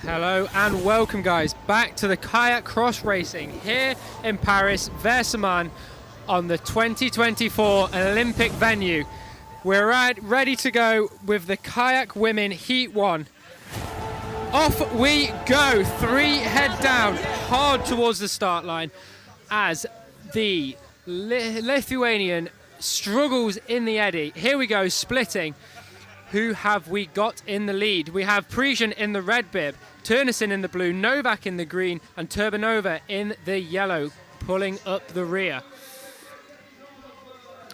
Hello and welcome, guys, back to the kayak cross racing here in Paris, Vaires-sur-Marne, on the 2024 Olympic venue. We're ready to go with the kayak women heat 1. Off we go, 3 head down, hard towards the start line as the Lithuanian struggles in the eddy. Here we go, splitting. Who have we got in the lead? We have Pre-semifinal in the red bib, Intermission in the blue, Novak in the green, and Turbonova in the yellow, pulling up the rear.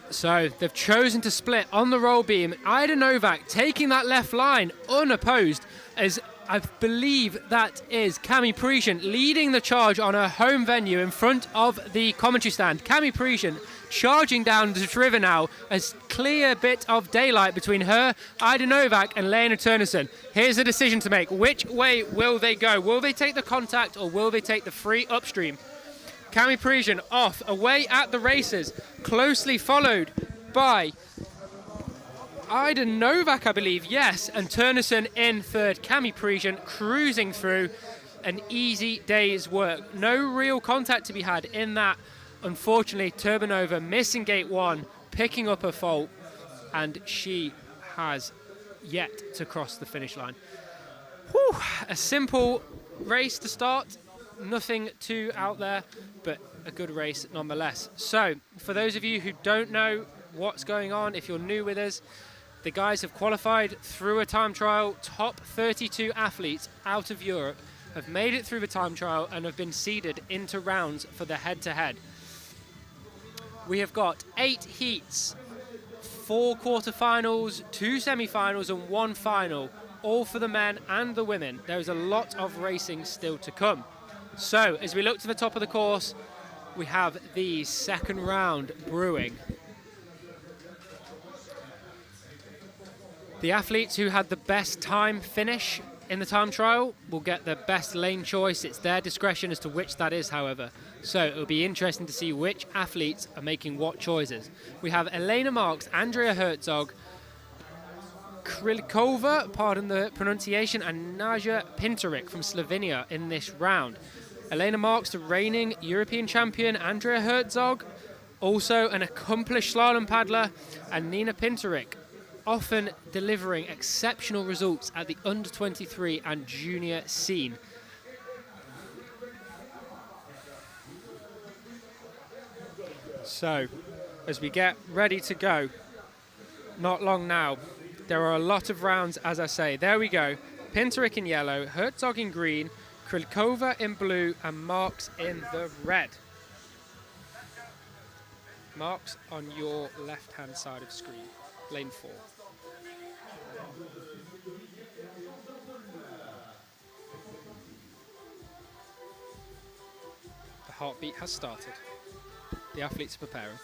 So they've chosen to split on the roll beam. Ida Novak taking that left line unopposed, as I believe that is Cami Pre-semifinal leading the charge on her home venue in front of the commentary stand. Cami Pre-semifinal charging down the river now, a clear bit of daylight between her, Ida Novak, and Lena Turnison. Here's a decision to make. Which way will they go? Will they take the contact or will they take the free upstream? Cami Pre-semifinal off, away at the races, closely followed by Ida Novak, I believe, yes, and Turnison in third. Cami Pre-semifinal cruising through, an easy day's work. No real contact to be had in that. Unfortunately, Turbonova missing gate 1, picking up a fault, and she has yet to cross the finish line. Whew, a simple race to start, nothing too out there, but a good race nonetheless. So, for those of you who don't know what's going on, if you're new with us, the guys have qualified through a time trial. Top 32 athletes out of Europe have made it through the time trial and have been seeded into rounds for the head-to-head. We have got 8 heats, 4 quarterfinals, 2 semi-finals and 1 final, all for the men and the women. There is a lot of racing still to come. So, as we look to the top of the course, we have the second round brewing. The athletes who had the best time finish in the time trial will get the best lane choice. It's their discretion as to which that is, however. So it'll be interesting to see which athletes are making what choices. We have Elena Marks, Andrea Herzog, Krilikova, pardon the pronunciation, and Naja Pinteric from Slovenia in this round. Elena Marks, the reigning European champion. Andrea Herzog, also an accomplished slalom paddler. And Nina Pinteric, often delivering exceptional results at the under-23 and junior scene. So, as we get ready to go, not long now, there are a lot of rounds, as I say. There we go. Pinteric in yellow, Herzog in green, Krilikova in blue, and Marks in the red. Marks on your left-hand side of screen, lane 4. The heartbeat has started. The athletes are preparing.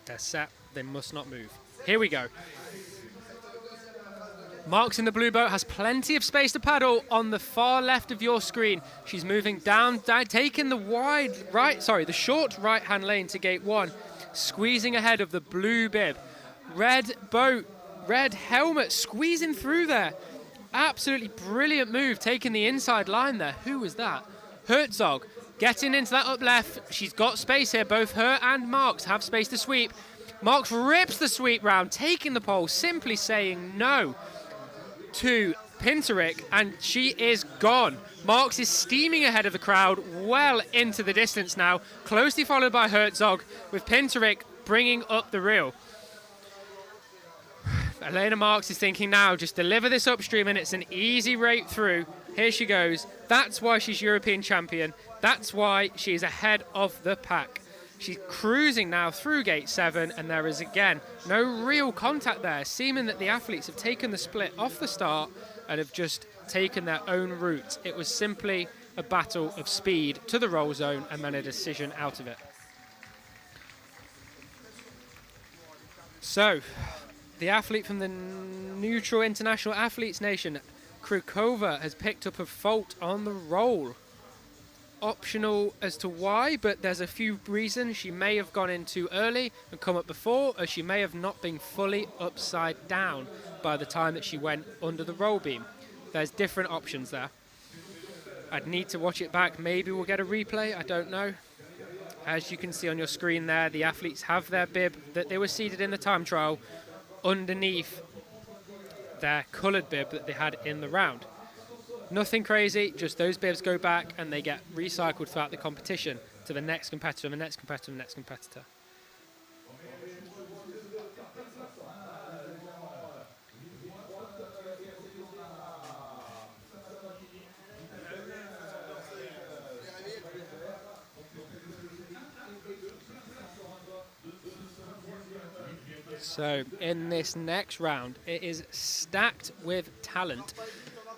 They're set, they must not move. Here we go. Marks in the blue boat has plenty of space to paddle on the far left of your screen. She's moving down, taking the short right-hand lane to gate 1, squeezing ahead of the blue bib. Red boat, red helmet, squeezing through there. Absolutely brilliant move, taking the inside line there. Who was that? Herzog getting into that up left. She's got space here. Both her and Marks have space to sweep. Marks rips the sweep round, taking the pole, simply saying no to Pinteric, and she is gone. Marks is steaming ahead of the crowd, well into the distance now, closely followed by Herzog, with Pinteric bringing up the rear. Elena Marks is thinking now, just deliver this upstream and it's an easy rate through. Here she goes. That's why she's European champion. That's why she's ahead of the pack. She's cruising now through gate 7, and there is again no real contact there, seeming that the athletes have taken the split off the start and have just taken their own route. It was simply a battle of speed to the roll zone and then a decision out of it. So, the athlete from the neutral international athletes nation, Krukova, has picked up a fault on the roll. Optional as to why, but there's a few reasons. She may have gone in too early and come up before, or she may have not been fully upside down by the time that she went under the roll beam. There's different options there. I'd need to watch it back. Maybe we'll get a replay, I don't know. As you can see on your screen there, the athletes have their bib that they were seated in the time trial underneath their coloured bib that they had in the round. Nothing crazy, just those bibs go back and they get recycled throughout the competition to the next competitor, the next competitor, the next competitor. So in this next round, it is stacked with talent.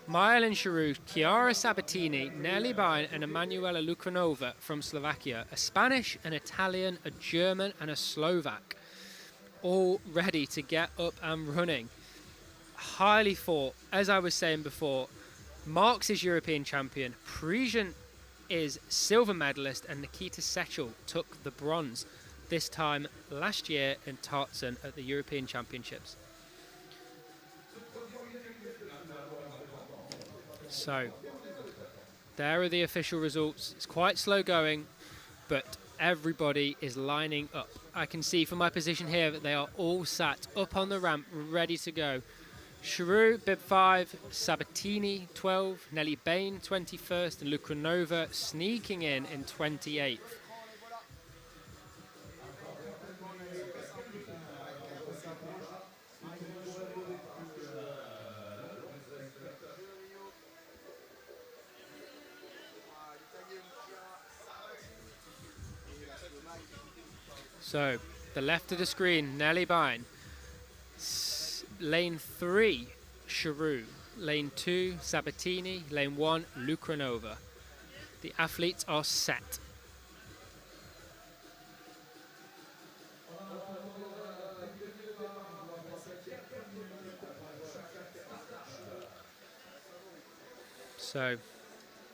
Myelin Sharu, Chiara Sabatini, Nelly Bine and Emanuela Lukranova from Slovakia. A Spanish, an Italian, a German and a Slovak. All ready to get up and running. Highly fought. As I was saying before, Marks is European champion. Parisian is silver medalist and Nikita Sechel took the bronze. This time last year in Tartzen at the European Championships. So, there are the official results. It's quite slow going, but everybody is lining up. I can see from my position here that they are all sat up on the ramp, ready to go. Sharu, bib 5, Sabatini, 12, Nelly Bain, 21st, and Lukranova sneaking in 28th. So, the left of the screen, Nelly Bine. Lane 3, Sharu. Lane 2, Sabatini. Lane 1, Lukranova. The athletes are set. So,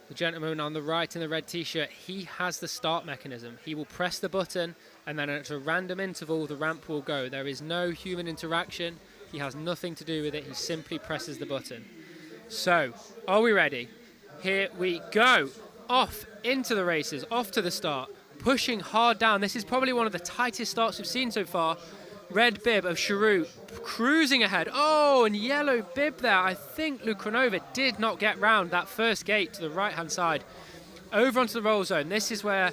the gentleman on the right in the red t-shirt, he has the start mechanism. He will press the button and then at a random interval the ramp will go. There is no human interaction. He has nothing to do with it. He simply presses the button. So, are we ready? Here we go. Off into the races, off to the start, pushing hard down. This is probably one of the tightest starts we've seen so far. Red bib of Sharu cruising ahead. Oh, and yellow bib there. I think Lukranova did not get round that first gate to the right-hand side. Over onto the roll zone. This is where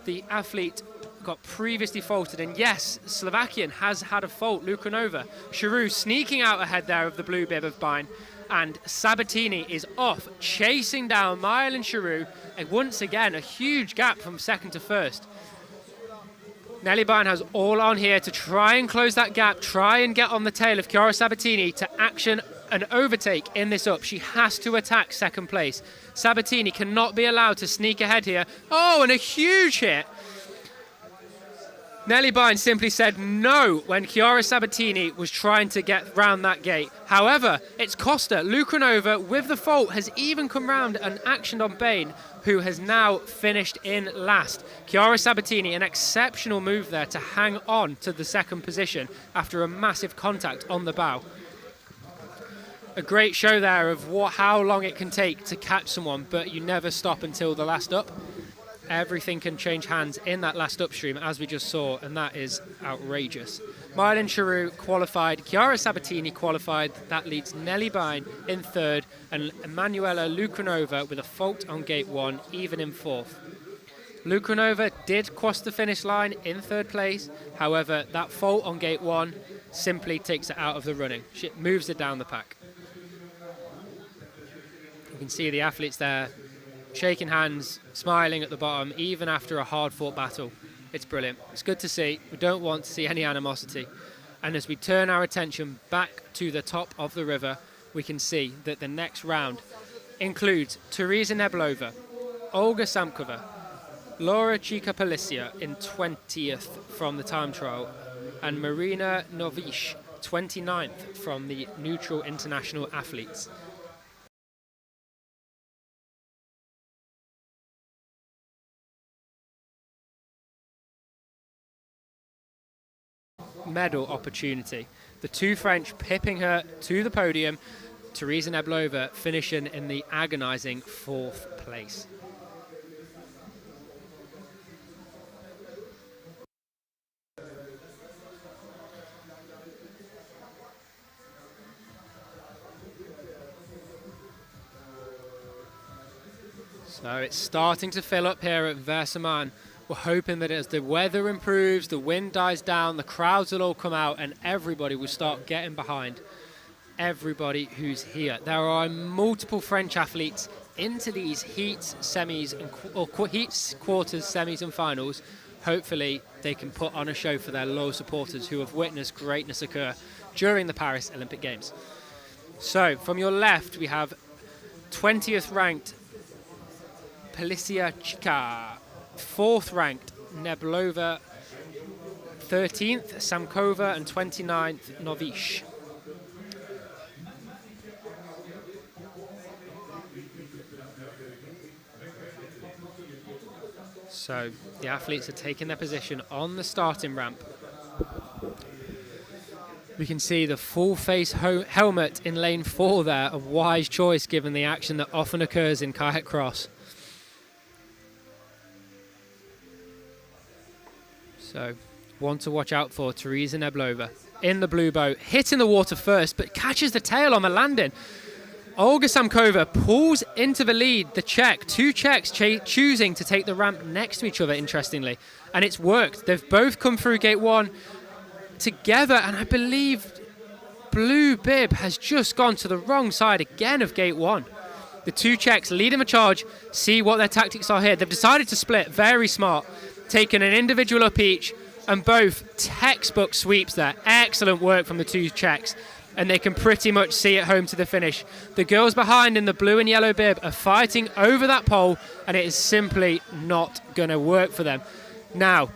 the athlete got previously faulted. And yes, Slovakian has had a fault, Lukranova. Sharu sneaking out ahead there of the blue bib of Bine. And Sabatini is off, chasing down Myelin Sharu. And once again, a huge gap from second to first. Nelly Bine has all on here to try and close that gap, try and get on the tail of Chiara Sabatini to action an overtake in this up. She has to attack second place. Sabatini cannot be allowed to sneak ahead here. Oh, and a huge hit. Nelly Bine simply said no when Chiara Sabatini was trying to get round that gate. However, it's Costa. Lukranova, with the fault, has even come round and actioned on Bain, who has now finished in last. Chiara Sabatini, an exceptional move there to hang on to the second position after a massive contact on the bow. A great show there of how long it can take to catch someone, but you never stop until the last up. Everything can change hands in that last upstream, as we just saw, and that is outrageous. Myelin Sharu qualified, Chiara Sabatini qualified. That leads Nelly Bine in third, and Emanuela Lukranova with a fault on gate 1, even in fourth. Lukranova did cross the finish line in third place. However, that fault on gate 1 simply takes it out of the running. She moves it down the pack. You can see the athletes there shaking hands, smiling at the bottom, even after a hard-fought battle. It's brilliant. It's good to see. We don't want to see any animosity. And as we turn our attention back to the top of the river, we can see that the next round includes Teresa Neblova, Olga Samkova, Laura Chica Palicia in 20th from the time trial, and Marina Novish, 29th from the neutral international athletes. Medal opportunity. The two French pipping her to the podium. Teresa Neblova finishing in the agonising 4th place. So it's starting to fill up here at Vaires-sur-Marne. We're hoping that as the weather improves, the wind dies down, the crowds will all come out and everybody will start getting behind everybody who's here. There are multiple French athletes into these heats, semis, heats, quarters, semis and finals. Hopefully they can put on a show for their loyal supporters who have witnessed greatness occur during the Paris Olympic Games. So from your left, we have 20th ranked Pelisiachka, 4th ranked Neblova, 13th Samkova, and 29th Novish. So the athletes are taking their position on the starting ramp. We can see the full face helmet in lane 4 there, a wise choice given the action that often occurs in kayak cross. So, one to watch out for, Teresa Neblova in the blue boat, hitting the water first, but catches the tail on the landing. Olga Samkova pulls into the lead, the Czech, two Czechs choosing to take the ramp next to each other, interestingly. And it's worked. They've both come through gate 1 together, and I believe blue bib has just gone to the wrong side again of gate 1. The two Czechs leading the charge, see what their tactics are here. They've decided to split, very smart. Taken an individual up each, and both textbook sweeps there. Excellent work from the two Czechs, and they can pretty much see it home to the finish. The girls behind in the blue and yellow bib are fighting over that pole, and it is simply not going to work for them. Now,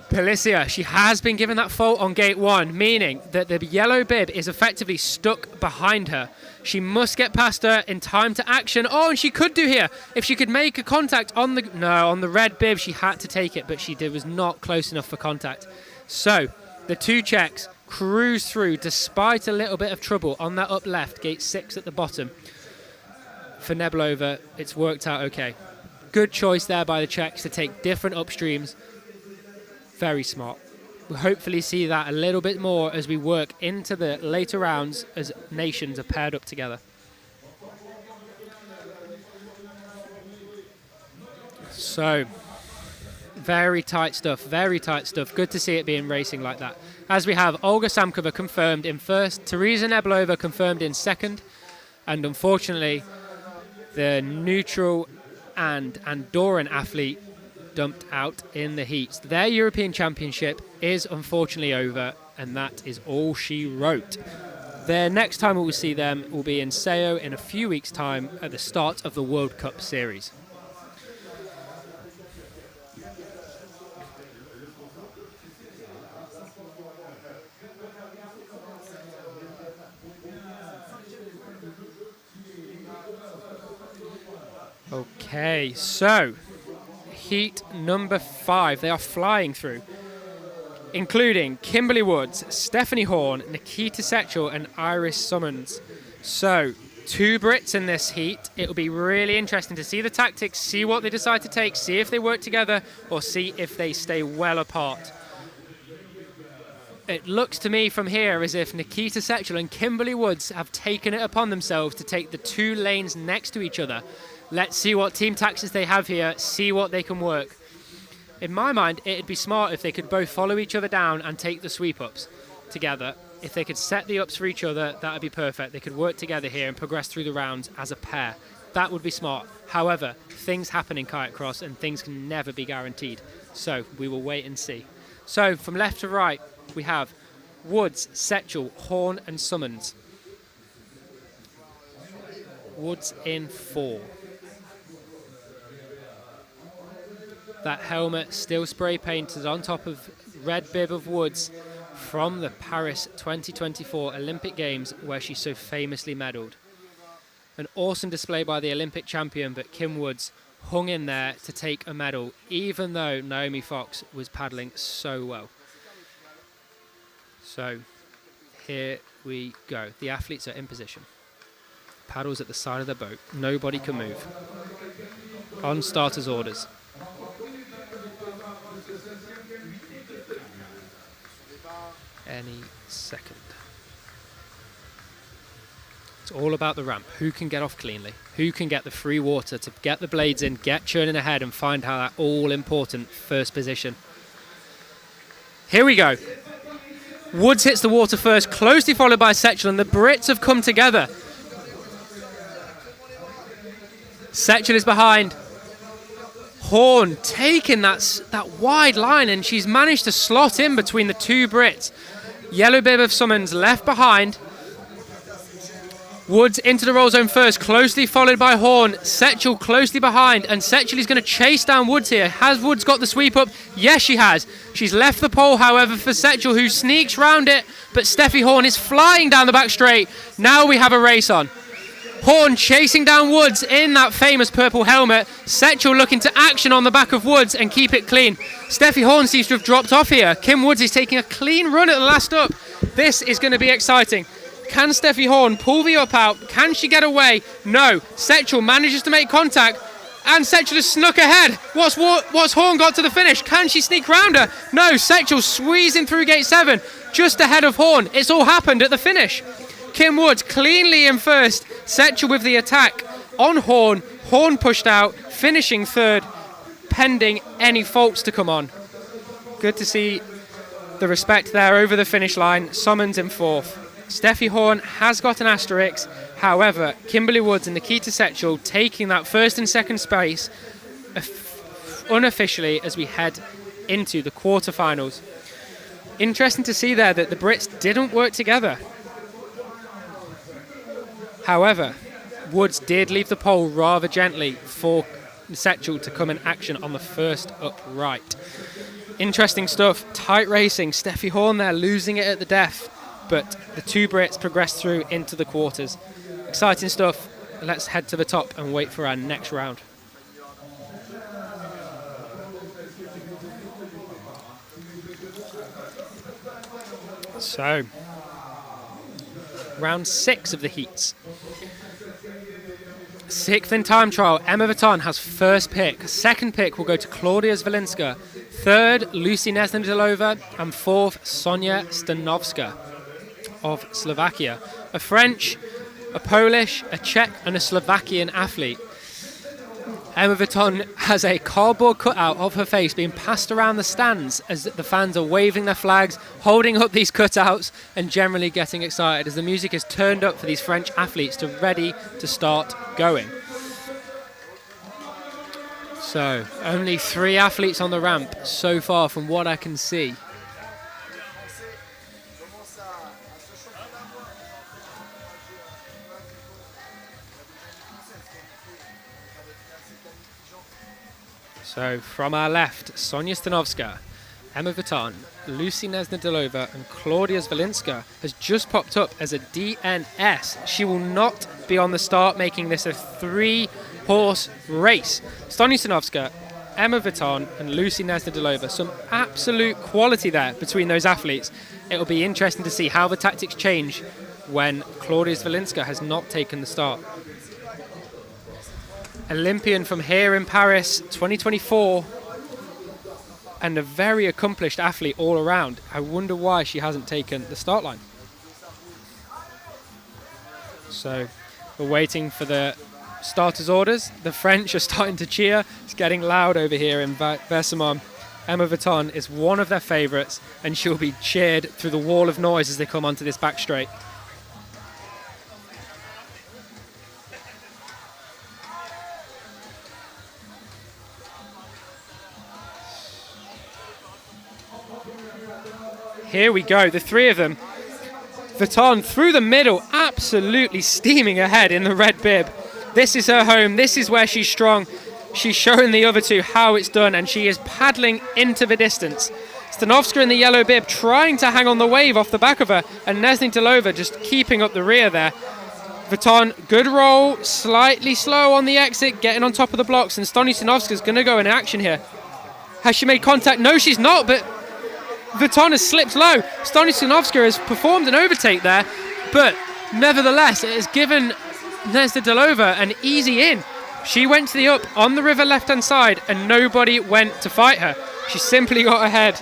Pelisia, she has been given that fault on gate 1, meaning that the yellow bib is effectively stuck behind her. She must get past her in time to action. Oh, and she could do here. If she could make a contact on the red bib, she had to take it, but she was not close enough for contact. So the two Czechs cruise through despite a little bit of trouble on that up left, gate 6 at the bottom. For Neblova, it's worked out okay. Good choice there by the Czechs to take different upstreams. Very smart. We'll hopefully see that a little bit more as we work into the later rounds as nations are paired up together. So, very tight stuff, very tight stuff. Good to see it being racing like that. As we have Olga Samkova confirmed in 1st, Teresa Neblova confirmed in 2nd, and unfortunately, the neutral and Andorran athlete dumped out in the heats. Their European Championship is unfortunately over, and that is all she wrote. The next time we will see them will be in Sao in a few weeks' time at the start of the World Cup Series. Okay, so heat number 5, they are flying through, including Kimberly Woods, Stephanie Horn, Nikita Setchel, and Iris Summons. So, 2 Brits in this heat. It will be really interesting to see the tactics, see what they decide to take, see if they work together, or see if they stay well apart. It looks to me from here as if Nikita Setchel and Kimberly Woods have taken it upon themselves to take the 2 lanes next to each other. Let's see what team tactics they have here, see what they can work. In my mind, it'd be smart if they could both follow each other down and take the sweep-ups together. If they could set the ups for each other, that would be perfect. They could work together here and progress through the rounds as a pair. That would be smart. However, things happen in kayak cross and things can never be guaranteed. So we will wait and see. So from left to right, we have Woods, Setchel, Horn, and Summons. Woods in 4. That helmet still spray painted on top of red bib of Woods from the Paris 2024 Olympic Games, where she so famously medalled. An awesome display by the Olympic champion, but Kim Woods hung in there to take a medal, even though Naomi Fox was paddling so well. So here we go. The athletes are in position. Paddles at the side of the boat. Nobody can move. On starters' orders. Any second. It's all about the ramp. Who can get off cleanly? Who can get the free water to get the blades in, get churning ahead, and find how that all-important first position. Here we go. Woods hits the water first, closely followed by Setchell, and the Brits have come together. Setchell is behind. Horn taking that wide line, and she's managed to slot in between the two Brits. Yellow bib of Summons left behind. Woods into the roll zone first, closely followed by Horn. Setchell closely behind, and Setchell is going to chase down Woods here. Has Woods got the sweep up? Yes, she has. She's left the pole, however, for Setchell, who sneaks round it, but Steffi Horn is flying down the back straight. Now we have a race on. Horn chasing down Woods in that famous purple helmet. Setchell looking to action on the back of Woods and keep it clean. Steffi Horn seems to have dropped off here. Kim Woods is taking a clean run at the last up. This is going to be exciting. Can Steffi Horn pull the up out? Can she get away? No. Setchell manages to make contact, and Setchell has snuck ahead. What's Horn got to the finish? Can she sneak round her? No. Setchell squeezing through gate 7, just ahead of Horn. It's all happened at the finish. Kim Woods cleanly in first. Setchell with the attack on Horn. Horn pushed out, finishing third, pending any faults to come on. Good to see the respect there over the finish line. Summons in fourth. Steffi Horn has got an asterisk. However, Kimberly Woods and Nikita Setchell taking that first and second space unofficially as we head into the quarterfinals. Interesting to see there that the Brits didn't work together. However, Woods did leave the pole rather gently for Setchell to come in action on the first upright. Interesting stuff. Tight racing. Steffi Horn there losing it at the death. But the two Brits progressed through into the quarters. Exciting stuff. Let's head to the top and wait for our next round. So, round 6 of the heats. 6th in time trial, Emma Viton has first pick. Second pick will go to Claudia Zvolinska. Third, Lucy Nesnedilova. And fourth, Sonia Stanovska of Slovakia. A French, a Polish, a Czech and a Slovakian athlete. Emma Viton has a cardboard cutout of her face being passed around the stands as the fans are waving their flags, holding up these cutouts and generally getting excited as the music is turned up for these French athletes to ready to start going. So, only 3 athletes on the ramp so far from what I can see. So from our left, Sonia Stanovska, Emma Viton, Lucy Nesnedilova and Claudia Zvolinska has just popped up as a DNS. She will not be on the start, making this a 3-horse race. Sonia Stanovska, Emma Viton and Lucy Nesnedilova. Some absolute quality there between those athletes. It will be interesting to see how the tactics change when Claudia Zvolinska has not taken the start. Olympian from here in Paris 2024 and a very accomplished athlete all around. I wonder why she hasn't taken the start line. So we're waiting for the starters orders. The French are starting to cheer. It's getting loud over here in Vaires-sur-Marne. Emma Viton is one of their favourites and she'll be cheered through the wall of noise as they come onto this back straight. Here we go, the 3 of them. Viton through the middle, absolutely steaming ahead in the red bib. This is her home, this is where she's strong. She's showing the other 2 how it's done and she is paddling into the distance. Stanovska in the yellow bib trying to hang on the wave off the back of her, and Nesny-Delova just keeping up the rear there. Vuitton, good roll, slightly slow on the exit, getting on top of the blocks, and Stanovska's going to go in action here. Has she made contact? No, she's not, but Vuitton has slipped low. Stanovska has performed an overtake there, but nevertheless, it has given Nesny-Delova an easy in. She went to the up on the river left-hand side, and nobody went to fight her. She simply got ahead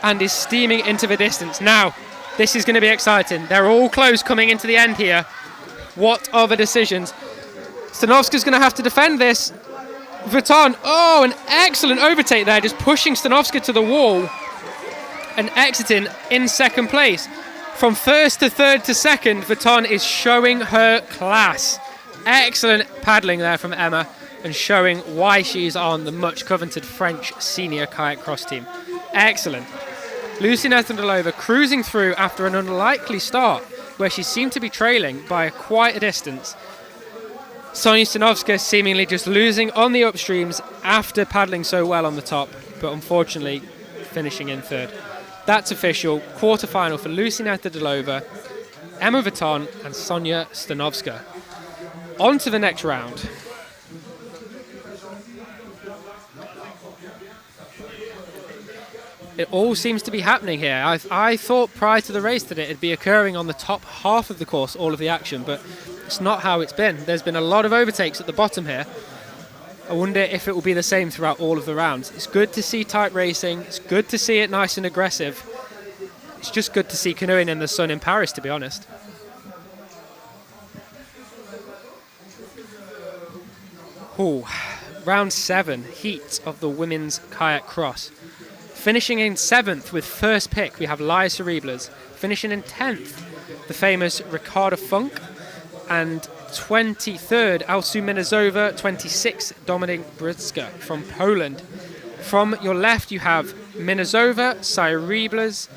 and is steaming into the distance. Now, this is going to be exciting. They're all close coming into the end here. What are the decisions? Stanovska's going to have to defend this. Vuitton, oh, an excellent overtake there, just pushing Stanovska to the wall and exiting in second place. From first to third to second, Vuitton is showing her class. Excellent paddling there from Emma and showing why she's on the much coveted French senior kayak cross team. Excellent. Lucy Nesny-Delova cruising through after an unlikely start where she seemed to be trailing by quite a distance. Sonia Stanovska seemingly just losing on the upstreams after paddling so well on the top, but unfortunately finishing in third. That's official. Quarterfinal for Lucy Nesny-Delova, Emma Vuitton and Sonia Stanovska. On to the next round. It all seems to be happening here. I thought prior to the race that it'd be occurring on the top half of the course, all of the action, but it's not how it's been. There's been a lot of overtakes at the bottom here. I wonder if it will be the same throughout all of the rounds. It's good to see tight racing. It's good to see it nice and aggressive. It's just good to see canoeing in the sun in Paris, to be honest. Ooh, round 7, heat of the women's kayak cross. Finishing in 7th with first pick, we have Laia Cereblas. Finishing in 10th, the famous Ricarda Funk. And 23rd, Alsu Minezova. 26th, Dominik Brzyska from Poland. From your left, you have Minezova, Cerebras,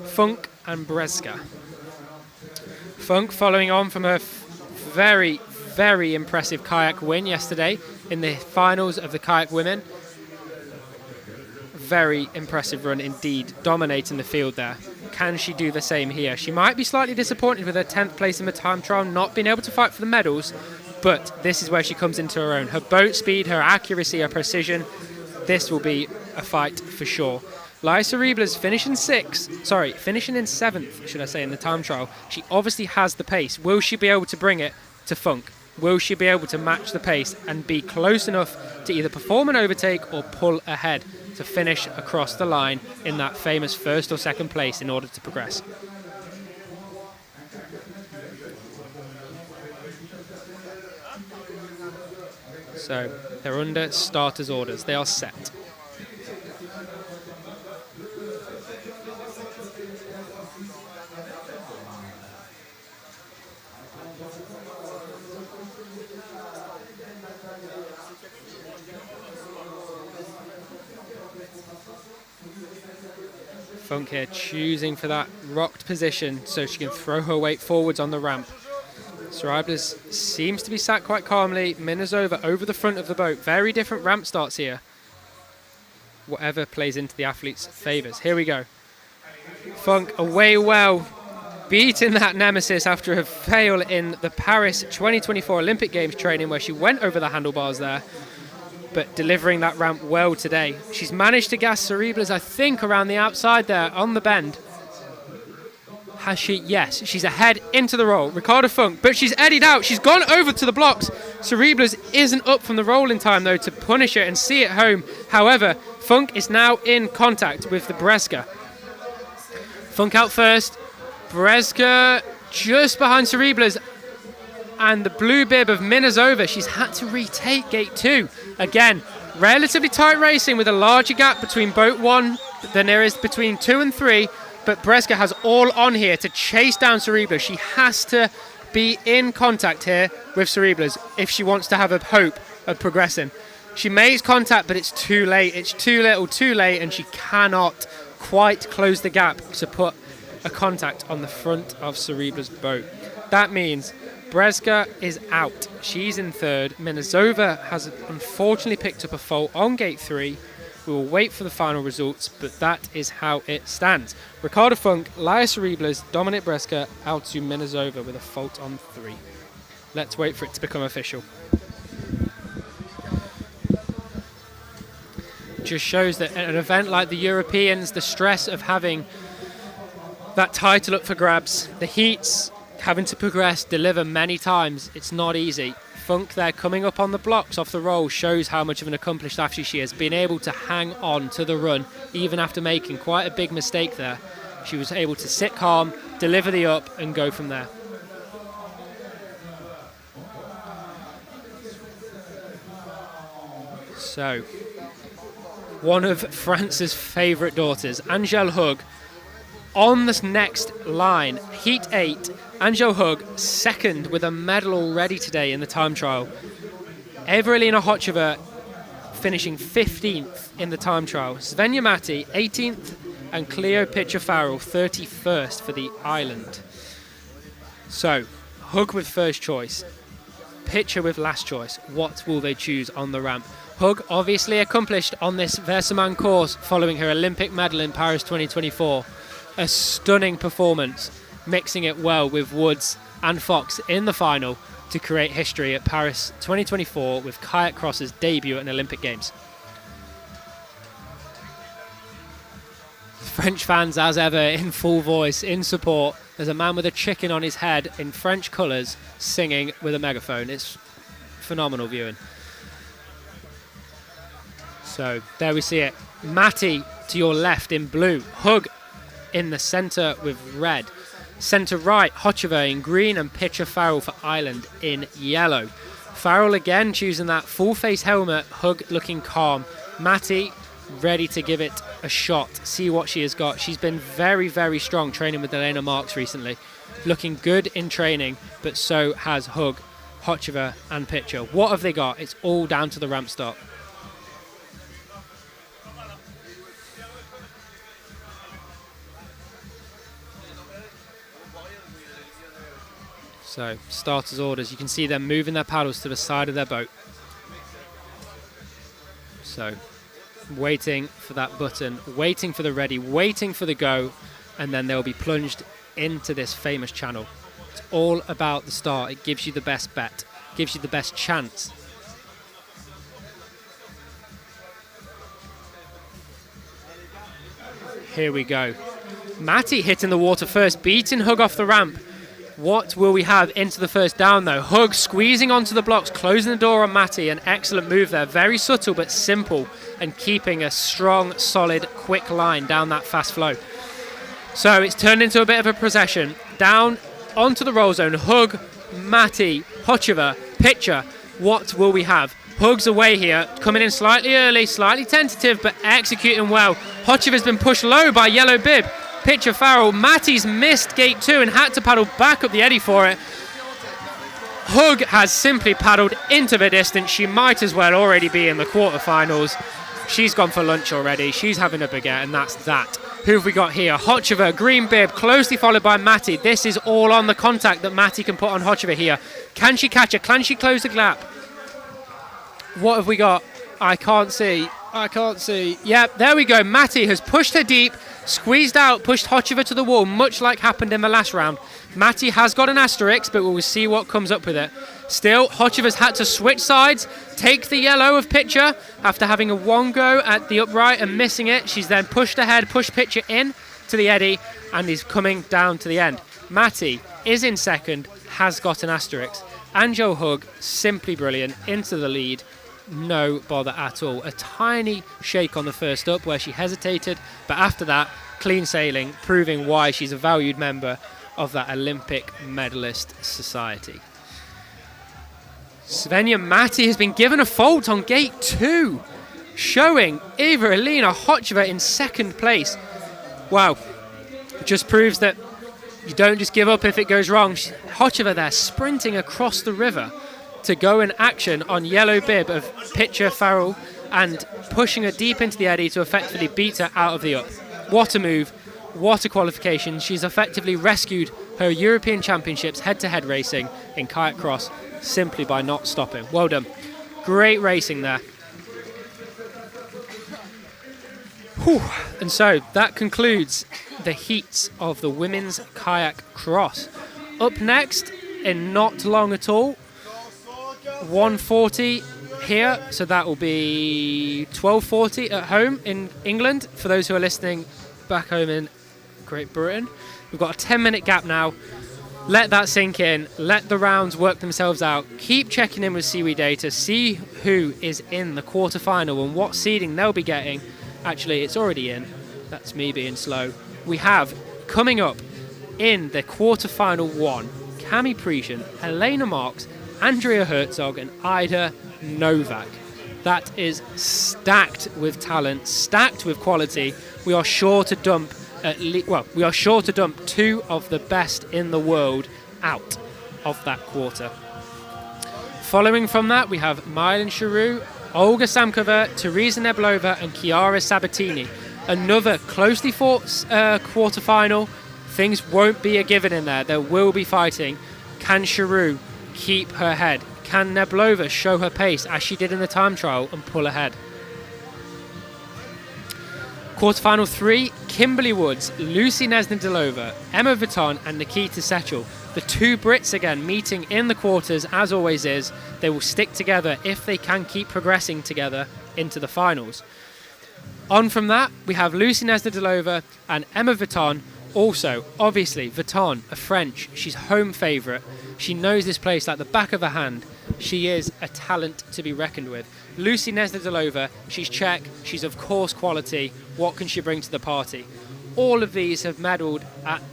Funk, and Brzyska. Funk following on from her very, very impressive kayak win yesterday in the finals of the kayak women. Very impressive run indeed, dominating the field there. Can she do the same here? She might be slightly disappointed with her 10th place in the time trial, not being able to fight for the medals, but this is where she comes into her own. Her boat speed, her accuracy, her precision, this will be a fight for sure. Laia Cereblas finishing in 7th, should I say, in the time trial. She obviously has the pace. Will she be able to bring it to Funk? Will she be able to match the pace and be close enough to either perform an overtake or pull ahead to finish across the line in that famous first or second place in order to progress? So they're under starters' orders. They are set. Funk here choosing for that rocked position so she can throw her weight forwards on the ramp. Cereblas seems to be sat quite calmly. Minezova over the front of the boat. Very different ramp starts here. Whatever plays into the athlete's favours. Here we go. Funk away well, beating that nemesis after a fail in the Paris 2024 Olympic Games training where she went over the handlebars there, but delivering that ramp well today. She's managed to gas Cereblas, I think, around the outside there on the bend. Has she? Yes, she's ahead into the roll. Ricarda Funk, but she's eddied out. She's gone over to the blocks. Cereblas isn't up from the roll in time, though, to punish her and see it home. However, Funk is now in contact with the Brzyska. Funk out first. Brzyska just behind Cereblas. And the blue bib of Minezova, she's had to retake gate 2. Again, relatively tight racing with a larger gap between boat 1 than there is between 2 and 3. But Brzyska has all on here to chase down Cereblas. She has to be in contact here with Cereblas if she wants to have a hope of progressing. She makes contact, but it's too late. It's too little, too late, and she cannot quite close the gap to put a contact on the front of Cereblas' boat. That means Brzyska is out. She's in third. Minezova has unfortunately picked up a fault on gate 3, We will wait for the final results, but that is how it stands. Ricardo Funk, Laius Cereblas, Dominic Breska, Altu Minazova with a fault on 3. Let's wait for it to become official. Just shows that at an event like the Europeans, the stress of having that title up for grabs, the heats, having to progress, deliver many times, it's not easy. Funk there coming up on the blocks off the roll shows how much of an accomplished athlete she is, being able to hang on to the run even after making quite a big mistake there. She was able to sit calm, deliver the up and go from there. So, one of France's favourite daughters, Angèle Hug, on this next line, Heat 8, Angèle Hug, second with a medal already today in the time trial. Evelina Hocheva finishing 15th in the time trial. Svenja Matti, 18th, and Cleo Pitcher-Farrell, 31st for the island. So, Hug with first choice, Pitcher with last choice. What will they choose on the ramp? Hug obviously accomplished on this Vaires-sur-Marne course following her Olympic medal in Paris 2024. A stunning performance, mixing it well with Woods and Fox in the final to create history at Paris 2024 with Kayak Cross's debut at an Olympic Games. French fans, as ever, in full voice, in support. There's a man with a chicken on his head in French colours singing with a megaphone. It's phenomenal viewing. So there we see it. Matti to your left in blue. Hug in the centre with red. Centre right, Hocheva in green and Pitcher-Farrell for Ireland in yellow. Farrell again choosing that full face helmet, Hug looking calm. Matti ready to give it a shot, see what she has got. She's been very, very strong training with Elena Marks recently. Looking good in training, but so has Hug, Hocheva and Pitcher. What have they got? It's all down to the ramp stop. So, starters orders, you can see them moving their paddles to the side of their boat. So, waiting for that button, waiting for the ready, waiting for the go, and then they'll be plunged into this famous channel. It's all about the start. It gives you the best bet, gives you the best chance. Here we go. Matti hitting the water first, beating Hug off the ramp. What will we have into the first down though? Hug squeezing onto the blocks, closing the door on Matti. An excellent move there. Very subtle but simple, and keeping a strong, solid, quick line down that fast flow. So it's turned into a bit of a procession. Down onto the roll zone. Hug, Matti, Hocheva, Pitcher. What will we have? Hug's away here, coming in slightly early, slightly tentative, but executing well. Hocheva's been pushed low by Yellow Bib. Pitcher-Farrell, Matti's missed gate 2 and had to paddle back up the eddy for it. Hug has simply paddled into the distance. She might as well already be in the quarterfinals. She's gone for lunch already. She's having a baguette, and that's that. Who have we got here? Hocheva, green bib, closely followed by Matti. This is all on the contact that Matti can put on Hocheva here. Can she catch her? Can she close the gap? What have we got? I can't see. Yep, there we go. Matti has pushed her deep, squeezed out, pushed Hocheva to the wall, much like happened in the last round. Matti has got an asterisk, but we'll see what comes up with it. Still, Hocheva's had to switch sides, take the yellow of Pitcher after having a one go at the upright and missing it. She's then pushed ahead, pushed Pitcher in to the eddy, and is coming down to the end. Matti is in second, has got an asterisk. Angèle Hug, simply brilliant, into the lead. No bother at all. A tiny shake on the first up where she hesitated, but after that, clean sailing, proving why she's a valued member of that Olympic medalist society. Svenja Matti has been given a fault on gate 2, showing Eva-Elina Hocheva in second place. Wow, just proves that you don't just give up if it goes wrong. Hocheva there sprinting across the river to go in action on yellow bib of Pitcher-Farrell and pushing her deep into the eddy to effectively beat her out of the up. What a move, what a qualification. She's effectively rescued her European Championships head-to-head racing in kayak cross simply by not stopping. Well done. Great racing there. Whew. And so that concludes the heats of the women's kayak cross. Up next, in not long at all, 1:40 here, so that will be 12:40 at home in England for those who are listening back home in Great Britain. We've got a 10-minute gap now. Let that sink in. Let the rounds work themselves out. Keep checking in with Seaweed Data. See who is in the quarterfinal and what seeding they'll be getting. Actually, it's already in. That's me being slow. We have coming up in the quarterfinal 1, Cami Priesian, Helena Marks, Andrea Herzog and Ida Novak. That is stacked with talent, stacked with quality. We are sure to dump we are sure to dump 2 of the best in the world out of that quarter. Following from that, we have Mylin Sharu, Olga Samkova, Teresa Neblova and Chiara Sabatini. Another closely fought quarterfinal. Things won't be a given in there. There will be fighting. Can Sharu keep her head? Can Neblova show her pace as she did in the time trial and pull ahead? Quarterfinal 3, Kimberly Woods, Lucy Nesnidilova, Emma Vuitton and Nikita Sechel. The 2 Brits again meeting in the quarters as always is. They will stick together if they can keep progressing together into the finals. On from that, we have Lucy Nesnidilova and Emma Vuitton. Also, obviously, Vuitton, a French, she's home favourite. She knows this place like the back of her hand. She is a talent to be reckoned with. Lucy Nesnidilova, she's Czech, she's of course quality. What can she bring to the party? All of these have medalled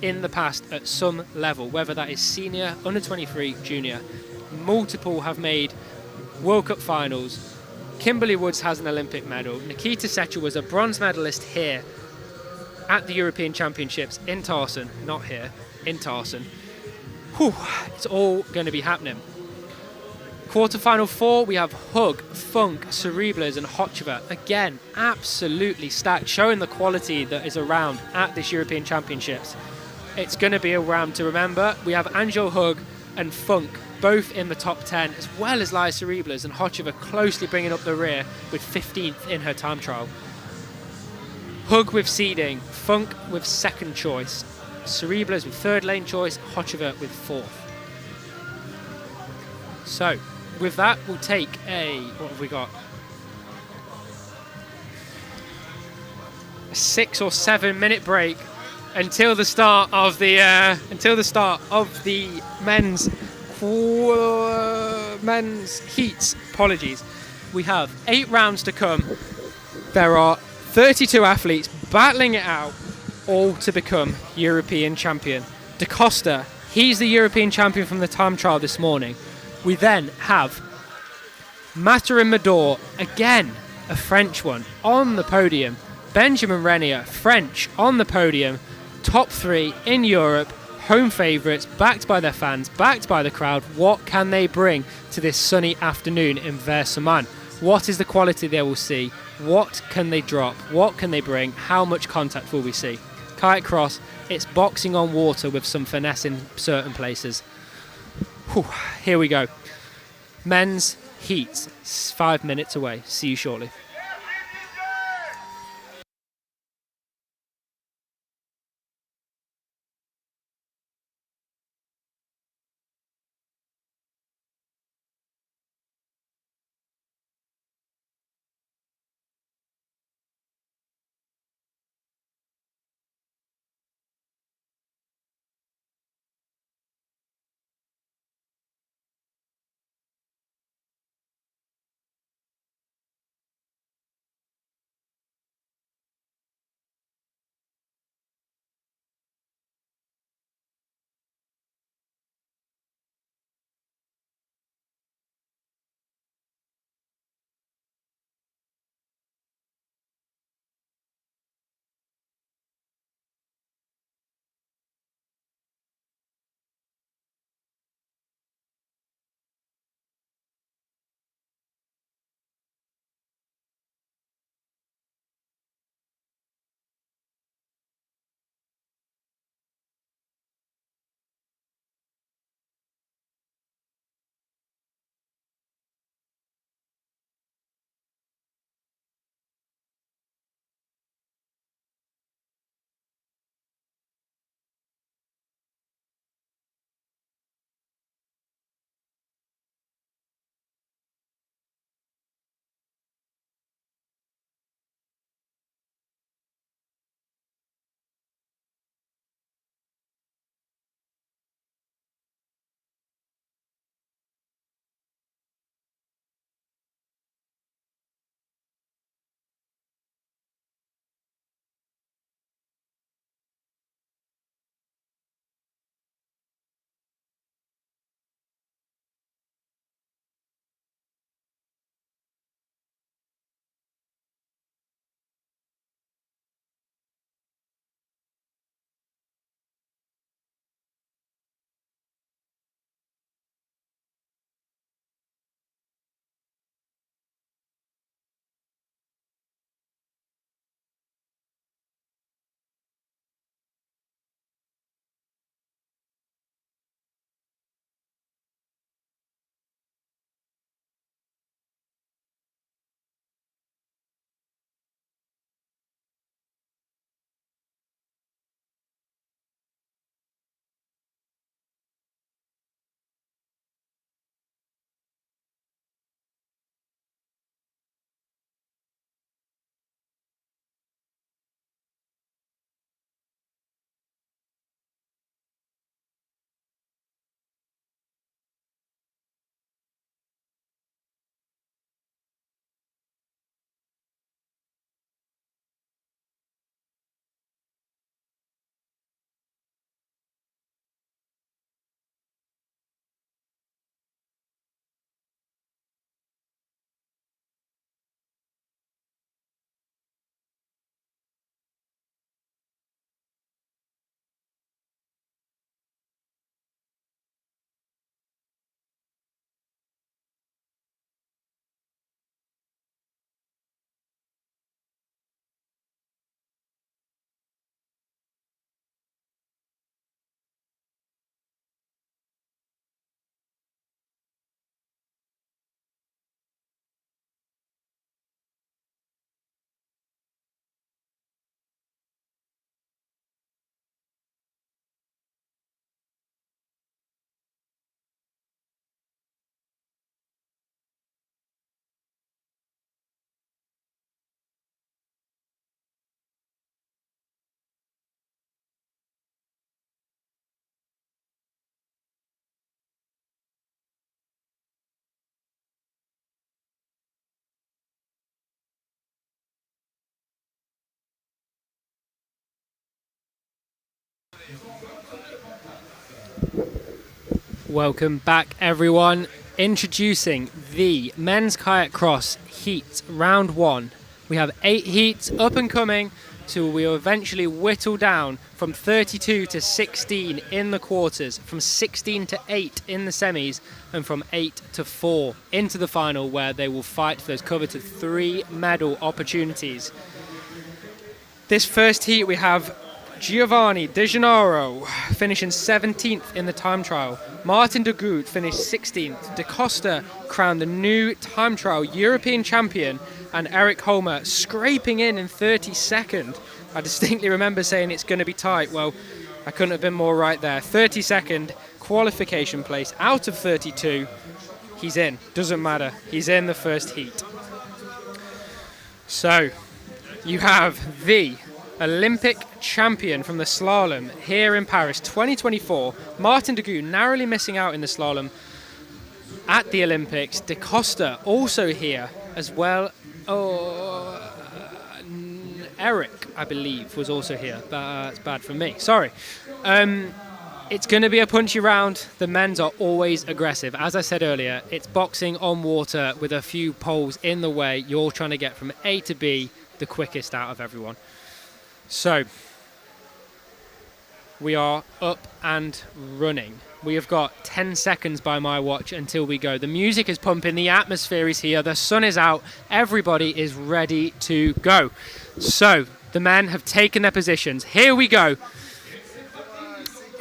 in the past at some level, whether that is senior, under 23, junior. Multiple have made World Cup finals. Kimberly Woods has an Olympic medal. Nikita Sechel was a bronze medalist here at the European Championships in Tarsen, not here, in Tarsen. Whew, it's all going to be happening. Quarterfinal 4, we have Hug, Funk, Cereblas and Hocheva. Again, absolutely stacked, showing the quality that is around at this European Championships. It's going to be a round to remember. We have Angel Hug and Funk both in the top 10, as well as Laya Cereblas and Hocheva closely bringing up the rear with 15th in her time trial. Hug with seeding, Funk with second choice, Cereblas with third lane choice, Hocheva with 4th. So, with that, we'll take what have we got? A 6 or 7 minute break until the start of the men's heats. Apologies. We have 8 rounds to come. There are 32 athletes battling it out, all to become European champion. Da Costa, he's the European champion from the time trial this morning. We then have Matarin Mador, again a French one, on the podium. Benjamin Renier, French, on the podium. Top 3 in Europe, home favourites, backed by their fans, backed by the crowd. What can they bring to this sunny afternoon in Vaires-sur-Marne? What is the quality they will see? What can they drop? What can they bring? How much contact will we see? Kayak cross, it's boxing on water with some finesse in certain places. Whew, here we go. Men's heats, 5 minutes away. See you shortly. Welcome back, everyone. Introducing the men's kayak cross heat round 1. We have 8 heats up and coming till we will eventually whittle down from 32 to 16 in the quarters, from 16 to 8 in the semis, and from 8 to 4 into the final, where they will fight for those coveted 3 medal opportunities. This first heat we have Giovanni De Gennaro finishing 17th in the time trial. Martin de Goede finished 16th. De Costa crowned the new time trial European champion, and Eric Holmer scraping in 32nd. I distinctly remember saying it's going to be tight. Well, I couldn't have been more right there. 32nd qualification place out of 32. He's in. Doesn't matter. He's in the first heat. So you have the Olympic champion from the slalom here in Paris 2024, Martin de Goede, narrowly missing out in the slalom at the Olympics. De Costa also here as well. Eric, I believe, was also here. That's bad for me. Sorry. It's going to be a punchy round. The men's are always aggressive. As I said earlier, it's boxing on water with a few poles in the way. You're trying to get from A to B the quickest out of everyone. So, we are up and running. We have got 10 seconds by my watch until we go. The music is pumping, the atmosphere is here, the sun is out, everybody is ready to go. So, the men have taken their positions. Here we go.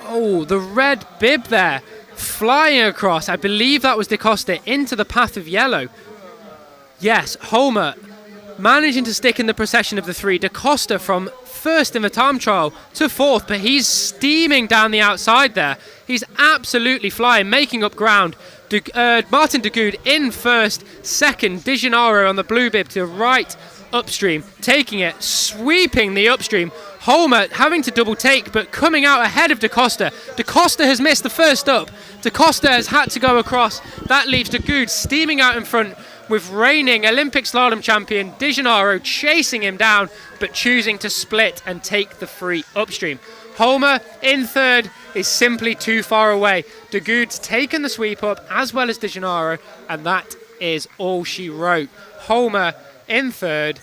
Oh, the red bib there, flying across. I believe that was De Costa into the path of yellow. Yes, Holmer managing to stick in the procession of the 3. De Costa from first in the time trial to 4th, but he's steaming down the outside there. He's absolutely flying, making up ground. Martin de Goede in first, second, De Gennaro on the blue bib to right upstream, taking it, sweeping the upstream. Holmer having to double take, but coming out ahead of De Costa. De Costa has missed the first up. De Costa has had to go across. That leaves de Goede steaming out in front, with reigning Olympic slalom champion De Gennaro chasing him down, but choosing to split and take the free upstream. Holmer in third is simply too far away. De Goede's taken the sweep up as well as De Gennaro, and that is all she wrote. Holmer in third.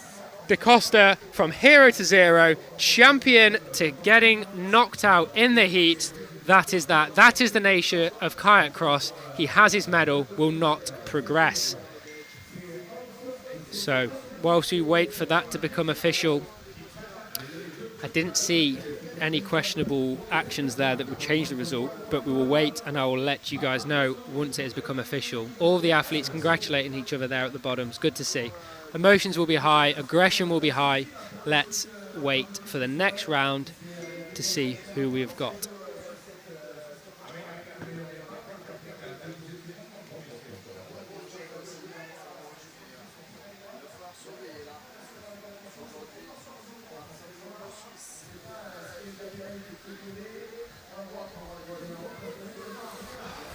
De Costa from hero to zero, champion to getting knocked out in the heat. That is that. That is the nature of kayak cross. He has his medal, will not progress. So, whilst we wait for that to become official, I didn't see any questionable actions there that would change the result, but we will wait and I will let you guys know once it has become official. All the athletes congratulating each other there at the bottom. It's good to see. Emotions will be high, aggression will be high. Let's wait for the next round to see who we've got.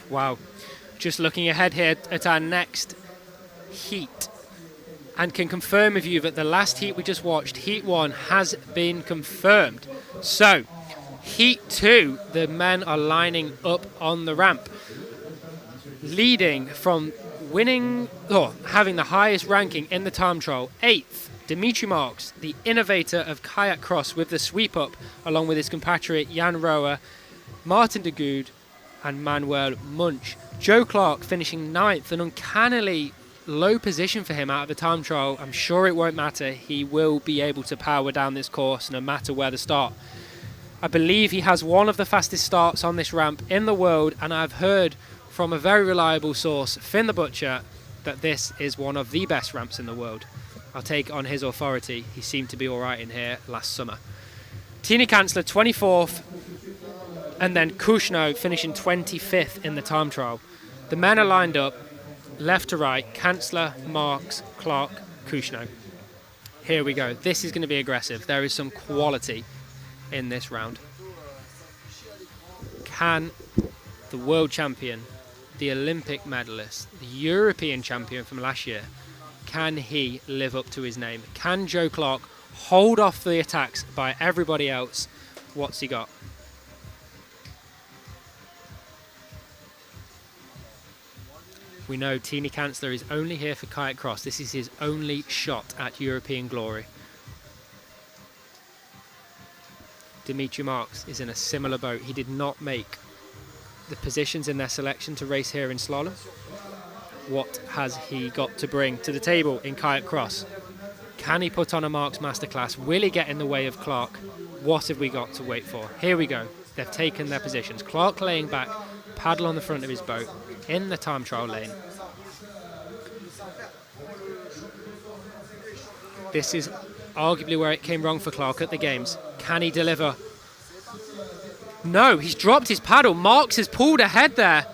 Wow, just looking ahead here at our next heat, and can confirm with you that the last heat we just watched, Heat 1, has been confirmed. So, Heat 2, the men are lining up on the ramp, leading from having the highest ranking in the time trial, 8th, Dimitri Marks, the innovator of kayak cross with the sweep up, along with his compatriot Jan Rower, Martin de Goede, and Manuel Munch. Joe Clark finishing 9th, an uncannily low position for him out of the time trial. I'm sure it won't matter. He will be able to power down this course no matter where the start. I believe he has one of the fastest starts on this ramp in the world, and I've heard from a very reliable source, Finn the Butcher, that this is one of the best ramps in the world. I'll take it on his authority. He seemed to be all right in here last summer. Tina Kanzler 24th, and then Kushno finishing 25th in the time trial. The men are lined up, left to right, Kanzler, Marks, Clark, Kushno. Here we go. This is going to be aggressive. There is some quality in this round. Can the world champion, the Olympic medalist, the European champion from last year, can he live up to his name? Can Joe Clark hold off the attacks by everybody else? What's he got? We know Tini Kanzler is only here for Kayak Cross. This is his only shot at European glory. Dimitri Marks is in a similar boat. He did not make the positions in their selection to race here in slalom. What has he got to bring to the table in Kayak Cross? Can he put on a Marks masterclass? Will he get in the way of Clark? What have we got to wait for? Here we go. They've taken their positions. Clark laying back, paddle on the front of his boat in the time trial lane. This is arguably where it came wrong for Clark at the games. Can he deliver? No, he's dropped his paddle. Marks has pulled ahead there.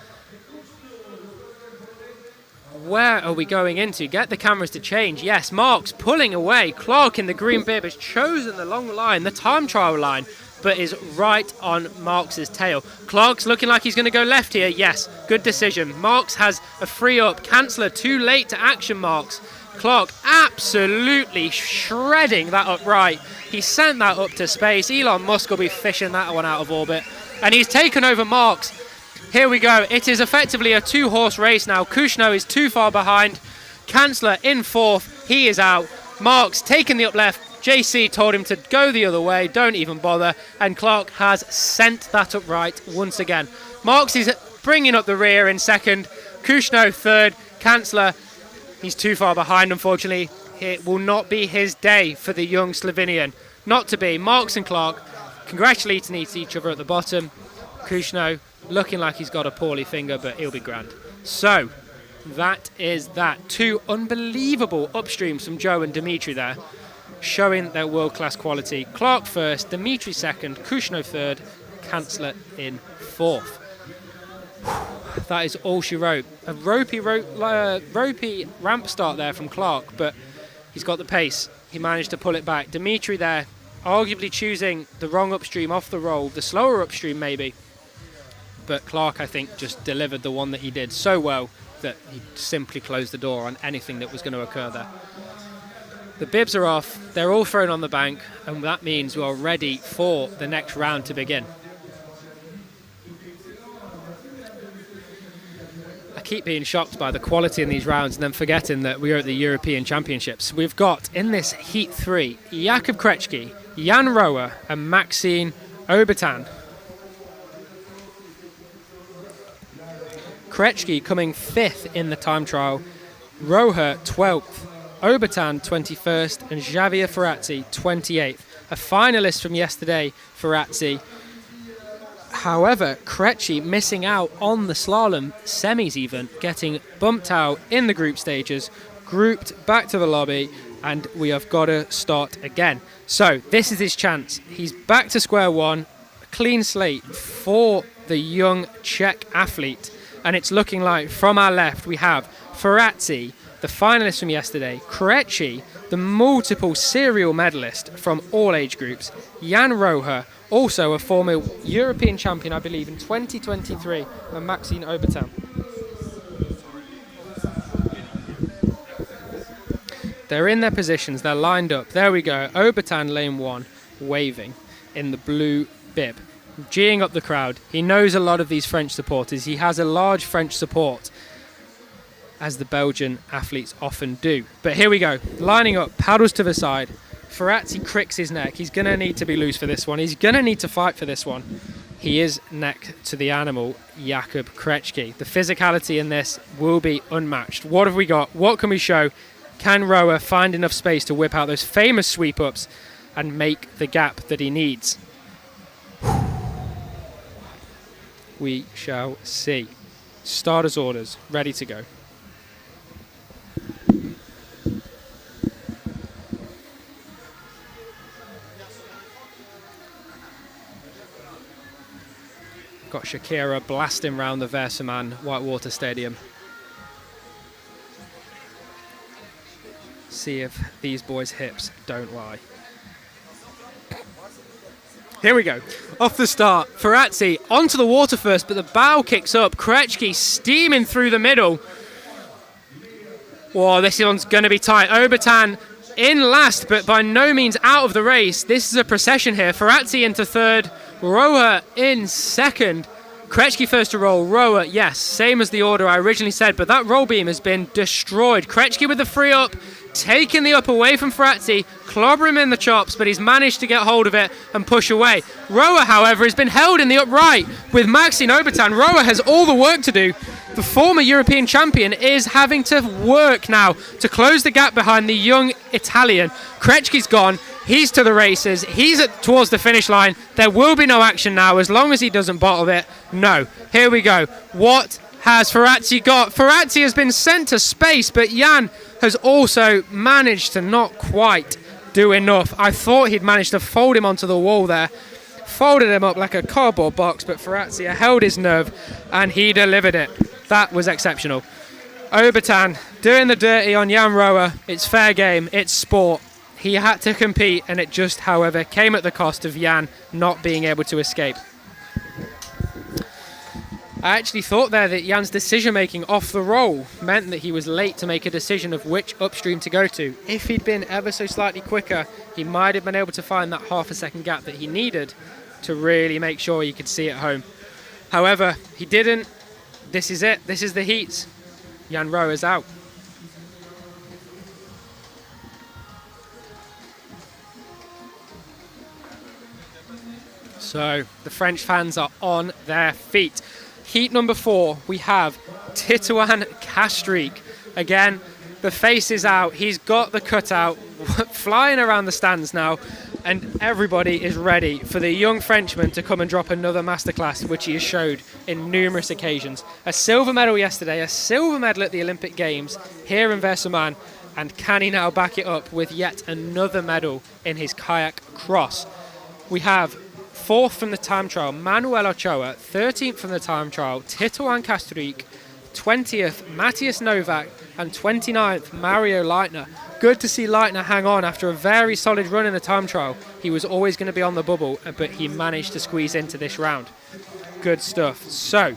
Where are we going into? Get the cameras to change. Yes, Marks pulling away. Clark in the green bib has chosen the long line, the time trial line, but is right on Marks's tail. Clark's looking like he's going to go left here. Yes, good decision. Marks has a free up. Kanzler too late to action Marks. Clark absolutely shredding that up right. He sent that up to space. Elon Musk will be fishing that one out of orbit. And he's taken over Marks. Here we go. It is effectively a two-horse race now. Kushno is too far behind. Kanzler in fourth. He is out. Marks taking the up left. JC told him to go the other way. Don't even bother. And Clark has sent that up right once again. Marks is bringing up the rear in second. Kushno third. Kanzler, he's too far behind, unfortunately. It will not be his day for the young Slovenian. Not to be. Marks and Clark congratulating each other at the bottom. Kushno looking like he's got a poorly finger, but he'll be grand. So, that is that. Two unbelievable upstreams from Joe and Dimitri there, showing their world-class quality. Clark first, Dimitri second, Kushno third, Kanzler in fourth. That is all she wrote. A ropey ramp start there from Clark, but he's got the pace. He managed to pull it back. Dimitri there, arguably choosing the wrong upstream off the roll, the slower upstream maybe. But Clark, I think, just delivered the one that he did so well that he simply closed the door on anything that was going to occur there. The bibs are off. They're all thrown on the bank, and that means we are ready for the next round to begin. I keep being shocked by the quality in these rounds and then forgetting that we are at the European Championships. We've got, in this Heat 3, Jakub Krečki, Jan Rower and Maxime Obertan. Krečki coming 5th in the time trial, Roher 12th, Obertan 21st and Javier Ferrazzi 28th. A finalist from yesterday, Ferrazzi. However, Krečki missing out on the slalom semis even, getting bumped out in the group stages, grouped back to the lobby, and we have got to start again. So this is his chance. He's back to square one, a clean slate for the young Czech athlete. And it's looking like, from our left, we have Ferrazzi, the finalist from yesterday, Krečki, the multiple serial medalist from all age groups, Jan Roher, also a former European champion, I believe, in 2023, and Maxime Obertan. They're in their positions, they're lined up. There we go, Obertan lane one, waving in the blue bib. Geeing up the crowd. He knows a lot of these French supporters. He has a large French support, as the Belgian athletes often do. But here we go. Lining up, paddles to the side. Ferrazzi cricks his neck. He's going to need to be loose for this one. He's going to need to fight for this one. He is neck to the animal, Jakub Krečki. The physicality in this will be unmatched. What have we got? What can we show? Can Rower find enough space to whip out those famous sweep-ups and make the gap that he needs? We shall see. Starters orders, ready to go. Got Shakira blasting round the Vaires-sur-Marne Whitewater Stadium. See if these boys' hips don't lie. Here we go. Off the start, Ferrazzi onto the water first, but the bow kicks up. Krečki steaming through the middle. Whoa, this one's going to be tight. Obertan in last, but by no means out of the race. This is a procession here. Ferrazzi into third, Rower in second. Krejci first to roll, Rowe, yes, same as the order I originally said, but that roll beam has been destroyed. Krejci with the free up, taking the up away from Ferrazzi, clobber him in the chops, but he's managed to get hold of it and push away. Rowe, however, has been held in the upright with Maxime Aubertin. Rowe has all the work to do. The former European champion is having to work now to close the gap behind the young Italian. Krejci's gone. He's to the races. He's towards the finish line. There will be no action now as long as he doesn't bottle it. No. Here we go. What has Ferrazzi got? Ferrazzi has been sent to space, but Jan has also managed to not quite do enough. I thought he'd managed to fold him onto the wall there. Folded him up like a cardboard box, but Ferrazzi held his nerve and he delivered it. That was exceptional. Aubertin doing the dirty on Jan Rowe. It's fair game. It's sport. He had to compete, and it just, however, came at the cost of Jan not being able to escape. I actually thought there that Jan's decision-making off the roll meant that he was late to make a decision of which upstream to go to. If he'd been ever so slightly quicker, he might have been able to find that half a second gap that he needed to really make sure he could see it home. However, he didn't. This is it. This is the heats. Jan Rowe is out. So the French fans are on their feet. Heat number 4, we have Titouan Castries. Again, the face is out. He's got the cutout flying around the stands now, and everybody is ready for the young Frenchman to come and drop another masterclass, which he has showed in numerous occasions. A silver medal yesterday, a silver medal at the Olympic Games here in Vaires-sur-Marne, and can he now back it up with yet another medal in his kayak cross? We have 4th from the time trial, Manuel Ochoa. 13th from the time trial, Titouan Castries. 20th, Matthias Novak. And 29th, Mario Leitner. Good to see Leitner hang on after a very solid run in the time trial. He was always going to be on the bubble, but he managed to squeeze into this round. Good stuff. So,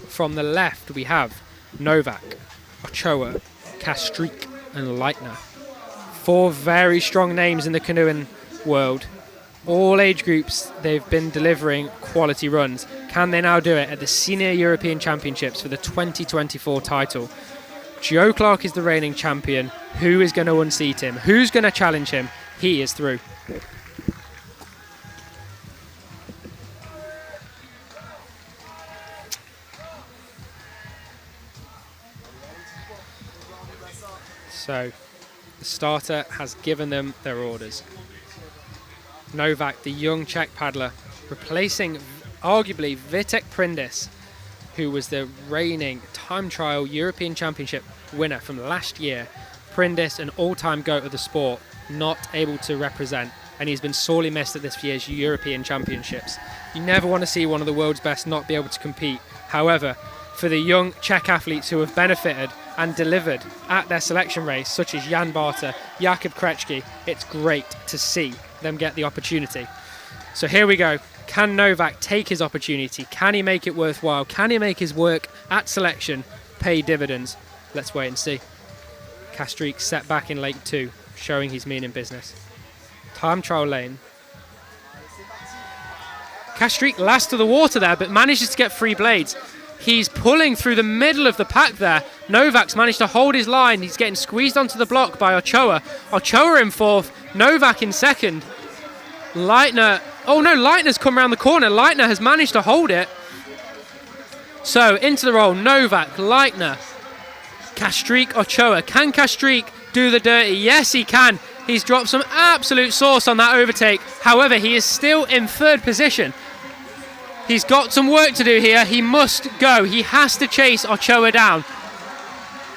from the left, we have Novak, Ochoa, Castries, and Leitner. 4 very strong names in the canoeing world. All age groups, they've been delivering quality runs. Can they now do it at the Senior European Championships for the 2024 title? Joe Clark is the reigning champion. Who is going to unseat him? Who's going to challenge him? He is through. So, the starter has given them their orders. Novak, the young Czech paddler, replacing arguably Vitek Prindis, who was the reigning time trial European Championship winner from last year. Prindis, an all-time GOAT of the sport, not able to represent, and he's been sorely missed at this year's European Championships. You never want to see one of the world's best not be able to compete. However, for the young Czech athletes who have benefited and delivered at their selection race, such as Jan Barta, Jakub Krejci, it's great to see them get the opportunity. So here we go. Can Novak take his opportunity? Can he make it worthwhile? Can he make his work at selection pay dividends? Let's wait and see. Castries set back in lane 2, showing he's meaning business. Time trial lane. Castries last to the water there, but manages to get 3 blades. He's pulling through the middle of the pack there. Novak's managed to hold his line. He's getting squeezed onto the block by Ochoa. Ochoa in 4th, Novak in 2nd. Leitner, oh no, Leitner's come around the corner. Leitner has managed to hold it. So into the roll, Novak, Leitner, Castries, Ochoa. Can Castries do the dirty? Yes, he can. He's dropped some absolute sauce on that overtake. However, he is still in 3rd position. He's got some work to do here. He must go. He has to chase Ochoa down.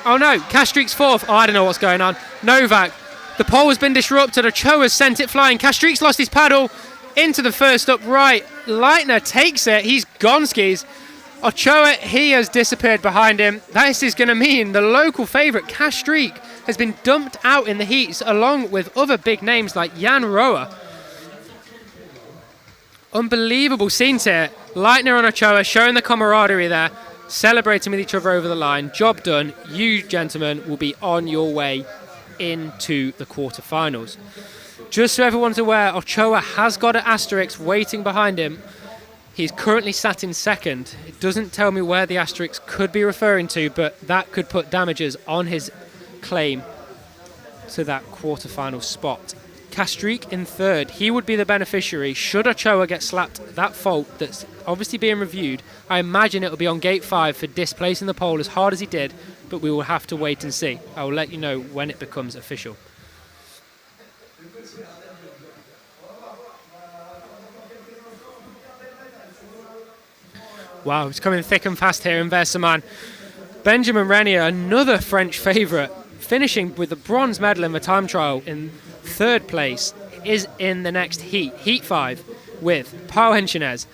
Oh no, Castries 4th. Oh, I don't know what's going on. Novak, the pole has been disrupted. Ochoa's sent it flying. Castries lost his paddle into the first upright. Leitner takes it. He's gone skis. Ochoa, he has disappeared behind him. This is going to mean the local favourite, Castries, has been dumped out in the heats along with other big names like Jan Rowe. Unbelievable scenes here. Leitner and Ochoa showing the camaraderie there, celebrating with each other over the line. Job done. You gentlemen will be on your way into the quarterfinals. Just so everyone's aware, Ochoa has got an asterisk waiting behind him. He's currently sat in second. It doesn't tell me where the asterisk could be referring to, but that could put damages on his claim to that quarterfinal spot. Castrik in third. He would be the beneficiary should Ochoa get slapped that fault that's obviously being reviewed. I imagine it'll be on gate 5 for displacing the pole as hard as he did, but we will have to wait and see. I will let you know when it becomes official. Wow, it's coming thick and fast here in Vaires-sur-Marne. Benjamin Renier, another French favourite, finishing with the bronze medal in the time trial in third place, is in the next heat, heat 5, with Pau Henschenez,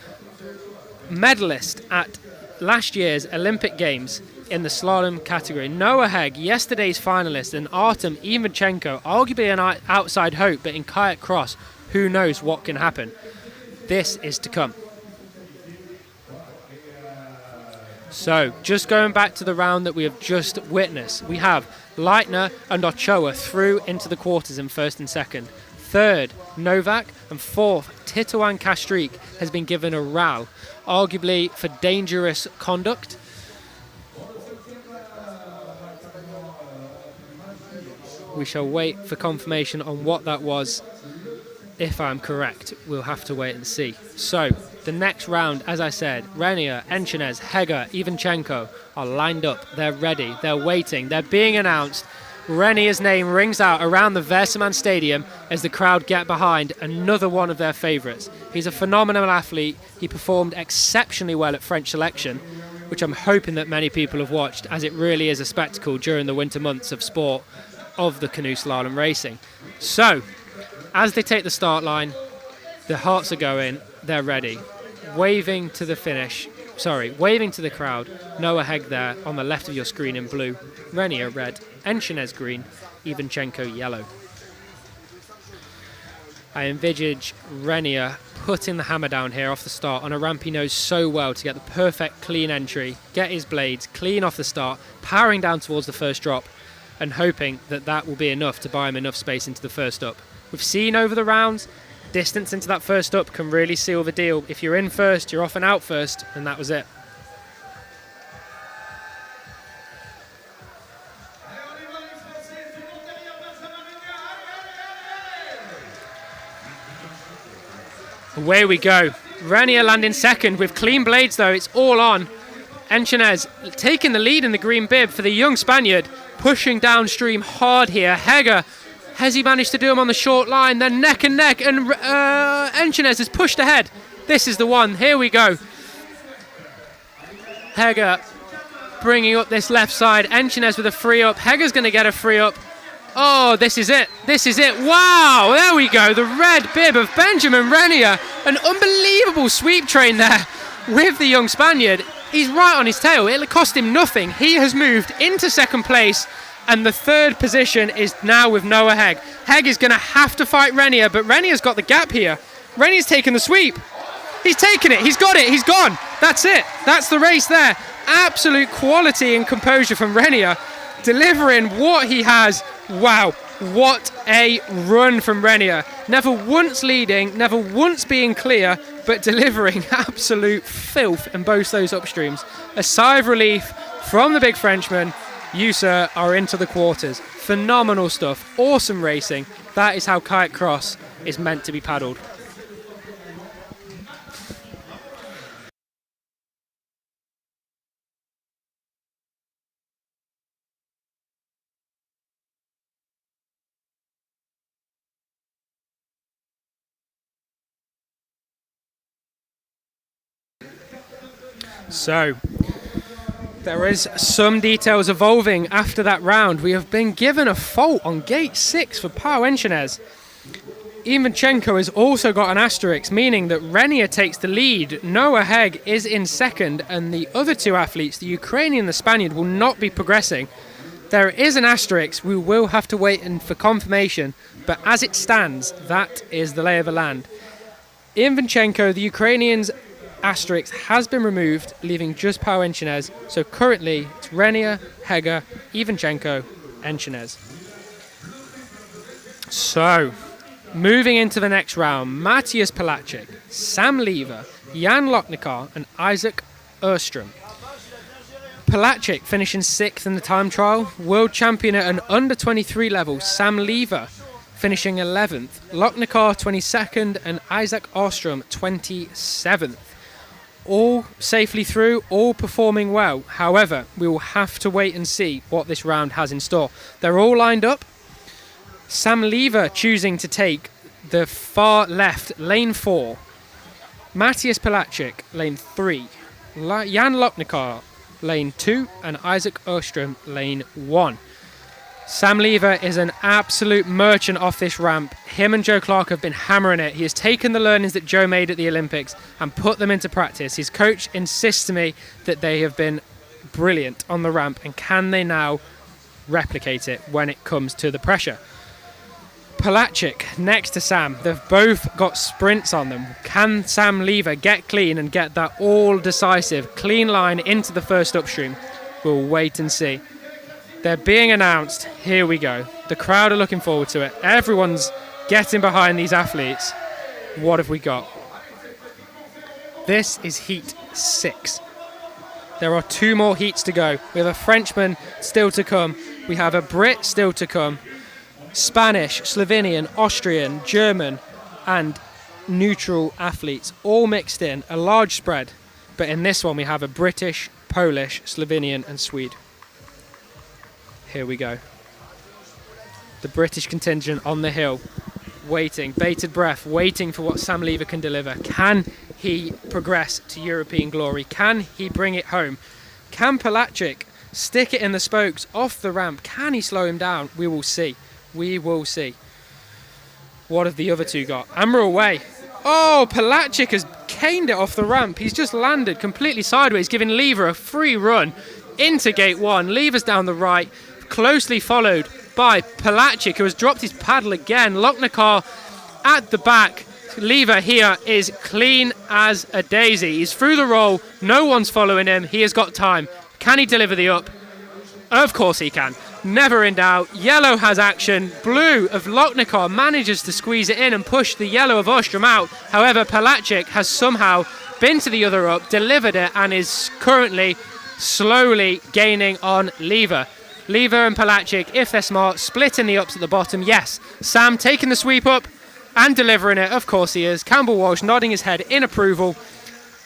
medalist at last year's Olympic Games in the slalom category. Noah Hegg, yesterday's finalist, and Artem Ivanchenko, arguably an outside hope, but in kayak cross, who knows what can happen. This is to come. So, just going back to the round that we have just witnessed, we have Leitner and Ochoa through into the quarters in first and second. Third, Novak, and fourth, Titouan Castrik has been given a RAL, arguably for dangerous conduct. We shall wait for confirmation on what that was. If I'm correct, we'll have to wait and see. So, the next round, as I said, Renier, Henschenez, Hegger, Ivanchenko are lined up. They're ready. They're waiting. They're being announced. Renier's name rings out around the Vaires-sur-Marne stadium as the crowd get behind another one of their favourites. He's a phenomenal athlete. He performed exceptionally well at French selection, which I'm hoping that many people have watched, as it really is a spectacle during the winter months of sport of the canoe slalom racing. So, as they take the start line, the hearts are going, they're ready. Waving to the finish, waving to the crowd. Noah Hegg there on the left of your screen in blue, Renier red, Henschenez green, Ivanchenko yellow. I envisage Renier putting the hammer down here off the start on a ramp he knows so well to get the perfect clean entry, get his blades clean off the start, powering down towards the first drop, and hoping that that will be enough to buy him enough space into the first up. We've seen over the rounds, distance into that first up can really seal the deal. If you're in first, you're often out first, and that was it. Away we go. Renier landing second with clean blades though, it's all on. Henschenez taking the lead in the green bib for the young Spaniard, pushing downstream hard here. Hegger, has he managed to do him on the short line? They're neck and neck, and Henschenez has pushed ahead. This is the one. Here we go. Hegger bringing up this left side. Henschenez with a free up. Hegger's going to get a free up. Oh, this is it. This is it. Wow, there we go. The red bib of Benjamin Renier. An unbelievable sweep train there with the young Spaniard. He's right on his tail. It'll cost him nothing. He has moved into second place. And the third position is now with Noah Hegg. Hegg is going to have to fight Renier, but Renier's got the gap here. Renier's taken the sweep. He's taken it. He's got it. He's gone. That's it. That's the race there. Absolute quality and composure from Renier, delivering what he has. Wow, what a run from Renier. Never once leading, never once being clear, but delivering absolute filth in both those upstreams. A sigh of relief from the big Frenchman. You, sir, are into the quarters. Phenomenal stuff. Awesome racing. That is how kayak cross is meant to be paddled. So, there is some details evolving after that round. We have been given a fault on gate 6 for Pau Henschenez. Ivanchenko has also got an asterisk, meaning that Renier takes the lead. Noah Hegg is in second, and the other two athletes, the Ukrainian and the Spaniard, will not be progressing. There is an asterisk. We will have to wait for confirmation, but as it stands, that is the lay of the land. Ivanchenko, the Ukrainian's asterisk has been removed, leaving just Pau Henschenez. So currently, it's Renier, Hegger, Ivanchenko, Henschenez. So, moving into the next round, Matthias Palachik, Sam Lever, Jan Lochnikar and Isaac Erstrom. Pelagic finishing 6th in the time trial. World champion at an under 23 level, Sam Lever, finishing 11th. Lochnikar 22nd and Isaac Erstrom 27th. All safely through, all performing well. However, we will have to wait and see what this round has in store. They're all lined up. Sam Lever choosing to take the far left, lane 4. Matthias Pelagic, lane 3. Jan Lochnikar, lane 2. And Isaac Erstrom, lane 1. Sam Lever is an absolute merchant off this ramp. Him and Joe Clark have been hammering it. He has taken the learnings that Joe made at the Olympics and put them into practice. His coach insists to me that they have been brilliant on the ramp, and can they now replicate it when it comes to the pressure? Pelagic next to Sam. They've both got sprints on them. Can Sam Lever get clean and get that all-decisive clean line into the first upstream? We'll wait and see. They're being announced. Here we go. The crowd are looking forward to it. Everyone's getting behind these athletes. What have we got? This is heat 6. There are 2 more heats to go. We have a Frenchman still to come. We have a Brit still to come. Spanish, Slovenian, Austrian, German, and neutral athletes all mixed in. A large spread. But in this one we have a British, Polish, Slovenian, and Swede. Here we go. The British contingent on the hill, waiting, bated breath, waiting for what Sam Lever can deliver. Can he progress to European glory? Can he bring it home? Can Pelagic stick it in the spokes off the ramp? Can he slow him down? We will see. We will see. What have the other 2 got? And we're away. Oh, Pelagic has caned it off the ramp. He's just landed completely sideways, giving Lever a free run into gate 1. Lever's down the right, closely followed by Pelagic, who has dropped his paddle again. Lochnikar at the back. Lever here is clean as a daisy. He's through the roll. No one's following him. He has got time. Can he deliver the up? Of course he can. Never in doubt. Yellow has action. Blue of Lochnikar manages to squeeze it in and push the yellow of Ostrom out. However, Pelagic has somehow been to the other up, delivered it, and is currently slowly gaining on Lever. Lever and Pelagic, if they're smart, splitting the ups at the bottom. Yes, Sam taking the sweep up and delivering it. Of course he is. Campbell Walsh nodding his head in approval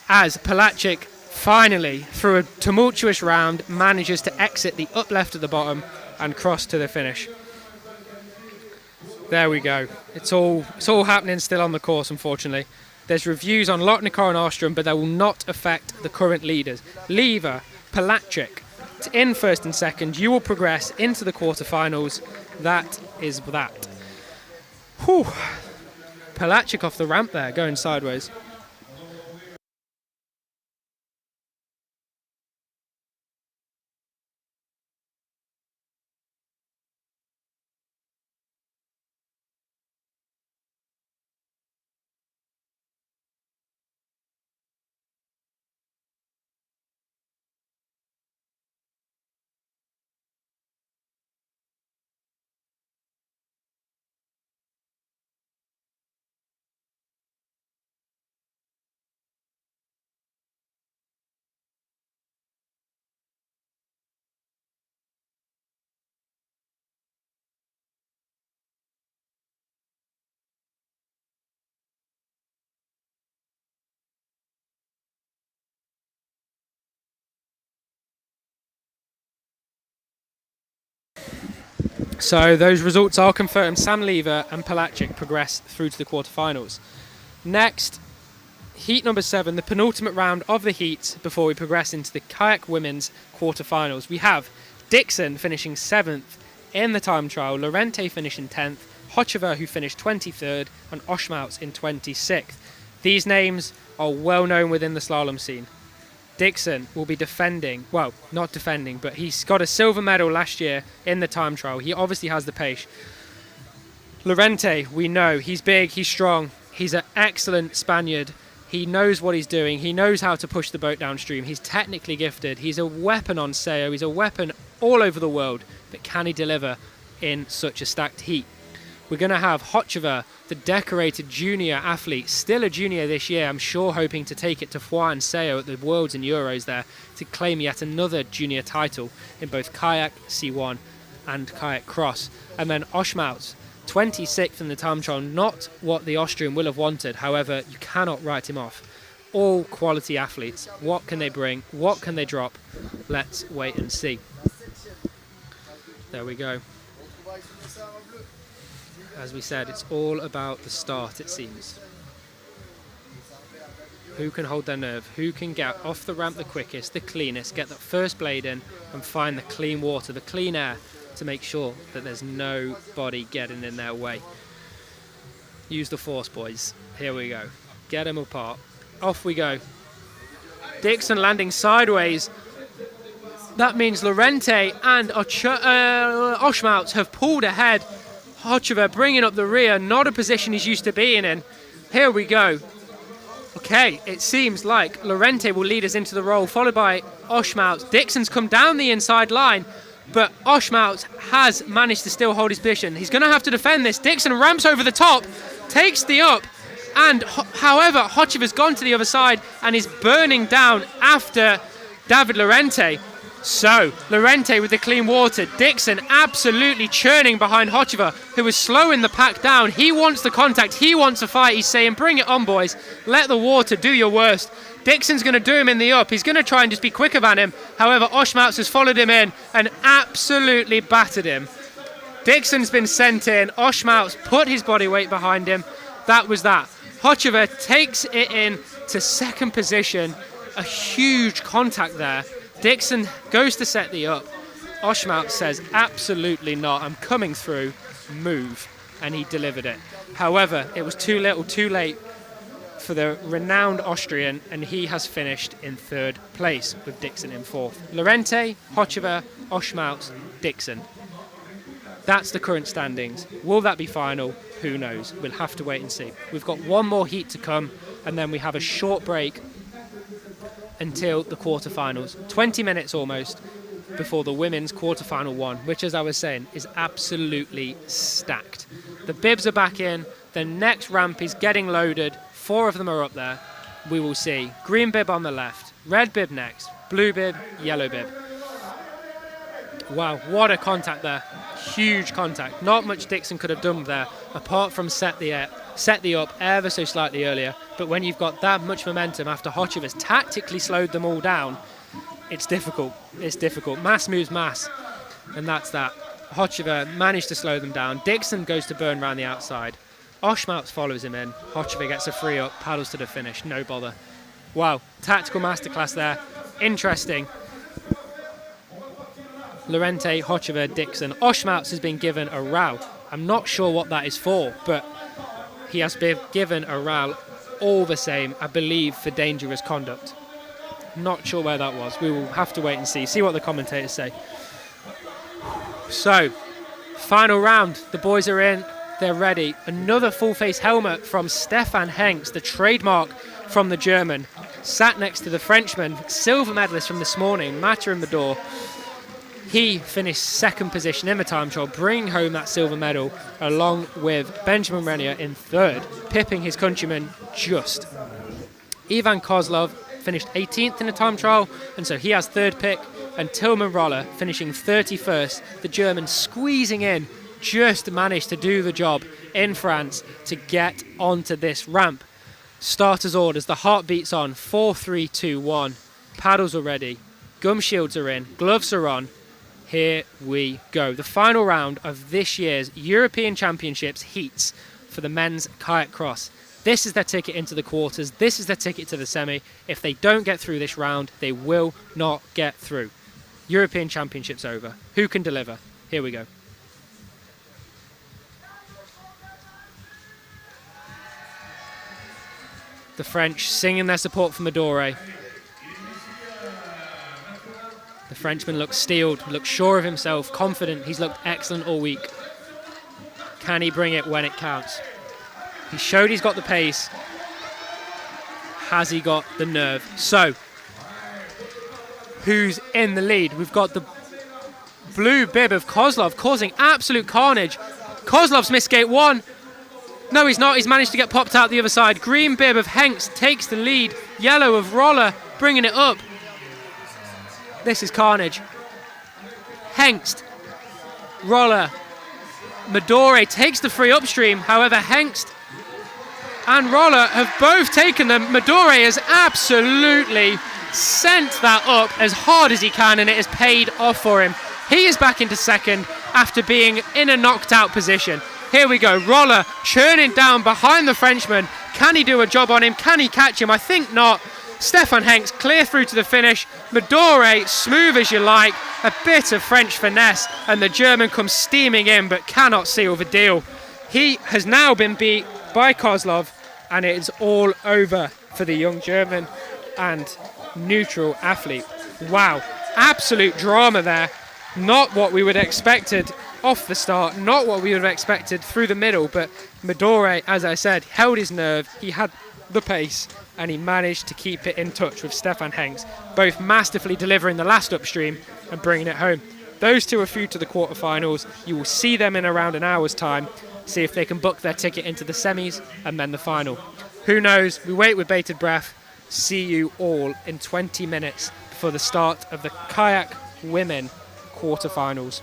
as Pelagic finally, through a tumultuous round, manages to exit the up left at the bottom and cross to the finish. There we go. It's all happening still on the course, unfortunately. There's reviews on Lochnikar and Ostrom, but they will not affect the current leaders. Lever, Pelagic, in first and second. You will progress into the quarterfinals. That is that. Whew. Pelagic off the ramp there, going sideways. So those results are confirmed. Sam Lever and Pelagic progress through to the quarterfinals. Next, heat number 7, the penultimate round of the heat before we progress into the kayak women's quarterfinals. We have Dixon finishing 7th in the time trial, Lorente finishing 10th, Hochevar who finished 23rd, and Oshmouts in 26th. These names are well known within the slalom scene. Dixon will be defending, well, not defending, but he's got a silver medal last year in the time trial. He obviously has the pace. Lorente, we know, he's big, he's strong, he's an excellent Spaniard. He knows what he's doing. He knows how to push the boat downstream. He's technically gifted. He's a weapon on sail. He's a weapon all over the world. But can he deliver in such a stacked heat? We're going to have Hocheva, the decorated junior athlete, still a junior this year, I'm sure hoping to take it to Foix and Seo at the Worlds and Euros there to claim yet another junior title in both Kayak C1 and Kayak Cross. And then Oshmaut, 26th in the time trial, not what the Austrian will have wanted. However, you cannot write him off. All quality athletes. What can they bring? What can they drop? Let's wait and see. There we go. As we said, it's all about the start, it seems. Who can hold their nerve? Who can get off the ramp the quickest, the cleanest, get that first blade in and find the clean water, the clean air to make sure that there's nobody getting in their way. Use the force, boys. Here we go. Get them apart. Off we go. Dixon landing sideways. That means Lorente and Oshmaut have pulled ahead. Hocheva bringing up the rear, not a position he's used to being in. Here we go. Okay, it seems like Lorente will lead us into the roll, followed by Oshmaut. Dixon's come down the inside line, but Oshmaut has managed to still hold his position. He's going to have to defend this. Dixon ramps over the top, takes the up, and however, Hocheva's gone to the other side and is burning down after David Lorente. So, Lorente with the clean water. Dixon absolutely churning behind Hocheva, who was slowing the pack down. He wants the contact. He wants a fight. He's saying, bring it on, boys. Let the water do your worst. Dixon's going to do him in the up. He's going to try and just be quicker than him. However, Oshmaut has followed him in and absolutely battered him. Dixon's been sent in. Oshmaut's put his body weight behind him. That was that. Hocheva takes it in to second position. A huge contact there. Dixon goes to set the up. Oshmaut says, absolutely not. I'm coming through. Move. And he delivered it. However, it was too little, too late for the renowned Austrian, and he has finished in third place with Dixon in fourth. Lorente, Hocheva, Oshmaut, Dixon. That's the current standings. Will that be final? Who knows? We'll have to wait and see. We've got one more heat to come, and then we have a short break until the quarterfinals. 20 minutes almost before the women's quarterfinal one, which, as I was saying, is absolutely stacked. The bibs are back in. The next ramp is getting loaded. 4 of them are up there. We will see. Green bib on the left. Red bib next. Blue bib. Yellow bib. Wow, what a contact there. Huge contact. Not much Dixon could have done there, apart from set the up ever so slightly earlier. But when you've got that much momentum after Hocheva's tactically slowed them all down, it's difficult. It's difficult. Mass moves mass. And that's that. Hocheva managed to slow them down. Dixon goes to burn around the outside. Oshmaut follows him in. Hocheva gets a free up, paddles to the finish. No bother. Wow. Tactical masterclass there. Interesting. Lorente, Hocheva, Dixon. Oshmaut has been given a row. I'm not sure what that is for, but he has been given a row all the same, I believe, for dangerous conduct. Not sure where that was. We will have to wait and see what the commentators say. So, final round. The boys are in. They're ready. Another full-face helmet from Stefan Henks, the trademark from the German. Sat next to the Frenchman, silver medalist from this morning, Matter Mador. He finished second position in the time trial, bringing home that silver medal, along with Benjamin Renier in third, pipping his countryman just. Ivan Kozlov finished 18th in the time trial, and so he has third pick, and Tilman Roller finishing 31st, the German squeezing in, just managed to do the job in France to get onto this ramp. Starters orders, the heartbeat's on, 4, 3, 2, 1. Paddles are ready, gum shields are in, gloves are on. Here we go. The final round of this year's European Championships heats for the men's kayak cross. This is their ticket into the quarters. This is their ticket to the semi. If they don't get through this round, they will not get through. European Championships over. Who can deliver? Here we go. The French singing their support for Madore. The Frenchman looks steeled, looks sure of himself, confident. He's looked excellent all week. Can he bring it when it counts? He showed he's got the pace. Has he got the nerve? So, who's in the lead? We've got the blue bib of Kozlov causing absolute carnage. Kozlov's missed gate 1. No, he's not. He's managed to get popped out the other side. Green bib of Hengst takes the lead. Yellow of Roller bringing it up. This is carnage. Hengst, Roller, Midore takes the free upstream. However, Hengst and Roller have both taken them. Midore has absolutely sent that up as hard as he can, and it has paid off for him. He is back into second after being in a knocked out position. Here we go, Roller churning down behind the Frenchman. Can he do a job on him? Can he catch him? I think not. Stefan Hengst clear through to the finish. Midore, smooth as you like, a bit of French finesse, and the German comes steaming in but cannot seal the deal. He has now been beat by Kozlov, and it is all over for the young German and neutral athlete. Wow, absolute drama there. Not what we would have expected off the start, not what we would have expected through the middle, but Midore, as I said, held his nerve, he had the pace, and he managed to keep it in touch with Stefan Hengst, both masterfully delivering the last upstream and bringing it home. Those two are through to the quarterfinals. You will see them in around an hour's time, see if they can book their ticket into the semis and then the final. Who knows? We wait with bated breath. See you all in 20 minutes for the start of the Kayak Women quarterfinals.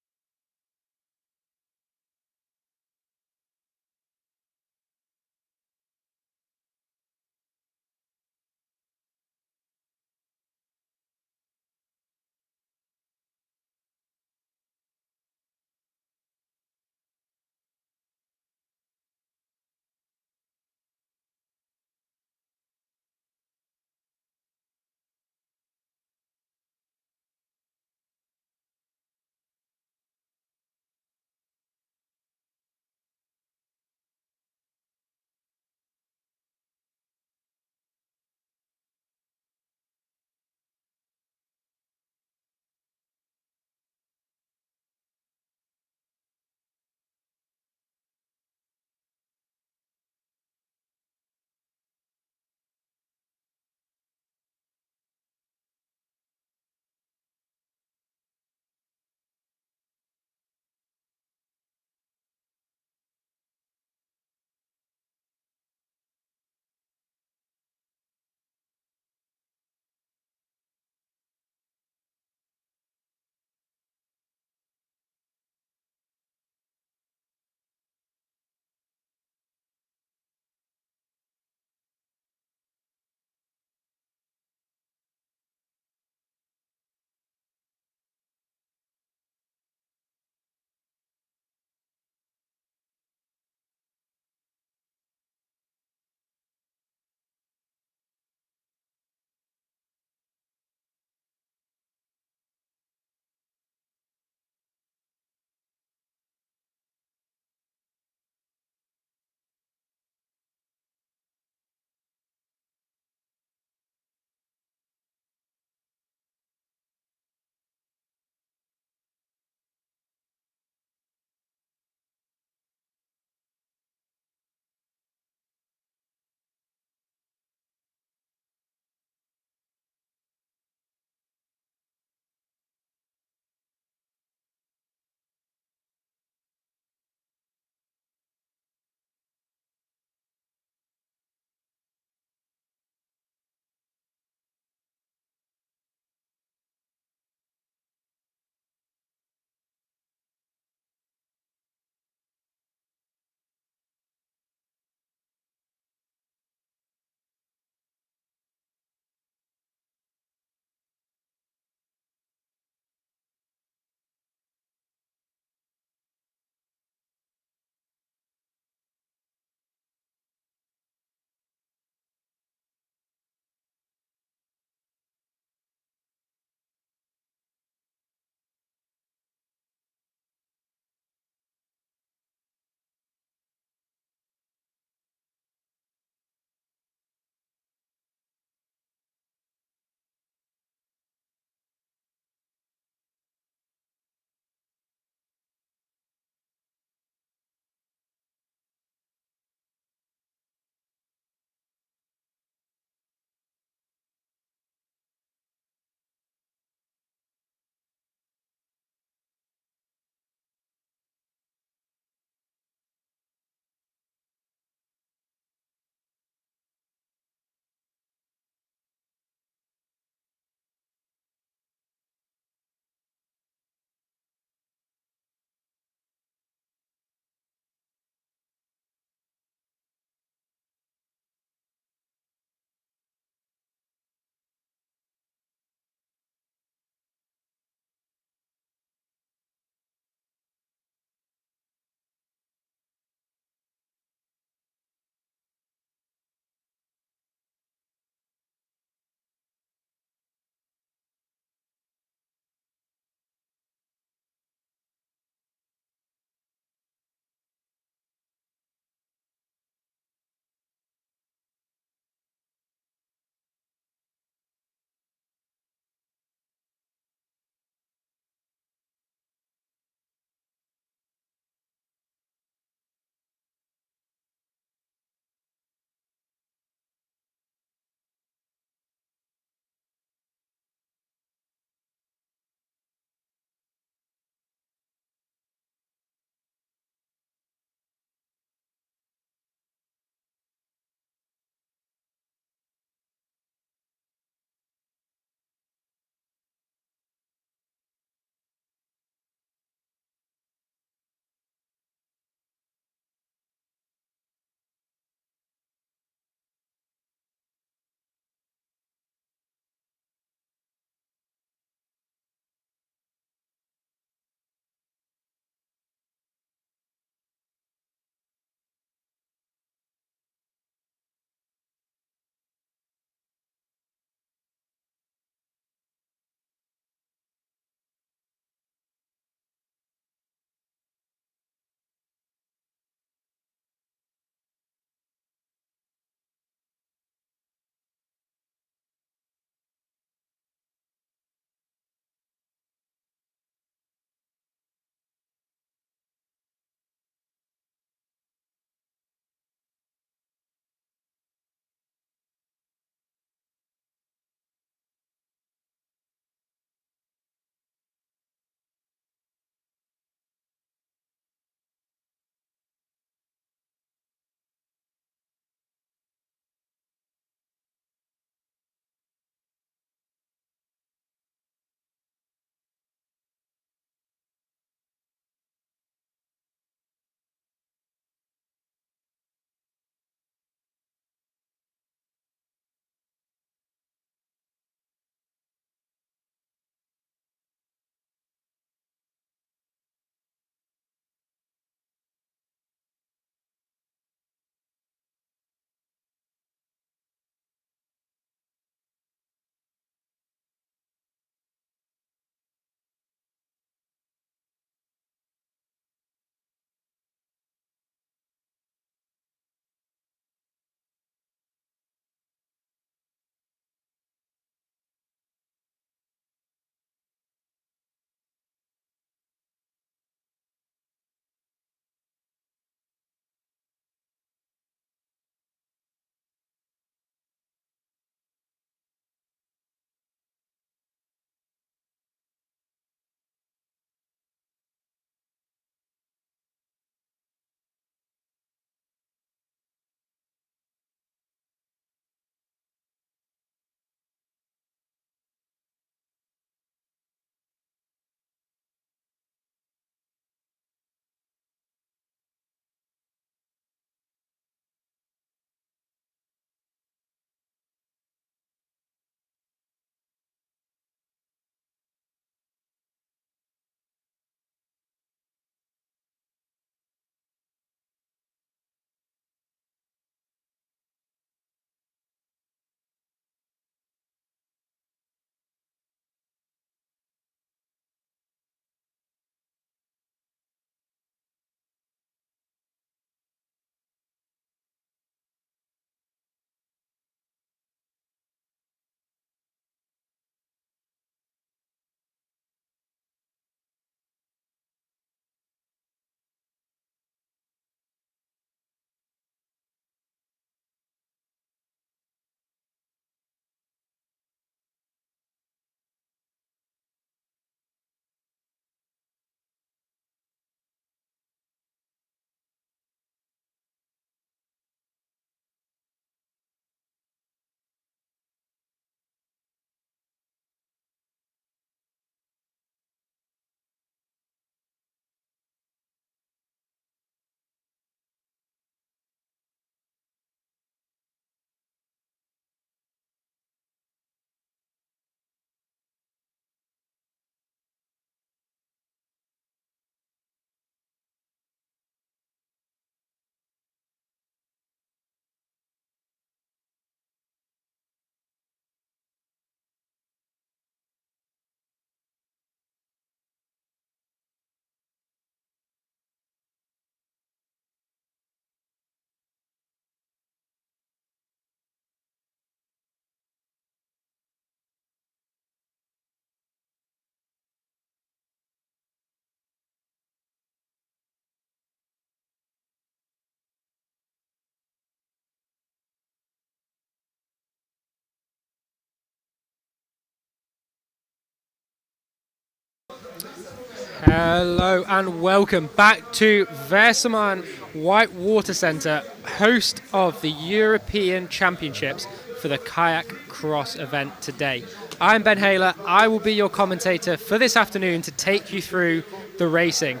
Hello and welcome back to Vaires-sur-Marne Whitewater Centre, host of the European Championships for the Kayak Cross event today. I'm Ben Haler. I will be your commentator for this afternoon to take you through the racing.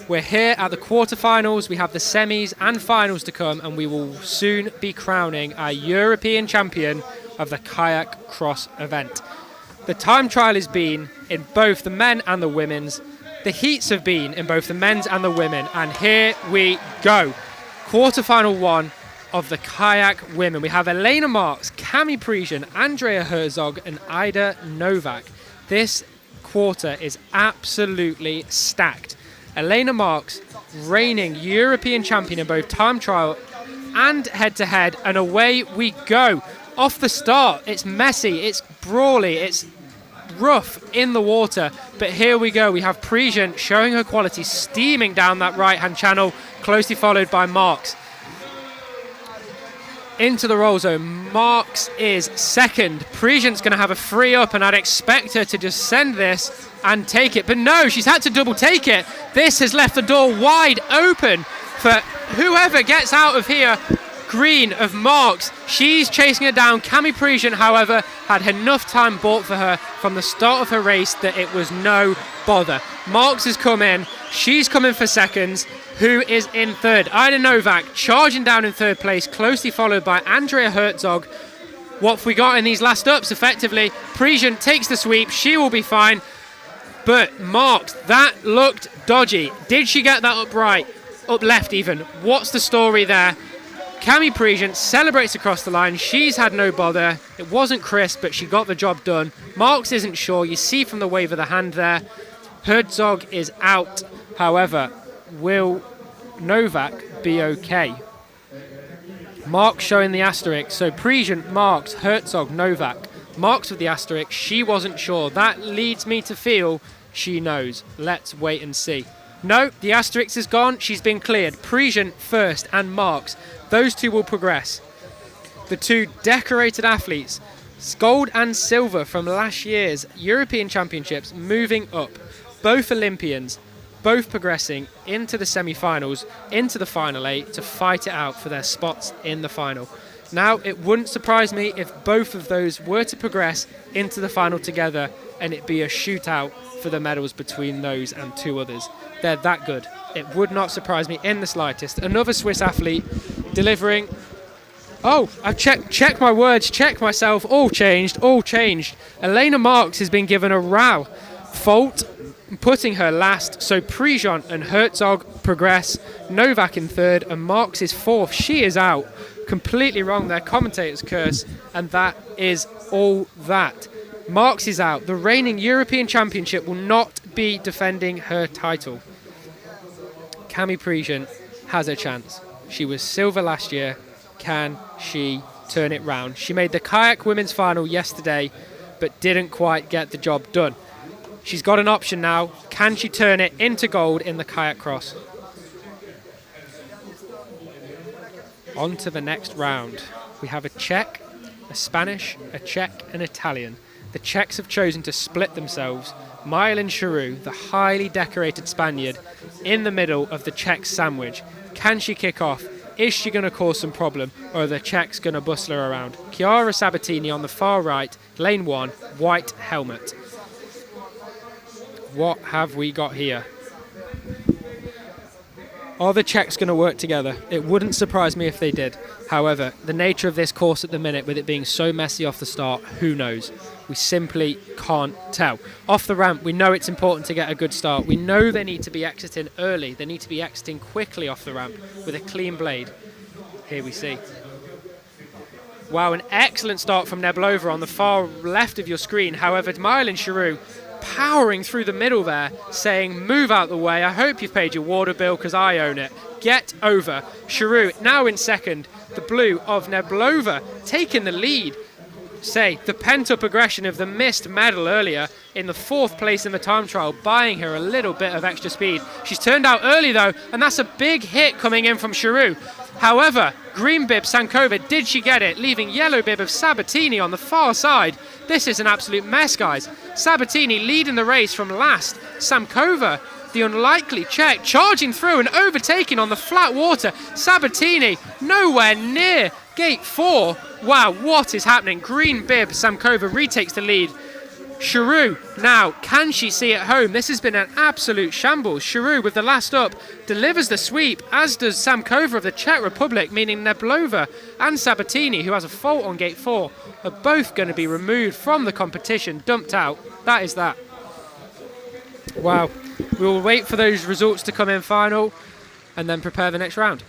We're here at the quarterfinals, we have the semis and finals to come, and we will soon be crowning our European champion of the Kayak Cross event. The time trial has been in both the men and the women's. The heats have been in both the men's and the women, and here we go. Quarterfinal one of the kayak women. We have Elena Marks, Cami Parisian, Andrea Herzog and Ida Novak. This quarter is absolutely stacked. Elena Marks, reigning European champion in both time trial and head-to-head, and away we go. Off the start, it's messy, it's brawly, it's rough in the water, but here we go. We have Parisian showing her quality, steaming down that right-hand channel, closely followed by Marks. Into the roll zone, Marks is second. Parisian's going to have a free up, and I'd expect her to just send this and take it, but no, she's had to double take it. This has left the door wide open for whoever gets out of here. Green of Marks, she's chasing her down. Cami Parisian, however, had enough time bought for her from the start of her race that it was no bother. Marks has come in, she's coming for seconds. Who is in third? Ida Novak charging down in third place, closely followed by Andrea Herzog. What have we got in these last ups? Effectively, Parisian takes the sweep, she will be fine. But Marks, that looked dodgy. Did she get that up right? Up left even? What's the story there? Cami Parisian celebrates across the line. She's had no bother. It wasn't crisp, but she got the job done. Marks isn't sure. You see from the wave of the hand there. Herzog is out. However, will Novak be okay? Marks showing the asterisk. So Parisian, Marks, Herzog, Novak. Marks with the asterisk. She wasn't sure. That leads me to feel she knows. Let's wait and see. No, the asterisk is gone. She's been cleared. Parisian first and Marks. Those two will progress. The two decorated athletes, gold and silver from last year's European Championships, moving up. Both Olympians, both progressing into the semi-finals, into the final eight to fight it out for their spots in the final. Now, it wouldn't surprise me if both of those were to progress into the final together and it be a shootout for the medals between those and two others. They're that good. It would not surprise me in the slightest. Another Swiss athlete delivering. Oh, I've checked my words, checked myself, all changed. Elena Marks has been given a row fault, putting her last. So Parisian and Herzog progress. Novak in third and Marks is fourth. She is out. Completely wrong there, commentator's curse, and that is all that. Marks is out. The reigning European Championship will not be defending her title. Cami Parisian has a chance. She was silver last year. Can she turn it round? She made the kayak women's final yesterday, but didn't quite get the job done. She's got an option now. Can she turn it into gold in the kayak cross? On to the next round. We have a Czech, a Spanish, a Czech, and Italian. The Czechs have chosen to split themselves. Mylène Charoux, the highly decorated Spaniard, in the middle of the Czech sandwich. Can she kick off? Is she going to cause some problem, or are the Czechs going to bustle her around? Chiara Sabatini on the far right, lane one, white helmet. What have we got here? Are the Czechs going to work together? It wouldn't surprise me if they did. However, the nature of this course at the minute, with it being so messy off the start, who knows? We simply can't tell. Off the ramp, we know it's important to get a good start. We know they need to be exiting early. They need to be exiting quickly off the ramp with a clean blade. Here we see. Wow, an excellent start from Neblova on the far left of your screen. However, Mylène Charoux powering through the middle there, saying, move out the way. I hope you've paid your water bill because I own it. Get over. Charoux now in second. The blue of Neblova taking the lead. Say, the pent-up aggression of the missed medal earlier in the fourth place in the time trial, buying her a little bit of extra speed. She's turned out early though, and that's a big hit coming in from Charoux. However, green bib Sankova, did she get it? Leaving yellow bib of Sabatini on the far side. This is an absolute mess, guys. Sabatini leading the race from last, Samkova, the unlikely Czech, charging through and overtaking on the flat water. Sabatini nowhere near gate 4. Wow, what is happening? Green bib, Samkova retakes the lead. Giroux now, can she see it home? This has been an absolute shambles. Giroux with the last up delivers the sweep, as does Samkova of the Czech Republic, meaning Neblova and Sabatini, who has a fault on gate 4, are both going to be removed from the competition, dumped out. That is that. Wow. We will wait for those results to come in final and then prepare the next round.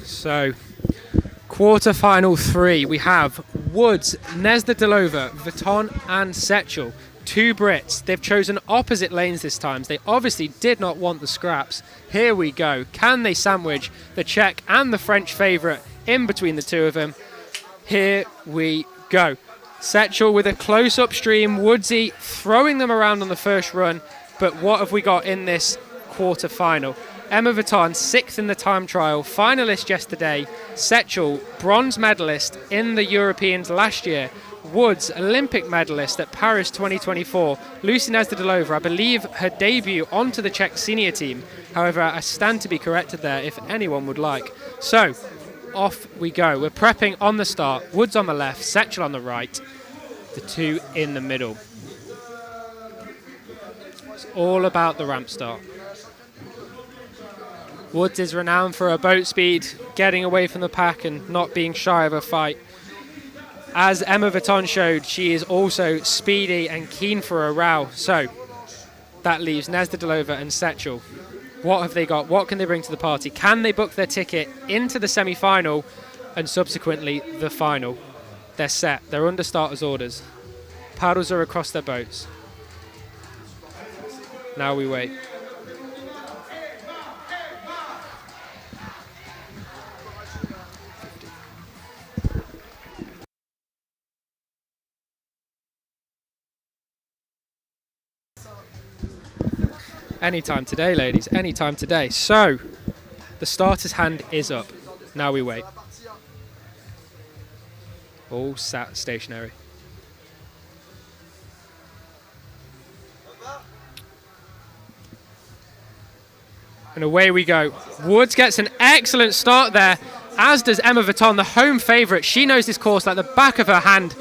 So, quarter-final 3, we have Woods, Nezdalova, Vuitton and Sechel. 2 Brits. They've chosen opposite lanes this time. They obviously did not want the scraps. Here we go. Can they sandwich the Czech and the French favourite in between the two of them? Here we go. Sechel with a close upstream. Woodsy throwing them around on the first run. But what have we got in this quarter-final? Emma Vuitton, 6th in the time trial, finalist yesterday. Sechel, bronze medalist in the Europeans last year. Woods, Olympic medalist at Paris 2024. Lucy Nezdalova, I believe her debut onto the Czech senior team. However, I stand to be corrected there if anyone would like. So, off we go. We're prepping on the start. Woods on the left, Sechel on the right. The two in the middle. It's all about the ramp start. Woods is renowned for her boat speed, getting away from the pack and not being shy of a fight. As Emma Vuitton showed, she is also speedy and keen for a row. So that leaves Nezdalova and Sechel. What have they got? What can they bring to the party? Can they book their ticket into the semi-final and subsequently the final? They're set. They're under starters' orders. Paddles are across their boats. Now we wait. Anytime today, ladies, anytime today. So, the starter's hand is up. Now we wait. All sat stationary. And away we go. Woods gets an excellent start there, as does Emma Vuitton, the home favourite. She knows this course like the back of her hand.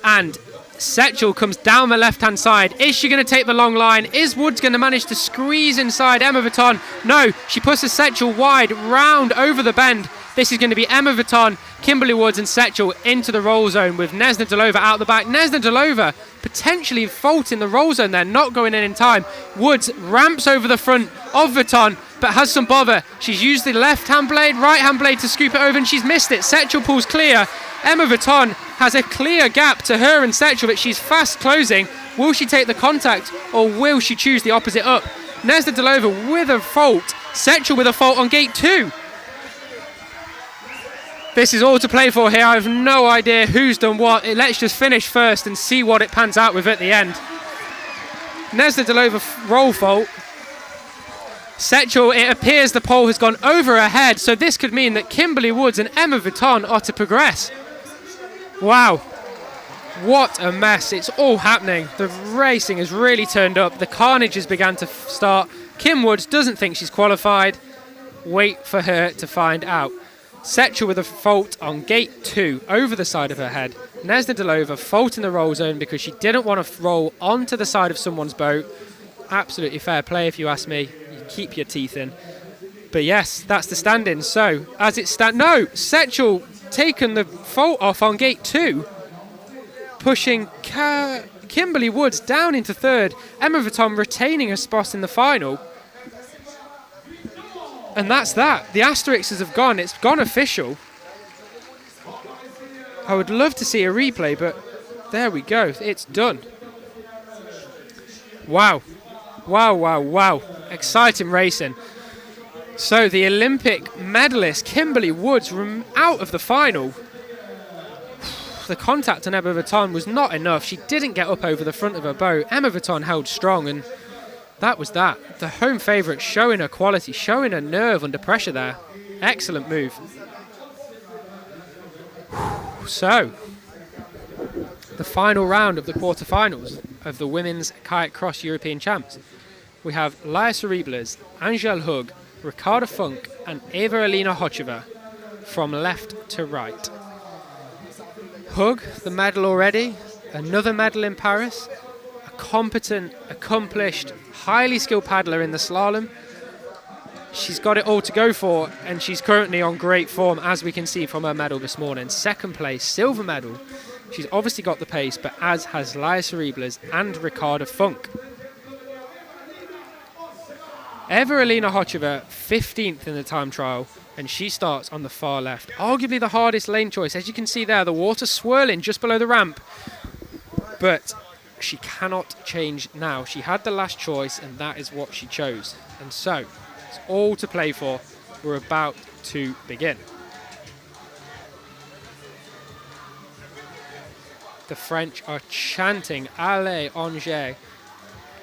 And Sechel comes down the left-hand side. Is she going to take the long line? Is Woods going to manage to squeeze inside Emma Vuitton? No, she pushes Sechel wide, round over the bend. This is going to be Emma Vuitton, Kimberly Woods and Sechel into the roll zone with Nezdalova out the back. Nezdalova potentially faulting the roll zone there, not going in time. Woods ramps over the front of Vuitton, but has some bother. She's used the left-hand blade, right-hand blade to scoop it over, and she's missed it. Sechel pulls clear. Emma Vuitton has a clear gap to her and Sechel, but she's fast closing. Will she take the contact, or will she choose the opposite up? Nezdalova with a fault. Sechel with a fault on gate 2. This is all to play for here. I have no idea who's done what. Let's just finish first and see what it pans out with at the end. Nezdalova roll fault. Sechel, it appears the pole has gone over her head, so this could mean that Kimberly Woods and Emma Vuitton are to progress. Wow, what a mess. It's all happening. The racing has really turned up. The carnage has begun to start. Kim Woods doesn't think she's qualified. Wait for her to find out. Sechel with a fault on gate 2 over the side of her head. Nezdalova fault in the roll zone because she didn't want to roll onto the side of someone's boat. Absolutely fair play if you ask me. You keep your teeth in. But yes, that's the stand-in. So, as it stands... No! Sechel taken the fault off on gate 2, pushing Kimberly Woods down into 3rd. Emma Vuitton retaining a spot in the final. And that's that. The asterisks have gone. It's gone official. I would love to see a replay, but there we go. It's done. Wow. Wow, wow, wow. Exciting racing. So the Olympic medalist Kimberly Woods out of the final. The contact on Emma Vuitton was not enough. She didn't get up over the front of her boat. Emma Vuitton held strong, and that was that. The home favourite showing her quality, showing her nerve under pressure there. Excellent move. So, the final round of the quarterfinals of the Women's Kayak Cross European Champs. We have Laia Cereblas, Angèle Hug, Ricarda Funk and Eva-Elina Hocheva from left to right. Hug, the medal already, another medal in Paris, a competent, accomplished, highly skilled paddler in the slalom. She's got it all to go for, and she's currently on great form, as we can see from her medal this morning. 2nd place, silver medal. She's obviously got the pace, but as has Laia Cereblas and Ricarda Funk. Eva-Elina Hocheva, 15th in the time trial, and she starts on the far left. Arguably the hardest lane choice. As you can see there, the water swirling just below the ramp. But she cannot change now. She had the last choice, and that is what she chose. And so, it's all to play for. We're about to begin. The French are chanting Allez Angers,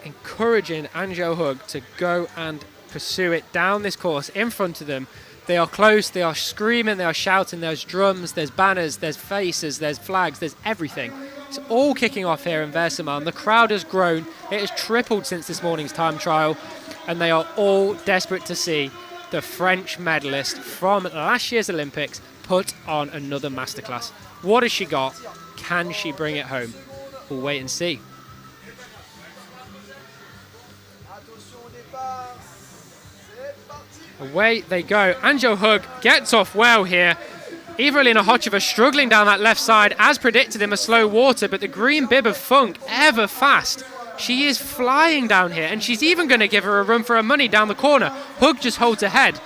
encouraging Angèle Hug to go and pursue it down this course in front of them. They are close, they are screaming, they are shouting, there's drums, there's banners, there's faces, there's flags, there's everything. It's all kicking off here in Vaires-sur-Marne. The crowd has grown, it has tripled since this morning's time trial, and they are all desperate to see the French medalist from last year's Olympics put on another masterclass. What has she got? Can she bring it home? We'll wait and see. Away they go. Angèle Hug gets off well here. Eva-Elina Hocheva struggling down that left side, as predicted in the slow water, but the green bib of Funk, ever fast. She is flying down here, and she's even going to give her a run for her money down the corner. Hug just holds ahead.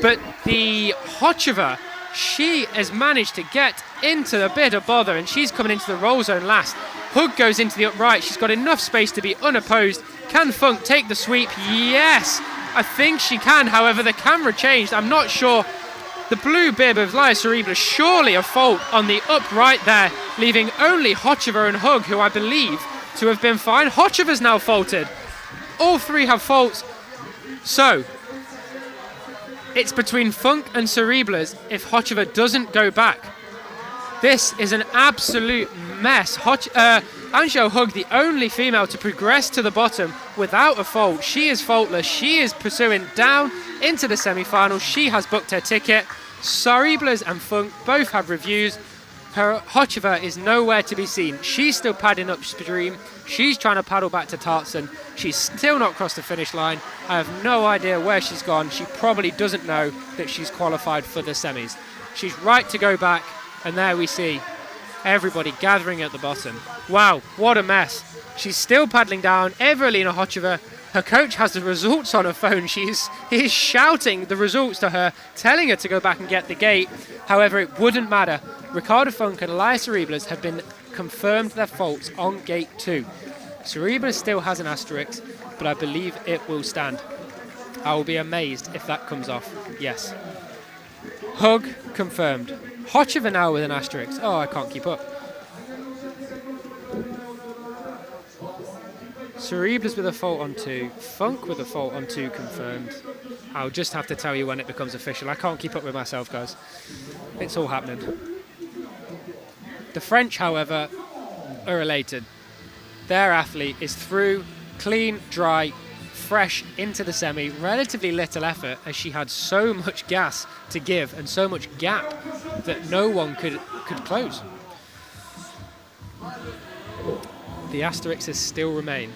But the Hocheva, she has managed to get into a bit of bother, and she's coming into the roll zone last. Hug goes into the upright. She's got enough space to be unopposed. Can Funk take the sweep? Yes! I think she can, however, the camera changed. I'm not sure. The blue bib of Laia Cereblas, surely a fault on the upright there, leaving only Hocheva and Hug, who I believe to have been fine. Hocheva's now faulted. All three have faults. So, it's between Funk and Cereblas if Hocheva doesn't go back. This is an absolute mess. Angèle Hug, the only female to progress to the bottom without a fault. She is faultless. She is pursuing down into the semi-final. She has booked her ticket. Cereblas and Funk both have reviews. Her Hocheva is nowhere to be seen. She's still paddling upstream. She's trying to paddle back to Tartzen. She's still not crossed the finish line. I have no idea where she's gone. She probably doesn't know that she's qualified for the semis. She's right to go back, and there we see everybody gathering at the bottom. Wow, what a mess. She's still paddling down. Eva-Elina Hocheva, her coach has the results on her phone. He's shouting the results to her, telling her to go back and get the gate. However, it wouldn't matter. Ricarda Funk and Laia Cereblas have been confirmed their faults on gate 2. Cerebras still has an asterisk, but I believe it will stand. I will be amazed if that comes off. Yes. Hug confirmed. Hocheva now with an asterisk. Oh, I can't keep up. Cerebras with a fault on 2. Funk with a fault on 2 confirmed. I'll just have to tell you when it becomes official. I can't keep up with myself, guys. It's all happening. The French, however, are elated. Their athlete is through, clean, dry, fresh into the semi. Relatively little effort, as she had so much gas to give and so much gap that no one could close. The asterisks still remain.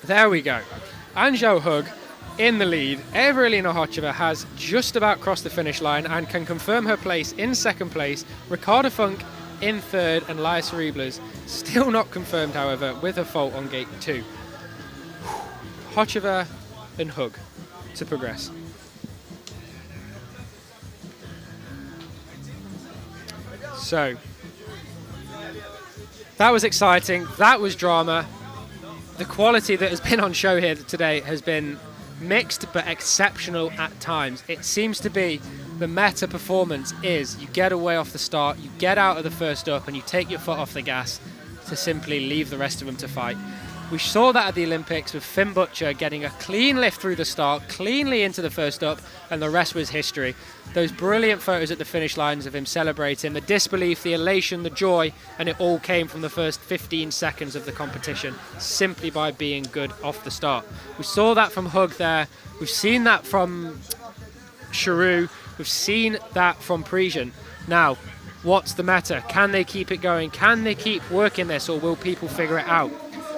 There we go. Anjo Hug in the lead. Evelina Hocheva has just about crossed the finish line and can confirm her place in second place. Ricarda Funk in third, and Laia Cereblers still not confirmed, however, with a fault on gate 2. Hocheva and Hug to progress. So, that was exciting. That was drama. The quality that has been on show here today has been mixed but exceptional at times. It seems to be the meta performance is you get away off the start, you get out of the first up, and you take your foot off the gas to simply leave the rest of them to fight. We saw that at the Olympics with Finn Butcher getting a clean lift through the start, cleanly into the first up, and the rest was history. Those brilliant photos at the finish lines of him celebrating, the disbelief, the elation, the joy, and it all came from the first 15 seconds of the competition, simply by being good off the start. We saw that from Hug there. We've seen that from Charoux. We've seen that from Parisian. Now, what's the matter? Can they keep it going? Can they keep working this, or will people figure it out?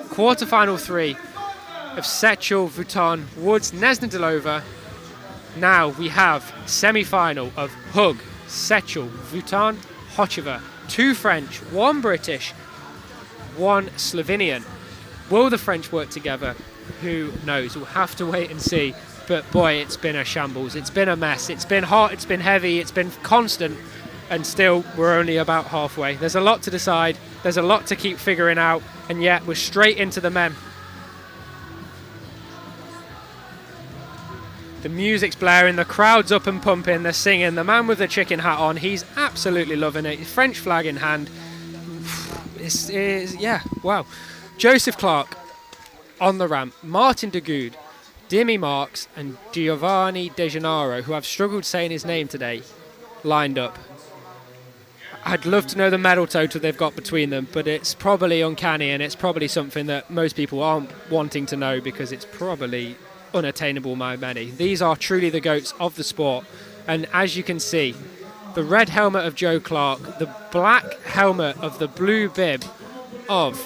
Quarterfinal 3 of Sechel, Vuitton, Woods, Nesna-Delova. Now we have semi-final of Hug, Sechel, Vuitton, Hocheva. 2 French, 1 British, 1 Slovenian. Will the French work together? Who knows? We'll have to wait and see. But boy, it's been a shambles. It's been a mess. It's been hot. It's been heavy. It's been constant. And still, we're only about halfway. There's a lot to decide. There's a lot to keep figuring out. And yet, we're straight into the men. The music's blaring. The crowd's up and pumping. They're singing. The man with the chicken hat on, he's absolutely loving it. French flag in hand. Yeah, wow. Joseph Clark on the ramp. Martin de Goud, Dimi Marks, and Giovanni De Gennaro, who I've struggled saying his name today, lined up. I'd love to know the medal total they've got between them, but it's probably uncanny, and it's probably something that most people aren't wanting to know because it's probably unattainable by many. These are truly the GOATs of the sport, and as you can see, the red helmet of Joe Clark, the black helmet of the blue bib of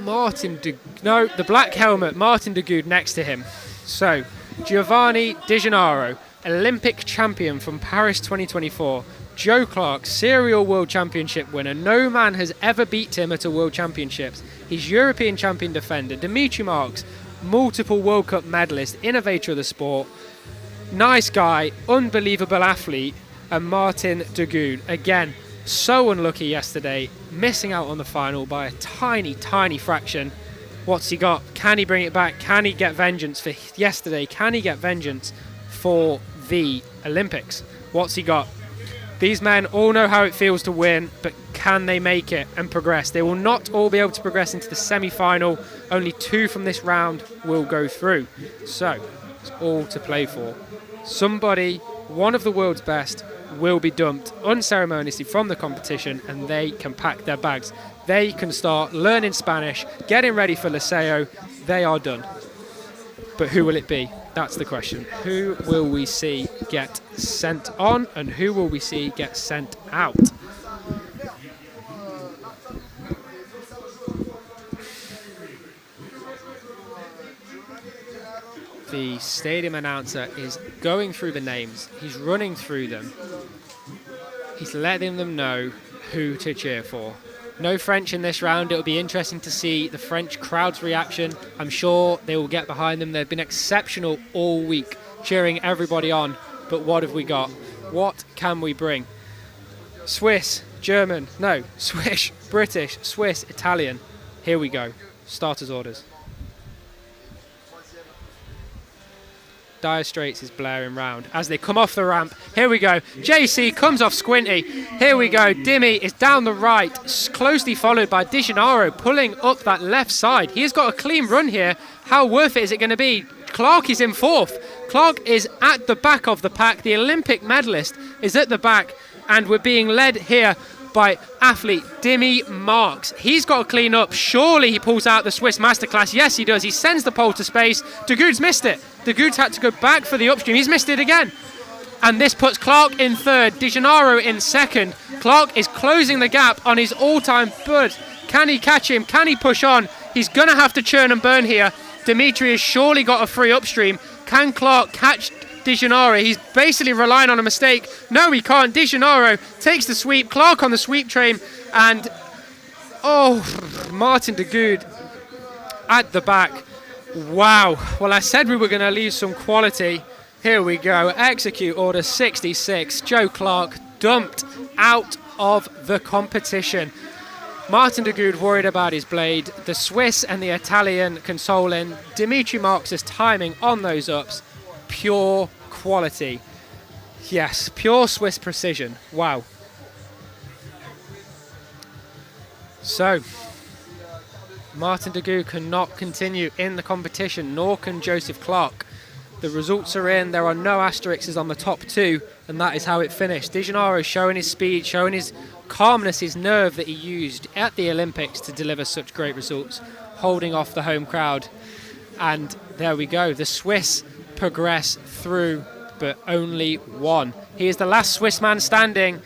the black helmet, Martin de Goud next to him. So, Giovanni De Gennaro, Olympic champion from Paris 2024. Joe Clark, serial World Championship winner. No man has ever beat him at a World Championships. He's European champion defender. Dimitri Marks, multiple World Cup medalist, innovator of the sport. Nice guy, unbelievable athlete. And Martin de Goud, again, so unlucky yesterday, missing out on the final by a tiny, tiny fraction. What's he got? Can he bring it back? Can he get vengeance for yesterday? Can he get vengeance for the Olympics? What's he got? These men all know how it feels to win, but can they make it and progress? They will not all be able to progress into the semi-final. Only 2 from this round will go through. So, it's all to play for. Somebody, one of the world's best, will be dumped unceremoniously from the competition, and they can pack their bags. They can start learning Spanish, getting ready for Liceo. They are done. But who will it be? That's the question. Who will we see get sent on, and who will we see get sent out? The stadium announcer is going through the names. He's running through them. He's letting them know who to cheer for. No French in this round. It'll be interesting to see the French crowd's reaction. I'm sure they will get behind them. They've been exceptional all week, cheering everybody on. But what have we got? What can we bring? Swiss, German, no, Swiss, British, Swiss, Italian. Here we go. Starters orders. Dire Straits is blaring round as they come off the ramp. Here we go. JC comes off Squinty. Here we go. Dimi is down the right, closely followed by De Gennaro pulling up that left side. He has got a clean run here. How worth it is it going to be? Clark is in 4th. Clark is at the back of the pack. The Olympic medalist is at the back, and we're being led here by athlete Dimi Marks. He's got to clean up. Surely he pulls out the Swiss masterclass. Yes, he does. He sends the pole to space. De Goud's missed it. De Goud's had to go back for the upstream. He's missed it again. And this puts Clark in 3rd. De Gennaro in 2nd. Clark is closing the gap on his all-time bud. Can he catch him? Can he push on? He's going to have to churn and burn here. Dimitri has surely got a free upstream. Can Clark catch De Gennaro? He's basically relying on a mistake. No, he can't. De Gennaro takes the sweep. Clark on the sweep train. And, Martin de Goede at the back. Wow. Well, I said we were going to leave some quality. Here we go. Execute order 66. Joe Clark dumped out of the competition. Martin de Goede worried about his blade. The Swiss and the Italian consoling. Dimitri Marx's timing on those ups. Pure quality. Yes, pure Swiss precision. Wow. So, Martin de Goede cannot continue in the competition, nor can Joseph Clark. The results are in. There are no asterisks on the top two, and that is how it finished. De Gennaro showing his speed, showing his calmness, his nerve that he used at the Olympics to deliver such great results, holding off the home crowd. And there we go. The Swiss progress through, but only one. He is the last Swiss man standing,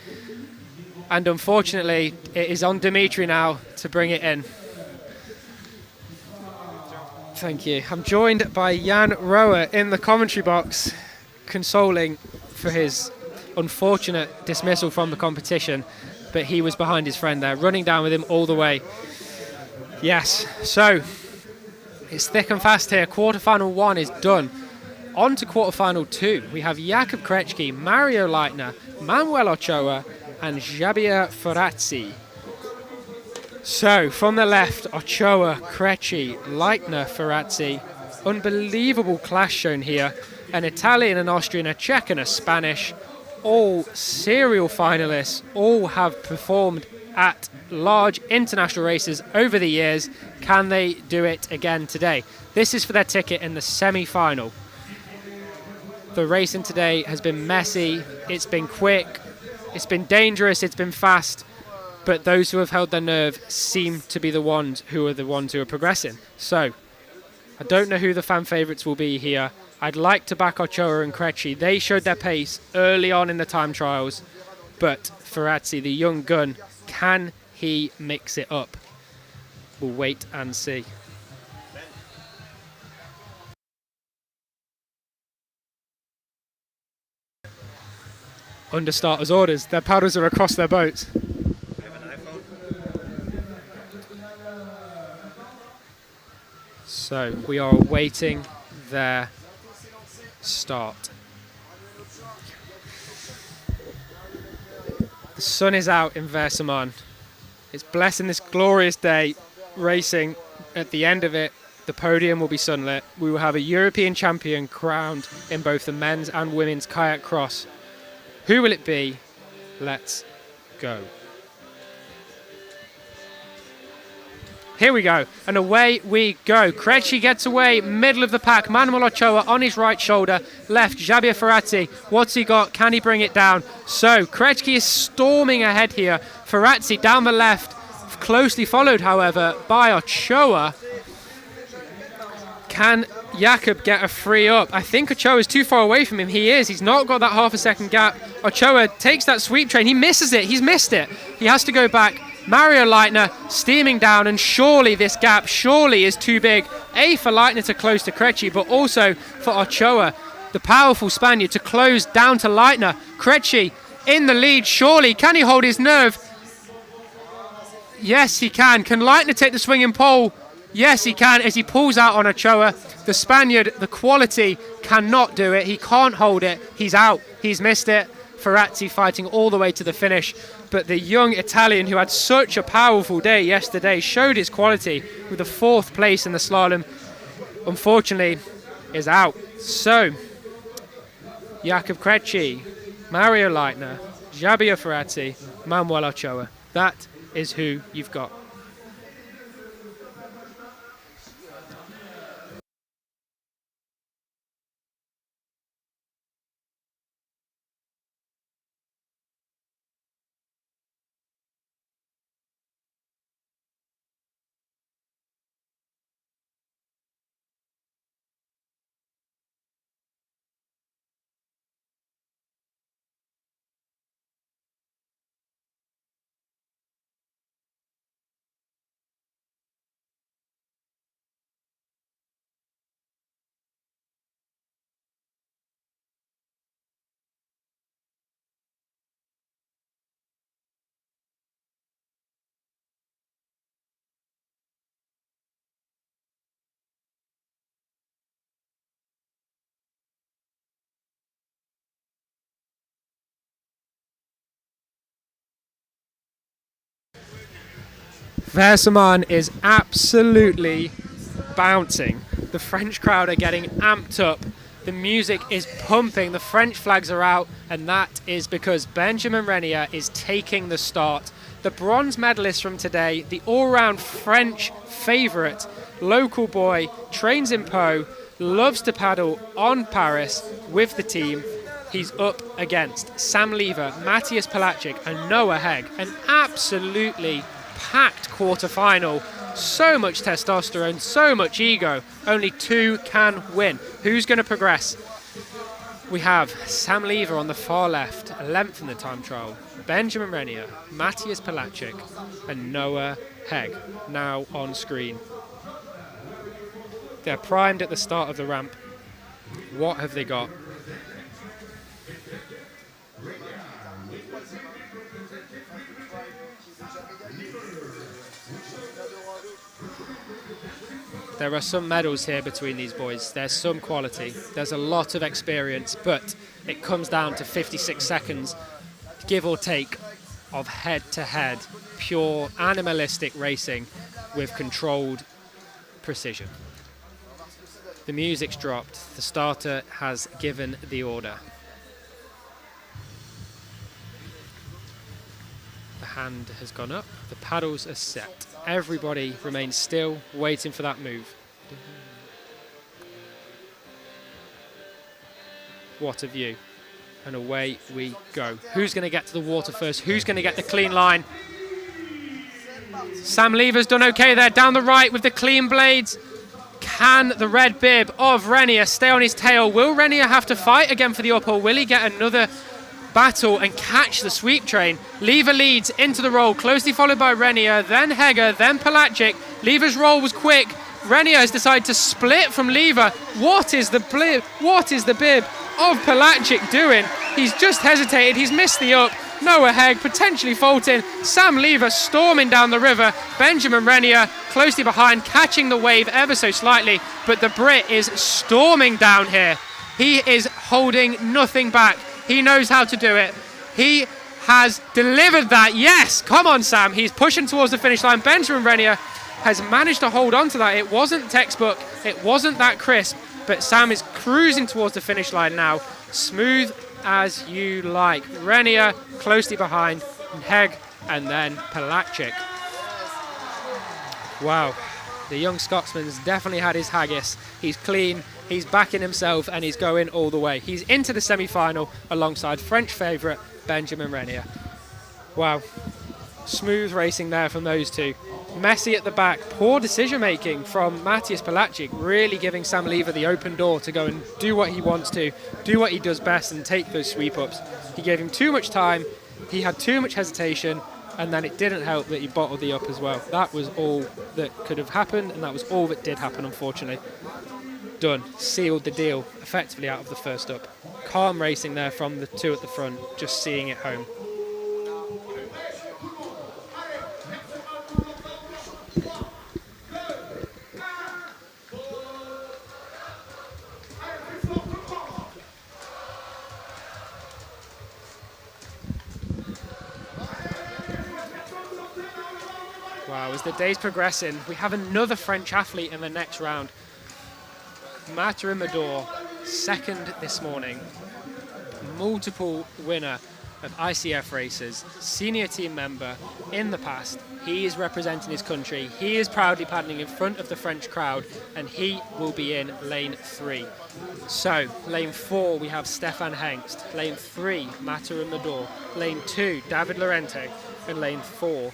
and unfortunately, it is on Dimitri now to bring it in. Thank you. I'm joined by Jan Rower in the commentary box, consoling for his unfortunate dismissal from the competition, but he was behind his friend there, running down with him all the way. Yes, so it's thick and fast here. Quarterfinal 1 is done. On to quarterfinal 2. We have Jakub Kreczki, Mario Leitner, Manuel Ochoa, and Javier Ferrazzi. So, from the left, Ochoa, Kreczki, Leitner, Ferrazzi. Unbelievable clash shown here. An Italian, an Austrian, a Czech, and a Spanish. All serial finalists, all have performed at large international races over the years. Can they do it again today? This is for their ticket in the semi-final. The racing today has been messy, it's been quick, it's been dangerous, it's been fast. But those who have held their nerve seem to be the ones who are progressing. So, I don't know who the fan favourites will be here. I'd like to back Ochoa and Kreczki. They showed their pace early on in the time trials. But Ferrazzi, the young gun, can he mix it up? We'll wait and see. Under starters' orders, their paddles are across their boats. So we are awaiting their start. The sun is out in Vaires-sur-Marne. It's blessing this glorious day, racing. At the end of it, the podium will be sunlit. We will have a European champion crowned in both the men's and women's kayak cross. Who will it be? Let's go. Here we go, and away we go. Kreczki gets away, middle of the pack. Manuel Ochoa on his right shoulder, left Javier Ferrazzi. What's he got? Can he bring it down? So Kreczki is storming ahead here. Ferrazzi down the left, closely followed, however, by Ochoa. Can Jakub get a free up? I think Ochoa is too far away from him. He is. He's not got that half a second gap. Ochoa takes that sweep train. He misses it. He's missed it. He has to go back. Mario Leitner steaming down, and surely this gap is too big. A, for Leitner to close to Kreczki, but also for Ochoa, the powerful Spaniard, to close down to Leitner. Kreczki in the lead, surely. Can he hold his nerve? Yes, he can. Can Leitner take the swinging pole? Yes, he can, as he pulls out on Ochoa. The Spaniard, the quality, cannot do it. He can't hold it. He's out. He's missed it. Ferrazzi fighting all the way to the finish. But the young Italian, who had such a powerful day yesterday, showed his quality with the 4th place in the slalom, unfortunately, is out. So, Jakub Kreczki, Mario Leitner, Javier Ferrazzi, Manuel Ochoa. That is who you've got. Vaires-sur-Marne is absolutely bouncing. The French crowd are getting amped up. The music is pumping, the French flags are out, and that is because Benjamin Renier is taking the start. The bronze medalist from today, the all-round French favourite, local boy, trains in Po, loves to paddle on Paris with the team. He's up against Sam Lever, Matthias Pelagic and Noah Hegg. An absolutely packed quarter-final. So much testosterone, so much ego. Only two can win. Who's going to progress? We have Sam Lever on the far left, 11th in the time trial. Benjamin Renier, Matthias Pelagic and Noah Hegg now on screen. They're primed at the start of the ramp. What have they got? There are some medals here between these boys. There's some quality. There's a lot of experience, but it comes down to 56 seconds, give or take, of head-to-head, pure animalistic racing with controlled precision. The music's dropped. The starter has given the order. The hand has gone up. The paddles are set. Everybody remains still, waiting for that move. What a view. And away we go. Who's going to get to the water first? Who's going to get the clean line? Sam Lever's done okay there, down the right with the clean blades. Can the red bib of Renier stay on his tail? Will Renier have to fight again for the up, or will he get another battle and catch the sweep train? Lever leads into the roll, closely followed by Renier, then Hegger, then Pelagic. Lever's roll was quick. Renier has decided to split from Lever. What is the bib of Pelagic doing? He's just hesitated, he's missed the up. Noah Hegg potentially faulting. Sam Lever storming down the river. Benjamin Renier closely behind, catching the wave ever so slightly, but the Brit is storming down here. He is holding nothing back. He knows how to do it. He has delivered that. Yes, come on, Sam. He's pushing towards the finish line. Benjamin Renier has managed to hold on to that. It wasn't textbook. It wasn't that crisp, but Sam is cruising towards the finish line now. Smooth as you like. Renier closely behind, Hegg, and then Pelagic. Wow, the young Scotsman's definitely had his haggis. He's clean, he's backing himself, and he's going all the way. He's into the semi-final alongside French favourite Benjamin Renier. Wow, smooth racing there from those two. Messy at the back, poor decision making from Matthias Pelagic, really giving Sam Lever the open door to go and do what he wants to, do what he does best and take those sweep ups. He gave him too much time, he had too much hesitation, and then it didn't help that he bottled the up as well. That was all that could have happened, and that was all that did happen, unfortunately. Done, sealed the deal, effectively out of the first up. Calm racing there from the two at the front, just seeing it home. Wow, as the day's progressing, we have another French athlete in the next round. Mathurin Mador, second this morning. Multiple winner of ICF races, senior team member in the past. He is representing his country. He is proudly paddling in front of the French crowd, and he will be in lane 3. So, lane 4, we have Stefan Hengst. Lane 3, Mathurin Mador. Lane 2, David Lorente. And lane 4,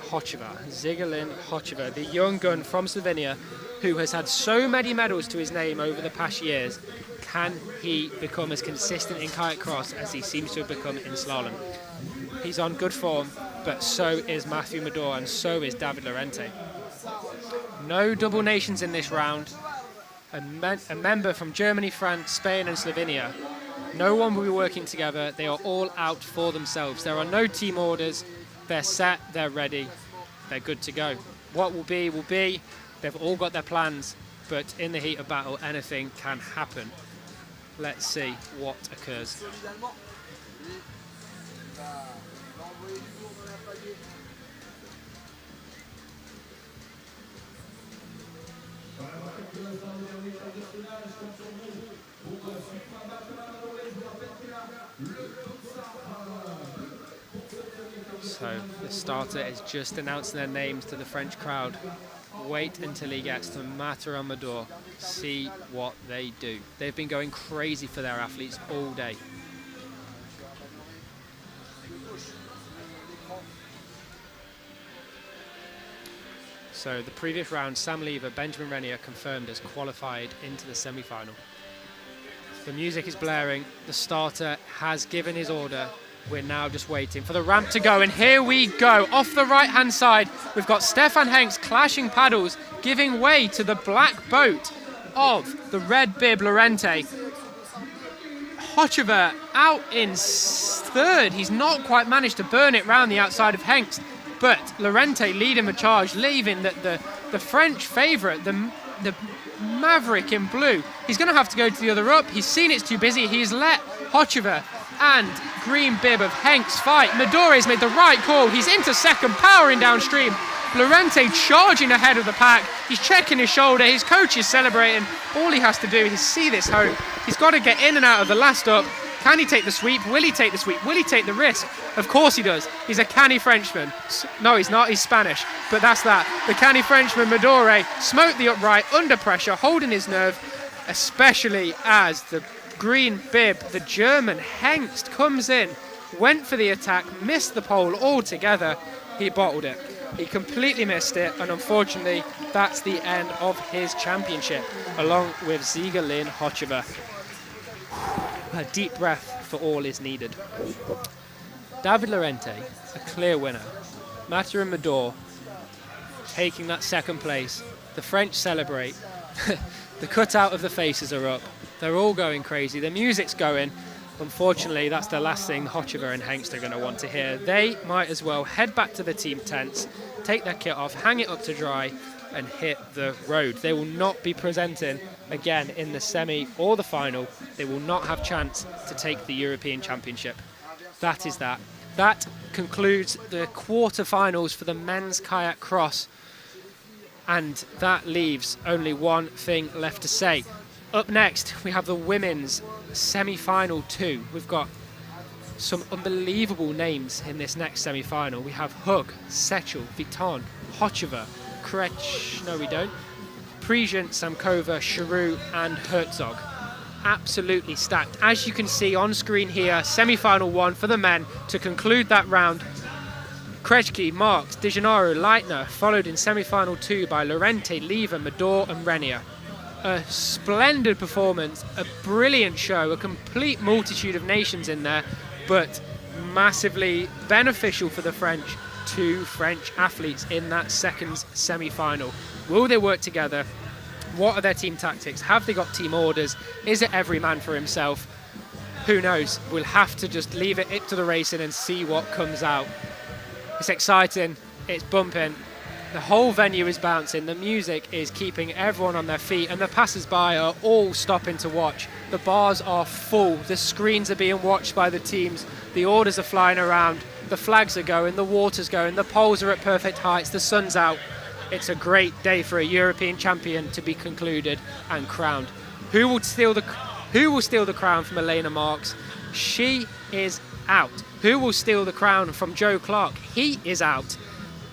Zigelin Hocheva, the young gun from Slovenia who has had so many medals to his name over the past years. Can he become as consistent in kayak cross as he seems to have become in slalom? He's on good form, but so is Matthew Mador and so is David Lorente. No double nations in this round. A member from Germany, France, Spain and Slovenia. No one will be working together. They are all out for themselves. There are no team orders. They're set, they're ready, they're good to go. What will be, will be. They've all got their plans, but in the heat of battle, anything can happen. Let's see what occurs. So the starter is just announcing their names to the French crowd. Wait until he gets to Matterhorn. See what they do. They've been going crazy for their athletes all day. So the previous round, Sam Lever, Benjamin Renier confirmed as qualified into the semi-final. The music is blaring. The starter has given his order. We're now just waiting for the ramp to go, and here we go. Off the right-hand side, we've got Stefan Hengst clashing paddles, giving way to the black boat of the red bib Lorente. Hochevar out in third. He's not quite managed to burn it round the outside of Hengst, but Lorente leading the charge, leaving that the French favourite, the Maverick in blue, he's going to have to go to the other up. He's seen it's too busy. He's let Hochevar and green bib of Hengst fight. Medore's made the right call. He's into second, powering downstream. Lorente charging ahead of the pack. He's checking his shoulder. His coach is celebrating. All he has to do is see this home. He's got to get in and out of the last up. Can he take the sweep? Will he take the sweep? Will he take the risk? Of course he does. He's a canny Frenchman. No, he's not. He's Spanish. But that's that. The canny Frenchman, Medore, smoked the upright under pressure, holding his nerve, especially as the green bib, the German Hengst, comes in, went for the attack, missed the pole altogether. He bottled it. He completely missed it, and unfortunately, that's the end of his championship, along with Siegerlin Hochevar. A deep breath for all is needed. David Lorente, a clear winner. Matter and Medore taking that second place. The French celebrate. The cutout of the faces are up. They're all going crazy. The music's going. Unfortunately, that's the last thing Hochevar and Hengst are going to want to hear. They might as well head back to the team tents, take their kit off, hang it up to dry, and hit the road. They will not be presenting again in the semi or the final. They will not have chance to take the European Championship. That is that. That concludes the quarterfinals for the men's kayak cross. And that leaves only one thing left to say. Up next, we have the women's semi-final 2. We've got some unbelievable names in this next semi-final. We have Hug, Sechel, Viton, Hochevar, Krech, no we don't, Prejean, Samkova, Charoux and Herzog. Absolutely stacked. As you can see on screen here, semi-final 1 for the men to conclude that round. Krejci, Marks, De Gennaro, Leitner, followed in semi-final 2 by Lorente, Lever, Medore and Renier. A splendid performance, a brilliant show, a complete multitude of nations in there, but massively beneficial for the French. 2 French athletes in that second semi-final. Will they work together? What are their team tactics? Have they got team orders? Is it every man for himself? Who knows? We'll have to just leave it to the racing and see what comes out. It's exciting, it's bumping. The whole venue is bouncing, the music is keeping everyone on their feet, and the passers-by are all stopping to watch. The bars are full, the screens are being watched by the teams, the orders are flying around, the flags are going, the water's going, the poles are at perfect heights, the sun's out. It's a great day for a European champion to be concluded and crowned. Who will steal the crown from Elena Marks? She is out. Who will steal the crown from Joe Clark? He is out.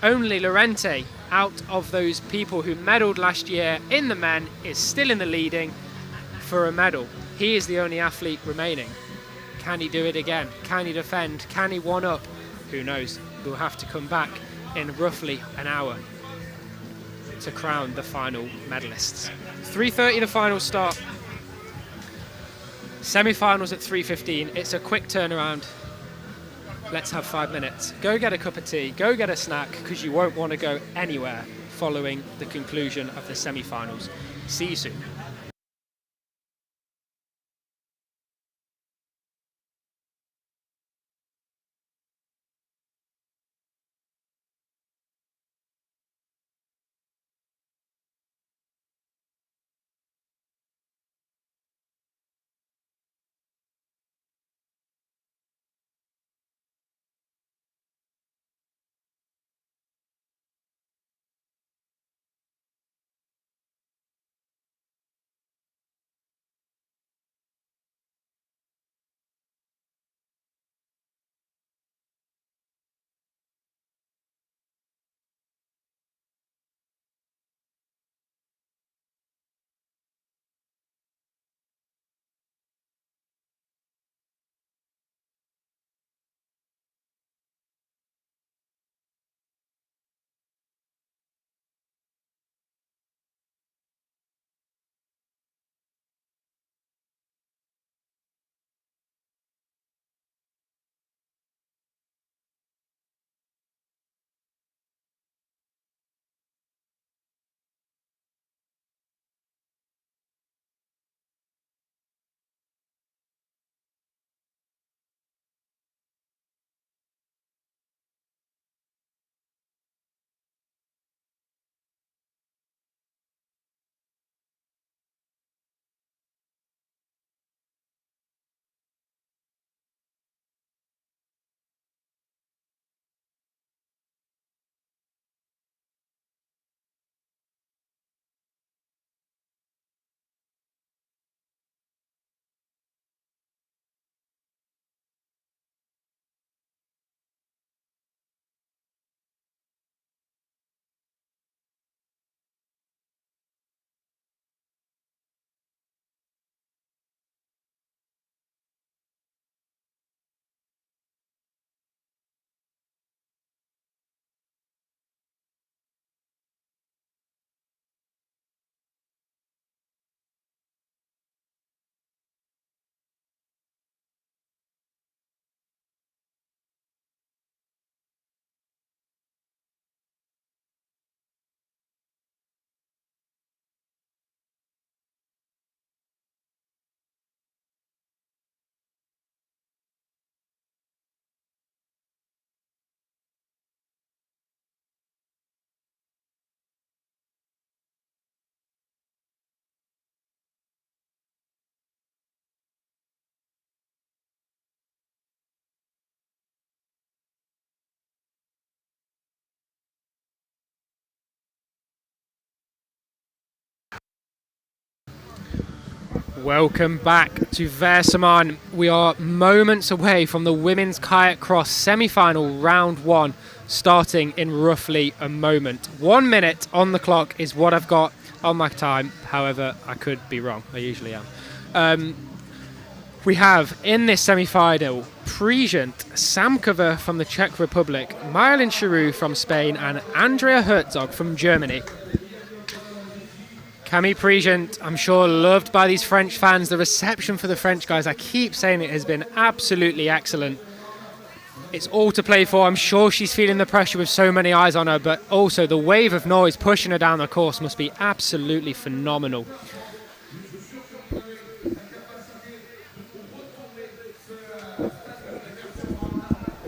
Only Lorente, out of those people who medalled last year in the men, is still in the leading for a medal. He is the only athlete remaining. Can he do it again? Can he defend? Can he one up? Who knows? We'll have to come back in roughly an hour to crown the final medalists. 3:30 the final start. Semi-finals at 3:15. It's a quick turnaround. Let's have 5 minutes. Go get a cup of tea, go get a snack, because you won't want to go anywhere following the conclusion of the semi-finals. See you soon. Welcome back to Vaires-sur-Marne. We are moments away from the women's kayak cross semi-final round 1 starting in roughly a moment. 1 minute on the clock is what I've got on my time. However, I could be wrong. I usually am. We have in this semi-final Pre-semifinal Samkova from the Czech Republic, Marilyn Charoux from Spain, and Andrea Herzog from Germany. Camille Pre-semifinal, I'm sure loved by these French fans. The reception for the French guys, I keep saying it, has been absolutely excellent. It's all to play for. I'm sure she's feeling the pressure with so many eyes on her, but also the wave of noise pushing her down the course must be absolutely phenomenal.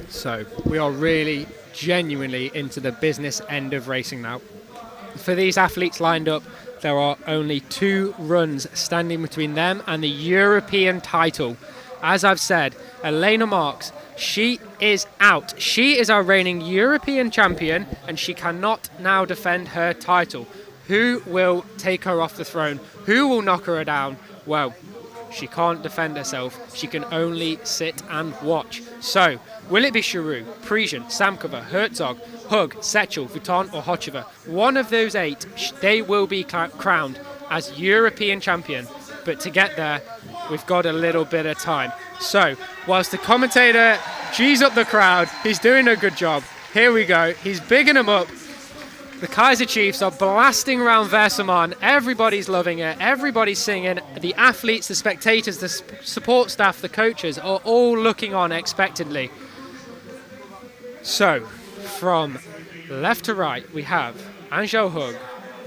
So we are really genuinely into the business end of racing now. For these athletes lined up, there are only 2 runs standing between them and the European title. As I've said, Elena Marks, she is out. She is our reigning European champion and she cannot now defend her title. Who will take her off the throne? Who will knock her down? Well, she can't defend herself. She can only sit and watch. So, will it be Charoux, Pre-semifinal, Samkova, Herzog, Hug, Sechel, Vuitton or Hocheva? One of those 8, they will be crowned as European champion. But to get there, we've got a little bit of time. So, whilst the commentator G's up the crowd, he's doing a good job. Here we go. He's bigging them up. The Kaiser Chiefs are blasting around Vaires-sur-Marne. Everybody's loving it. Everybody's singing. The athletes, the spectators, the support staff, the coaches are all looking on expectantly. So, from left to right, we have Angel Hug,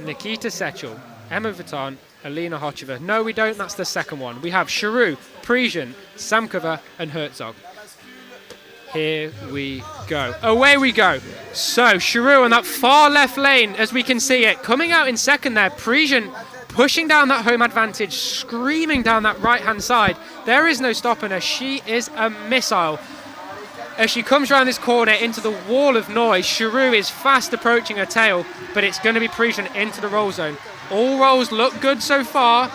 Nikita Sechel, Emma Vuitton, Alina Hocheva. No, we don't. That's the second one. We have Charoux, Pre-semifinal, Samkova, and Herzog. Here we go. Away we go. So, Charoux on that far left lane, as we can see it, coming out in second there. Pre-semifinal pushing down that home advantage, screaming down that right-hand side. There is no stopping her. She is a missile. As she comes around this corner into the wall of noise, Charoux is fast approaching her tail, but it's going to be Pre-semifinal into the roll zone. All rolls look good so far.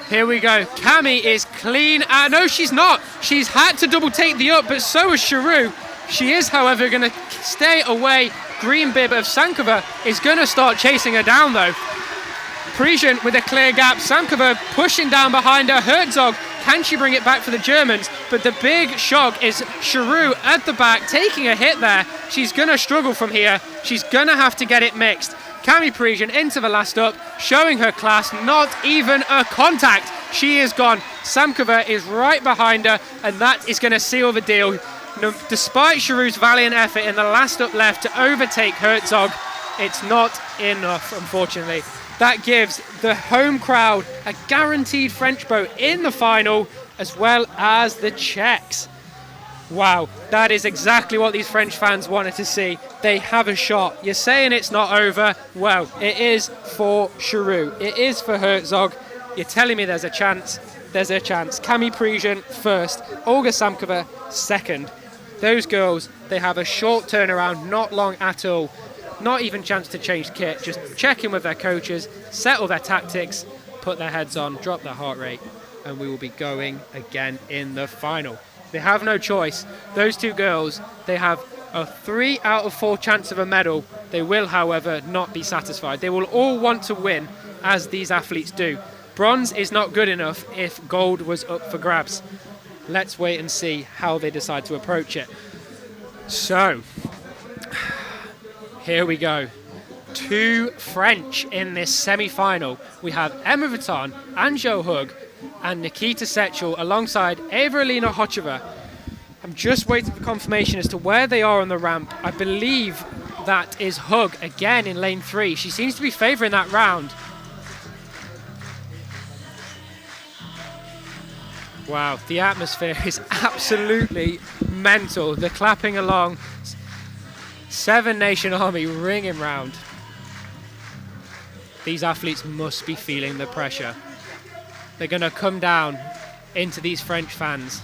Here we go. Cami is clean. No, she's not. She's had to double take the up, but so is Charoux. She is, however, going to stay away. Green bib of Samkova is going to start chasing her down, though. Pre-semifinal with a clear gap. Samkova pushing down behind her. Herzog, can she bring it back for the Germans? But the big shock is Charoux at the back, taking a hit there. She's going to struggle from here. She's going to have to get it mixed. Cami Pre-semifinal into the last up, showing her class, not even a contact. She is gone. Samkova is right behind her, and that is going to seal the deal. Despite Charoux's valiant effort in the last up left to overtake Herzog, it's not enough, unfortunately. That gives the home crowd a guaranteed French boat in the final, as well as the Czechs. Wow, that is exactly what these French fans wanted to see. They have a shot. You're saying it's not over? Well, it is for Charoux. It is for Herzog. You're telling me there's a chance? There's a chance. Cami Pre-semifinal first, Olga Samkova second. Those girls, they have a short turnaround, not long at all. Not even chance to change kit, just check in with their coaches, settle their tactics, put their heads on, drop their heart rate, and we will be going again in the final. They have no choice. Those 2 girls, they have a 3 out of 4 chance of a medal. They will, however, not be satisfied. They will all want to win, as these athletes do. Bronze is not good enough if gold was up for grabs. Let's wait and see how they decide to approach it. So, here we go. 2 French in this semi-final. We have Emma Vuitton, Angel Hug, and Nikita Sechel alongside Eva-Elina Hocheva. I'm just waiting for confirmation as to where they are on the ramp. I believe that is Hug again in lane 3. She seems to be favouring that round. Wow, the atmosphere is absolutely mental. The clapping along. 7 Nation Army ringing round. These athletes must be feeling the pressure. They're going to come down into these French fans.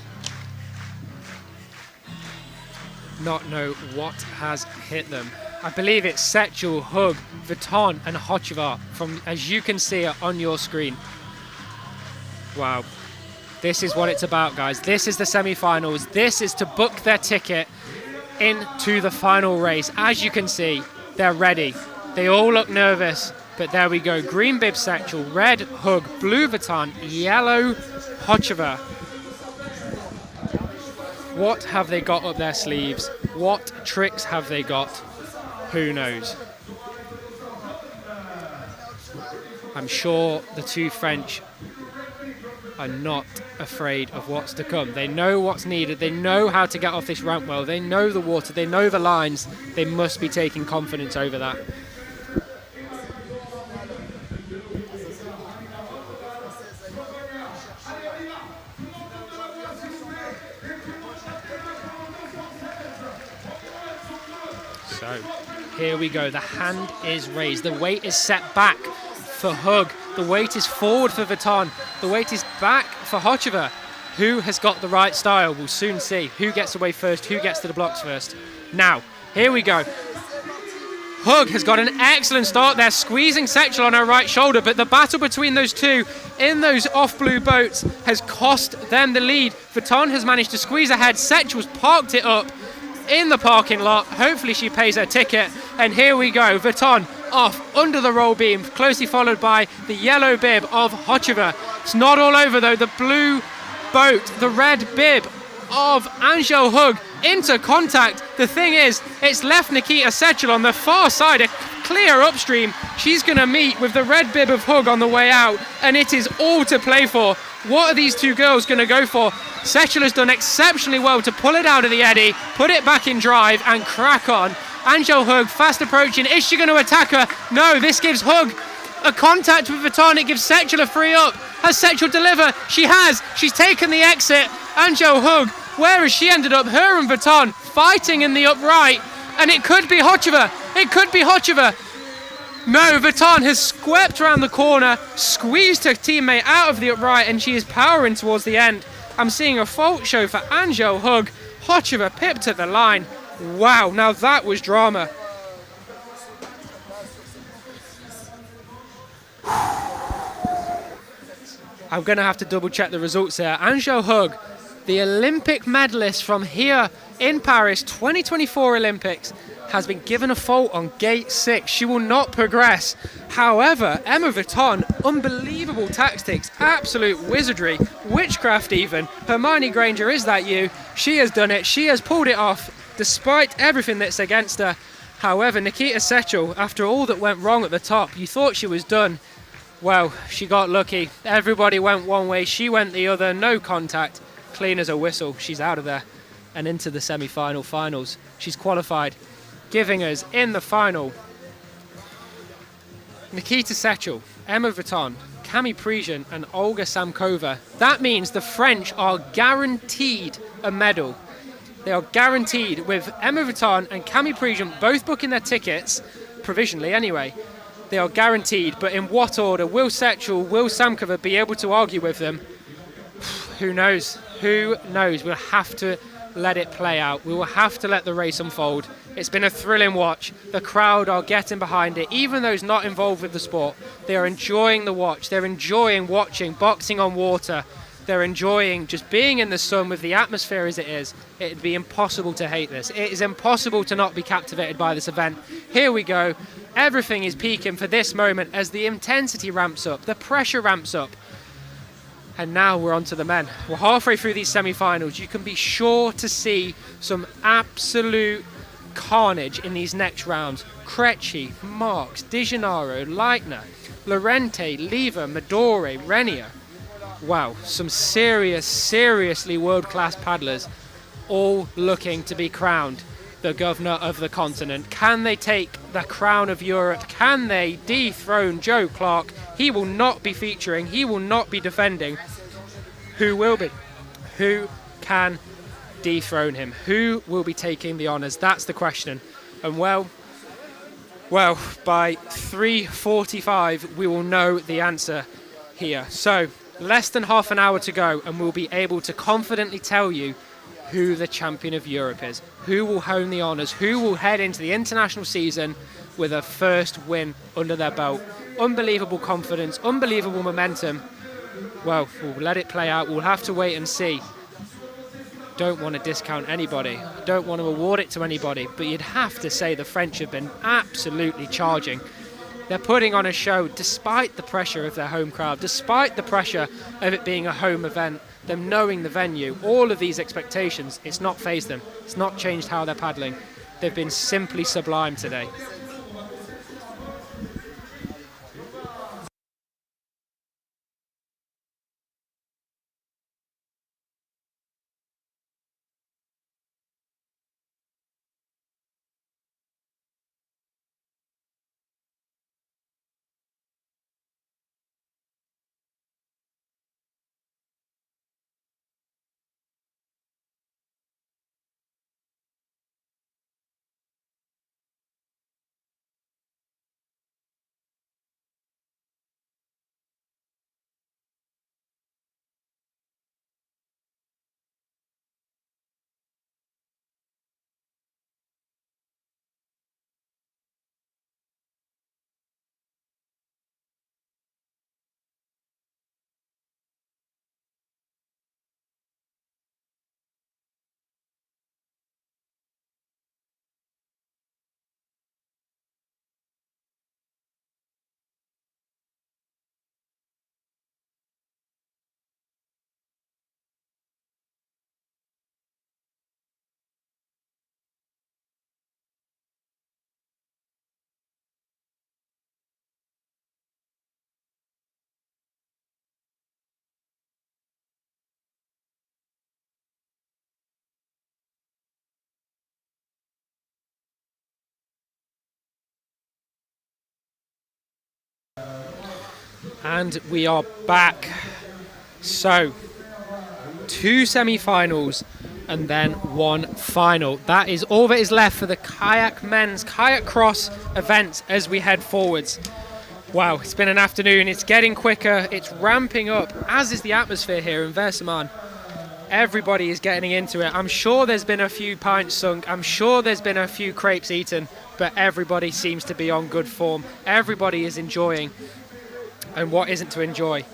Not know what has hit them. I believe it's Sechel, Hug, Vuitton and Hocheva, from, as you can see it on your screen. Wow. This is what it's about, guys. This is the semi-finals. This is to book their ticket into the final race. As you can see, they're ready. They all look nervous, but there we go. Green bib satchel, red hug, blue baton, yellow Hocheva. What have they got up their sleeves? What tricks have they got? Who knows? I'm sure the two French are not afraid of what's to come. They know what's needed. They know how to get off this ramp well. They know the water. They know the lines. They must be taking confidence over that. So here we go. The hand is raised. The weight is set back for Hug. The weight is forward for Vuitton. The weight is back for Hocheva. Who has got the right style? We'll soon see. Who gets away first? Who gets to the blocks first? Now, here we go. Hug has got an excellent start there, squeezing Setchel on her right shoulder, but the battle between those two in those off-blue boats has cost them the lead. Vuitton has managed to squeeze ahead. Setchel's parked it up in the parking lot. Hopefully she pays her ticket. And here we go. Vuitton off under the roll beam, closely followed by the yellow bib of Hocheva. It's not all over though. The blue boat, the red bib of Angel Hug into contact. The thing is, it's left Nikita Setchel on the far side, a clear upstream. She's going to meet with the red bib of Hug on the way out, and it is all to play for. What are these two girls going to go for? Setchel has done exceptionally well to pull it out of the eddy, put it back in drive, and crack on. Angel Hug fast approaching. Is she going to attack her? No, this gives Hug a contact with Vuitton. It gives Setchel a free up. Has Setchel deliver? She has. She's taken the exit. Angel Hug, where has she ended up? Her and Vuitton fighting in the upright. And it could be Hocheva. It could be Hocheva. No, Vuitton has swept around the corner, squeezed her teammate out of the upright, and she is powering towards the end. I'm seeing a fault show for Angel Hug. Hocheva pipped at the line. Wow, now that was drama. I'm going to have to double check the results here. Angel Hug, the Olympic medalist from here in Paris 2024 Olympics, has been given a fault on gate 6. She will not progress. However, Emma Vuitton, unbelievable tactics, absolute wizardry, witchcraft even. Hermione Granger, is that you? She has done it. She has pulled it off despite everything that's against her. However, Nikita Setchel, after all that went wrong at the top, you thought she was done. Well, she got lucky. Everybody went one way, she went the other, no contact. Clean as a whistle, she's out of there and into the semi-final finals. She's qualified, giving us in the final Nikita Setchel, Emma Vuitton, Camille Prigent and Olga Samkova. That means the French are guaranteed a medal. They are guaranteed, with Emma Vuitton and Camille Prigent both booking their tickets, provisionally anyway. They are guaranteed, but in what order? Will Setchel, will Samkova be able to argue with them? Who knows? Who knows? We'll have to let it play out. We will have to let the race unfold. It's been a thrilling watch. The crowd are getting behind it. Even those not involved with the sport, they are enjoying the watch. They're enjoying watching boxing on water. They're enjoying just being in the sun with the atmosphere as it is. It'd be impossible to hate this. It is impossible to not be captivated by this event. Here we go. Everything is peaking for this moment as the intensity ramps up, the pressure ramps up. And now we're on to the men. We're halfway through these semi-finals. You can be sure to see some absolute carnage in these next rounds. Krejci, Marks, De Gennaro, Leitner, Lorente, Lever, Midori, Renier. Wow, some seriously world-class paddlers, all looking to be crowned the governor of the continent. Can they take the crown of Europe? Can they dethrone Joe Clark? He will not be featuring, he will not be defending. Who will be? Who can dethrone him? Who will be taking the honours? That's the question. And well, by 3:45 we will know the answer here. So less than half an hour to go and we'll be able to confidently tell you who the champion of Europe is, who will hone the honours, who will head into the international season with a first win under their belt. Unbelievable confidence, unbelievable momentum. Well, we'll let it play out. We'll have to wait and see. Don't want to discount anybody. Don't want to award it to anybody. But you'd have to say the French have been absolutely charging. They're putting on a show despite the pressure of their home crowd, despite the pressure of it being a home event, them knowing the venue, all of these expectations. It's not fazed them. It's not changed how they're paddling. They've been simply sublime today. And we are back. So, 2 semi-finals and then 1 final. That is all that is left for the Kayak men's Kayak cross events as we head forwards. Wow, it's been an afternoon. It's getting quicker. It's ramping up, as is the atmosphere here in Vaires-sur-Marne. Everybody is getting into it. I'm sure there's been a few pints sunk. I'm sure there's been a few crepes eaten, but everybody seems to be on good form. Everybody is enjoying. And what isn't to enjoy?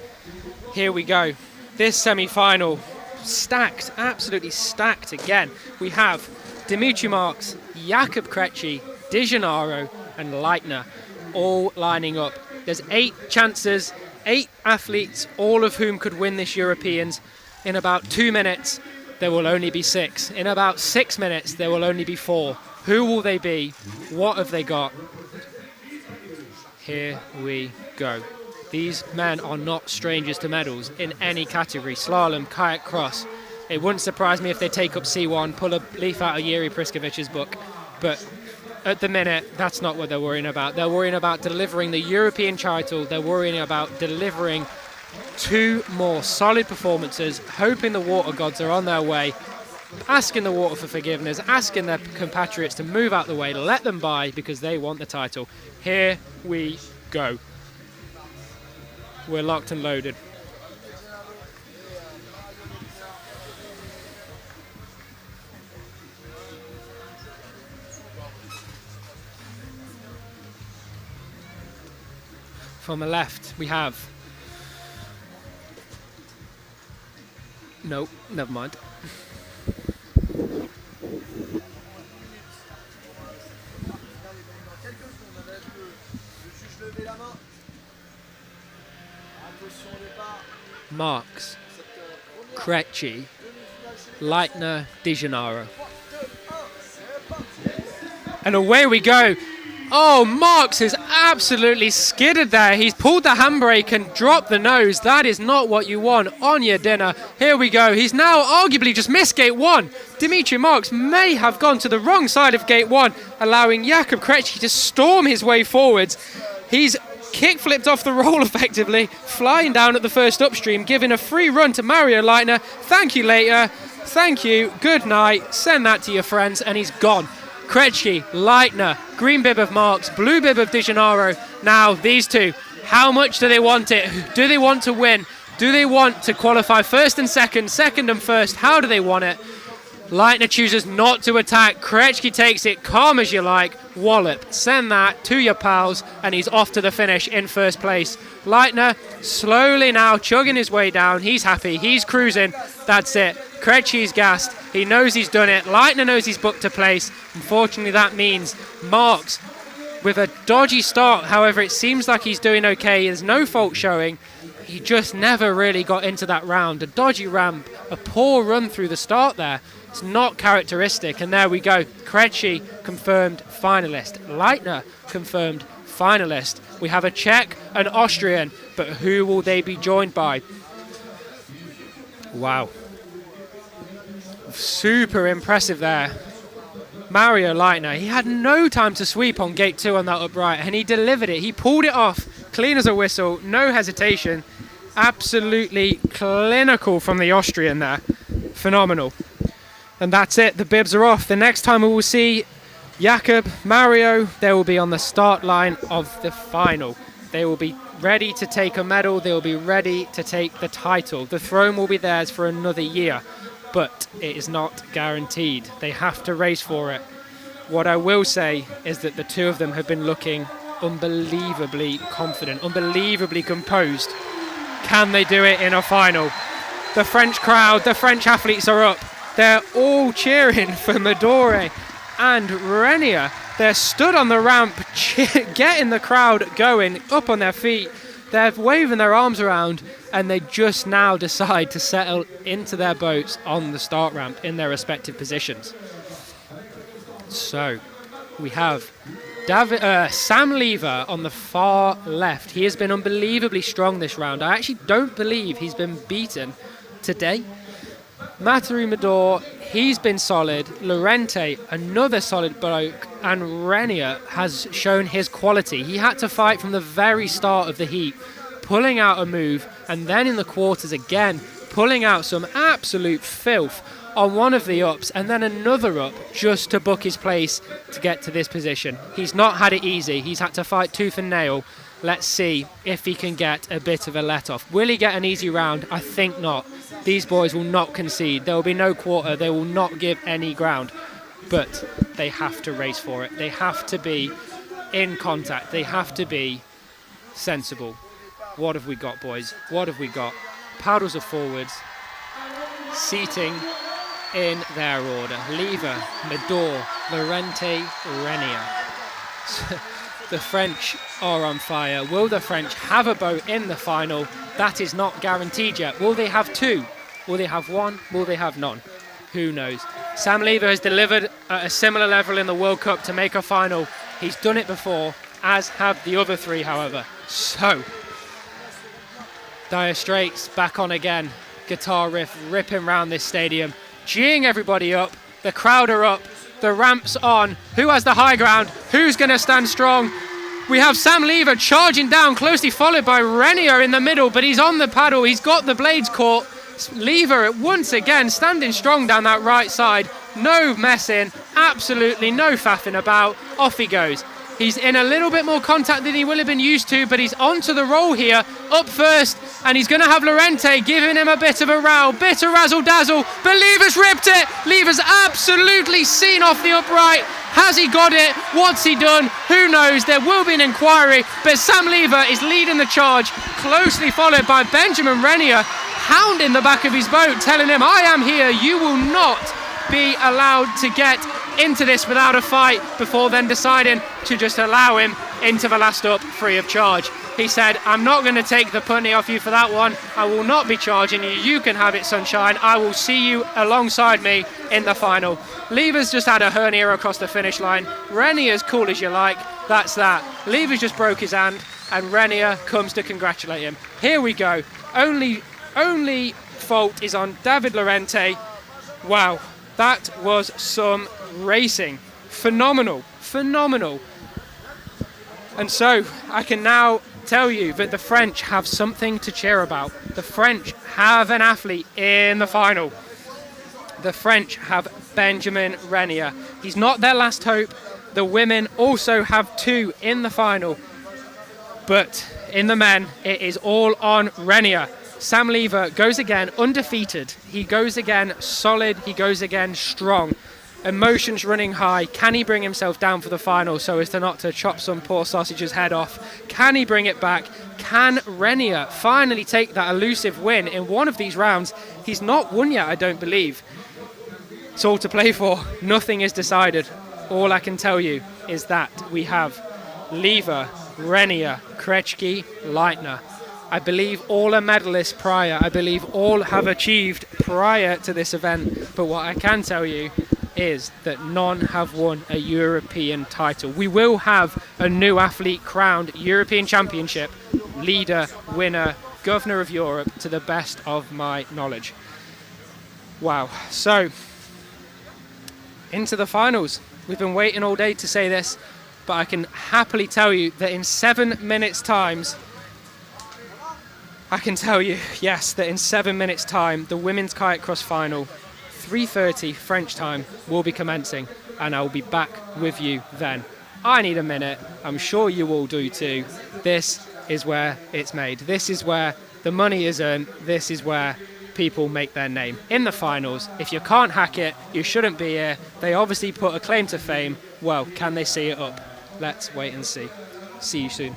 Here we go. This semi-final, stacked, absolutely stacked again. We have Dimitri Marks, Jakub Krejci, De Gennaro and Leitner all lining up. There's 8 chances, 8 athletes, all of whom could win this Europeans. In about 2 minutes, there will only be 6. In about 6 minutes, there will only be 4. Who will they be? What have they got? Here we go. These men are not strangers to medals in any category, slalom, kayak, cross. It wouldn't surprise me if they take up C1, pull a leaf out of Yuri Priskevich's book, but at the minute, that's not what they're worrying about. They're worrying about delivering the European title. They're worrying about delivering 2 more solid performances, hoping the water gods are on their way, asking the water for forgiveness, asking their compatriots to move out the way, let them by, because they want the title. Here we go. We're locked and loaded. From the left, we have... Nope, never mind. Marks, Krejci, Leitner, De Gennaro. And away we go. Oh, Marks is absolutely skidded there. He's pulled the handbrake and dropped the nose. That is not what you want on your dinner. Here we go. He's now arguably just missed gate 1. Dimitri Marks may have gone to the wrong side of gate 1, allowing Jakub Krejci to storm his way forwards. He's kick-flipped off the roll effectively, flying down at the first upstream, giving a free run to Mario Leitner. Thank you, Leitner. Thank you. Good night. Send that to your friends. And he's gone. Krejci, Leitner, green bib of Marks, blue bib of De Gennaro. Now, these two, how much do they want it? Do they want to win? Do they want to qualify first and second, second and first? How do they want it? Leitner chooses not to attack. Krejci takes it, calm as you like. Wallop. Send that to your pals, and he's off to the finish in first place. Leitner slowly now chugging his way down. He's happy. He's cruising. That's it. Krejci's gassed. He knows he's done it. Leitner knows he's booked a place. Unfortunately, that means Marks with a dodgy start. However, it seems like he's doing okay. There's no fault showing. He just never really got into that round. A dodgy ramp, a poor run through the start there. It's not characteristic, and there we go. Krejci confirmed finalist. Leitner confirmed finalist. We have a Czech, an Austrian, but who will they be joined by? Wow. Super impressive there. Mario Leitner, he had no time to sweep on gate 2 on that upright, and he delivered it. He pulled it off, clean as a whistle, no hesitation. Absolutely clinical from the Austrian there. Phenomenal. And that's it, the bibs are off. The next time we will see Jakob, Mario, they will be on the start line of the final. They will be ready to take a medal, they will be ready to take the title. The throne will be theirs for another year, but it is not guaranteed. They have to race for it. What I will say is that the two of them have been looking unbelievably confident, unbelievably composed. Can they do it in a final? The French crowd, the French athletes are up. They're all cheering for Medore and Renier. They're stood on the ramp, getting the crowd going, up on their feet. They're waving their arms around, and they just now decide to settle into their boats on the start ramp in their respective positions. So, we have Sam Lever on the far left. He has been unbelievably strong this round. I actually don't believe he's been beaten today. Mathieu Medore, he's been solid. Lorente, another solid bloke. And Renier has shown his quality. He had to fight from the very start of the heat, pulling out a move, and then in the quarters again, pulling out some absolute filth on one of the ups, and then another up just to book his place to get to this position. He's not had it easy. He's had to fight tooth and nail. Let's see if he can get a bit of a let-off. Will he get an easy round? I think not. These boys will not concede. There will be no quarter. They will not give any ground. But they have to race for it. They have to be in contact. They have to be sensible. What have we got, boys? What have we got? Paddles are forwards. Seating in their order. Lever, Medore, Lorente, Renier. The French are on fire. Will the French have a boat in the final? That is not guaranteed yet. Will they have two? Will they have one? Will they have none? Who knows? Sam Lever has delivered at a similar level in the World Cup to make a final. He's done it before, as have the other three, however. So, Dire Straits back on again. Guitar riff ripping around this stadium, geeing everybody up. The crowd are up. The ramp's on. Who has the high ground? Who's going to stand strong? We have Sam Lever charging down, closely followed by Renier in the middle, but he's on the paddle. He's got the blades caught. Lever once again standing strong down that right side. No messing, absolutely no faffing about. Off he goes. He's in a little bit more contact than he will have been used to, but he's onto the roll here, up first, and he's going to have Lorente giving him a bit of a row, bit of razzle-dazzle, but Lever's ripped it. Lever's absolutely seen off the upright. Has he got it? What's he done? Who knows? There will be an inquiry, but Sam Lever is leading the charge, closely followed by Benjamin Renier, hounding the back of his boat, telling him, I am here, you will not be allowed to get into this without a fight, before then deciding to just allow him into the last up free of charge. He said, I'm not going to take the punny off you for that one. I will not be charging you. You can have it, sunshine. I will see you alongside me in the final. Lever's just had a hernia across the finish line. Renier's cool as you like. That's that. Lever's just broke his hand, and Renier comes to congratulate him. Here we go. Only fault is on David Lorente. Wow, that was some racing. Phenomenal. And so I can now tell you that the French have something to cheer about. The French have an athlete in the final. The French have Benjamin Renier. He's not their last hope. The women also have two in the final. But in the men, it is all on Renier. Sam Lever goes again undefeated. He goes again solid. He goes again strong. Emotions running high. Can he bring himself down for the final so as to not to chop some poor sausage's head off? Can he bring it back? Can Renier finally take that elusive win in one of these rounds? He's not won yet, I don't believe. It's all to play for. Nothing is decided. All I can tell you is that we have Lever, Renier, Kretschky, Leitner. I believe all are medalists prior. I believe all have achieved prior to this event. But what I can tell you is that none have won a European title. We will have a new athlete crowned European Championship leader, winner, governor of Europe, to the best of my knowledge. Wow. So, into the finals. We've been waiting all day to say this, but I can happily tell you that in 7 minutes' time, I can tell you, yes, that in 7 minutes' time, the women's kayak cross final, 3:30 French time, will be commencing, and I will be back with you then. I need a minute. I'm sure you all do too. This is where it's made. This is where the money is earned. This is where people make their name. In the finals, if you can't hack it, you shouldn't be here. They obviously put a claim to fame. Well, can they see it up? Let's wait and see. See you soon.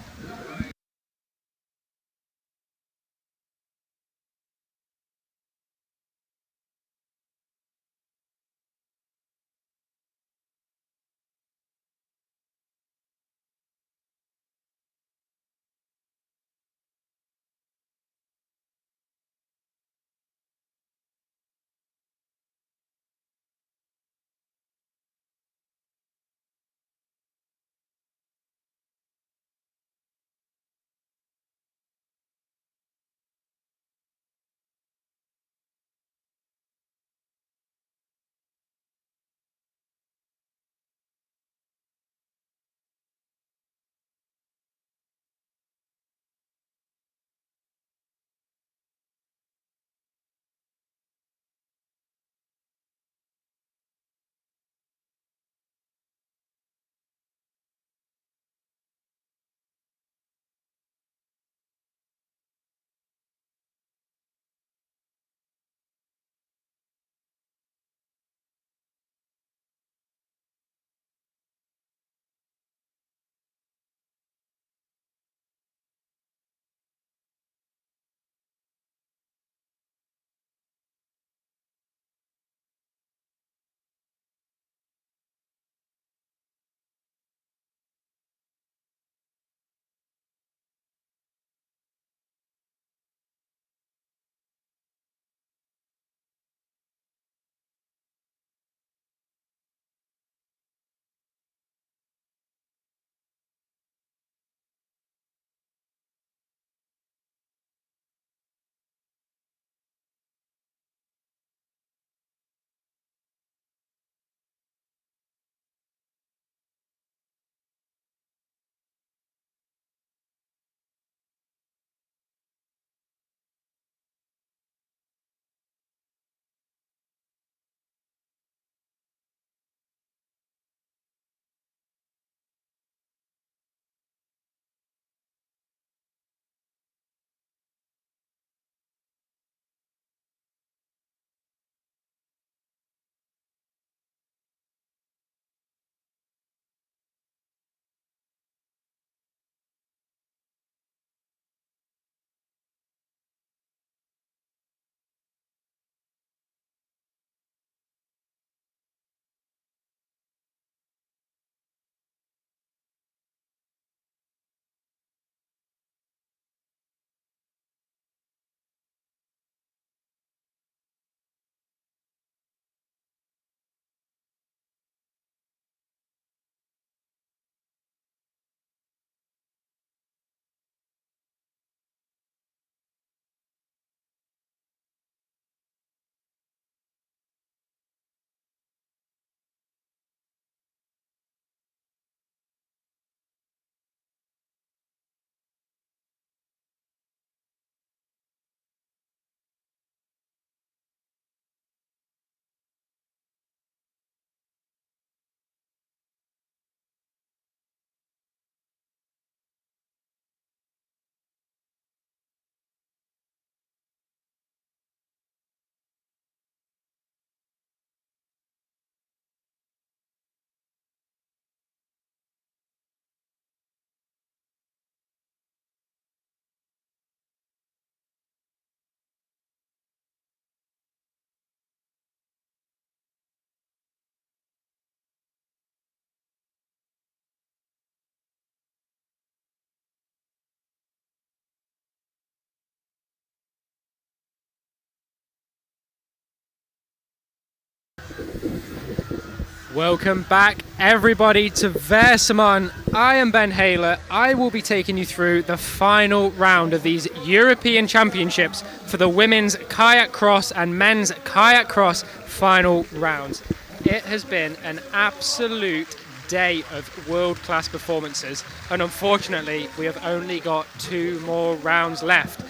Welcome back, everybody, to Vaires-sur-Marne. I am Ben Haler. I will be taking you through the final round of these European Championships for the women's kayak cross and men's kayak cross final rounds. It has been an absolute day of world-class performances, and unfortunately, we have only got 2 more rounds left.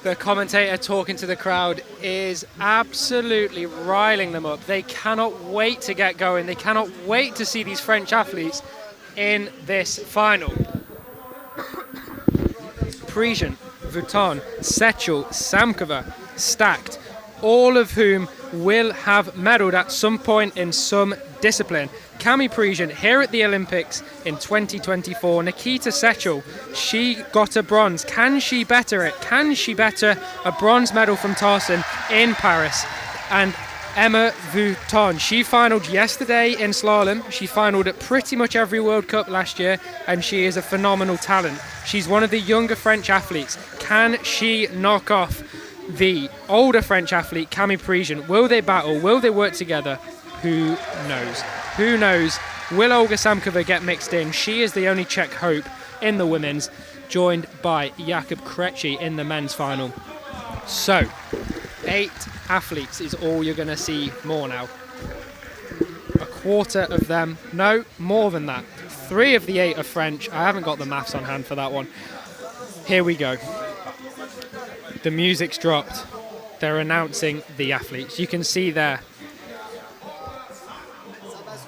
The commentator talking to the crowd is absolutely riling them up. They cannot wait to get going. They cannot wait to see these French athletes in this final. Parisian, Vuitton, Sechel, Samkova, stacked, all of whom will have medalled at some point in some discipline. Camille Parisian here at the Olympics in 2024. Nikita Sechel, she got a bronze. Can she better it? Can she better a bronze medal from Tarsen in Paris? And Emma Vuitton, she finaled yesterday in slalom. She finaled at pretty much every World Cup last year, and she is a phenomenal talent. She's one of the younger French athletes. Can she knock off the older French athlete, Camille Parisian? Will they battle? Will they work together? Who knows? Who knows? Will Olga Samkova get mixed in? She is the only Czech hope in the women's, joined by Jakub Krejci in the men's final. So, 8 athletes is all you're going to see more now. A quarter of them, no, more than that. 3 of the 8 are French. I haven't got the maths on hand for that one. Here we go. The music's dropped. They're announcing the athletes. You can see there.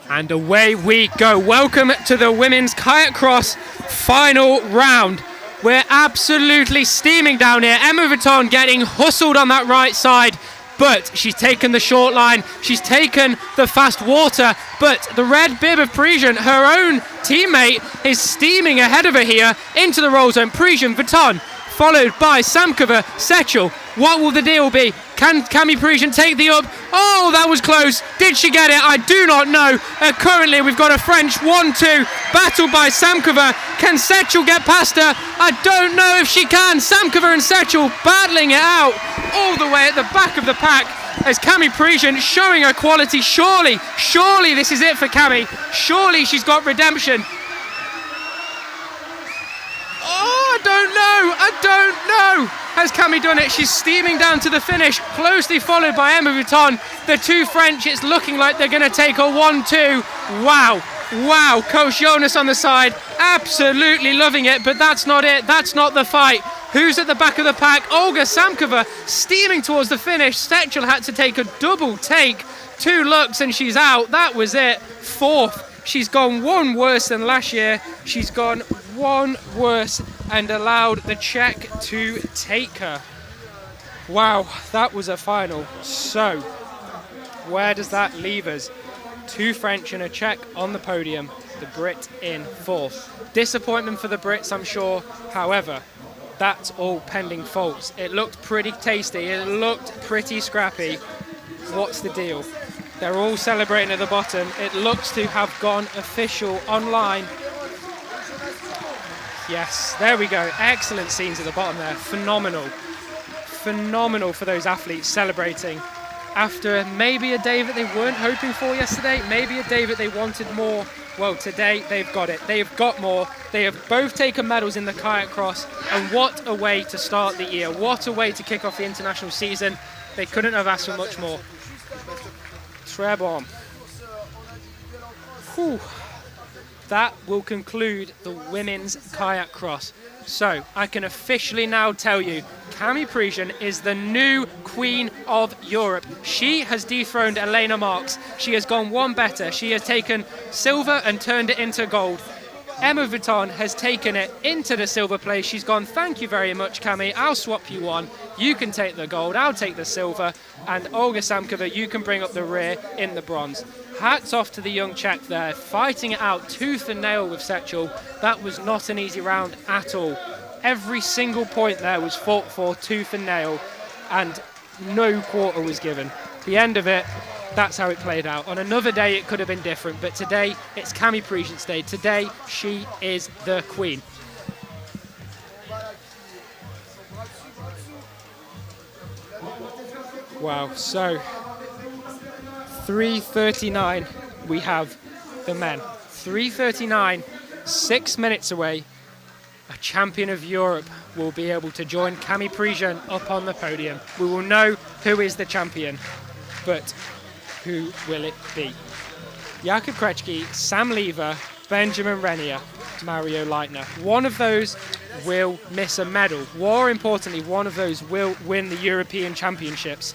And away we go. Welcome to the women's kayak cross final round. We're absolutely steaming down here. Emma Vuitton getting hustled on that right side, but she's taken the short line. She's taken the fast water, but the red bib of Parisian, her own teammate, is steaming ahead of her here into the roll zone. Parisian, Vuitton, followed by Samkova, Sechel. What will the deal be? Can Camille Parisian take the up? Oh, that was close. Did she get it? I do not know. Currently, we've got a French 1-2 battled by Samkova. Can Sechel get past her? I don't know if she can. Samkova and Sechel battling it out all the way at the back of the pack as Camille Parisian showing her quality. Surely this is it for Camille. Surely she's got redemption. Oh, I don't know. Has Camille done it? She's steaming down to the finish, closely followed by Emma Vuitton. The 2 French, it's looking like they're going to take a 1-2. Wow, Coach Jonas on the side, absolutely loving it, but that's not it. That's not the fight. Who's at the back of the pack? Olga Samkova steaming towards the finish. Sechel had to take a double take. 2 looks and she's out. That was it. 4th. She's gone 1 worse than last year. She's gone 1 worse and allowed the Czech to take her. Wow, that was a final. So, where does that leave us? 2 French and a Czech on the podium, the Brit in 4th. Disappointment for the Brits, I'm sure. However, that's all pending faults. It looked pretty tasty. It looked pretty scrappy. What's the deal? They're all celebrating at the bottom. It looks to have gone official online. Yes, there we go. Excellent scenes at the bottom there. Phenomenal for those athletes celebrating after maybe a day that they weren't hoping for yesterday, maybe a day that they wanted more. Well, today they've got it. They've got more. They have both taken medals in the kayak cross, and what a way to start the year. What a way to kick off the international season. They couldn't have asked for much more. Très bon. Whew. That will conclude the women's kayak cross. So I can officially now tell you, Camille Parisian is the new Queen of Europe. She has dethroned Elena Marks. She has gone 1 better. She has taken silver and turned it into gold. Emma Vuitton has taken it into the silver place. She's gone, thank you very much, Camille. I'll swap you one. You can take the gold. I'll take the silver. And Olga Samkova, you can bring up the rear in the bronze. Hats off to the young Czech there, fighting it out tooth and nail with Sechel. That was not an easy round at all. Every single point there was fought for tooth and nail, and no quarter was given. The end of it, that's how it played out. On another day, it could have been different, but today, it's Camille Parisian's day. Today, she is the queen. Wow, so 3:39, we have the men. 3:39, 6 minutes away. A champion of Europe will be able to join Camille Prigent up on the podium. We will know who is the champion, but who will it be? Jakub Kreczki, Sam Lever, Benjamin Renier, Mario Leitner. One of those will miss a medal. More importantly, one of those will win the European Championships.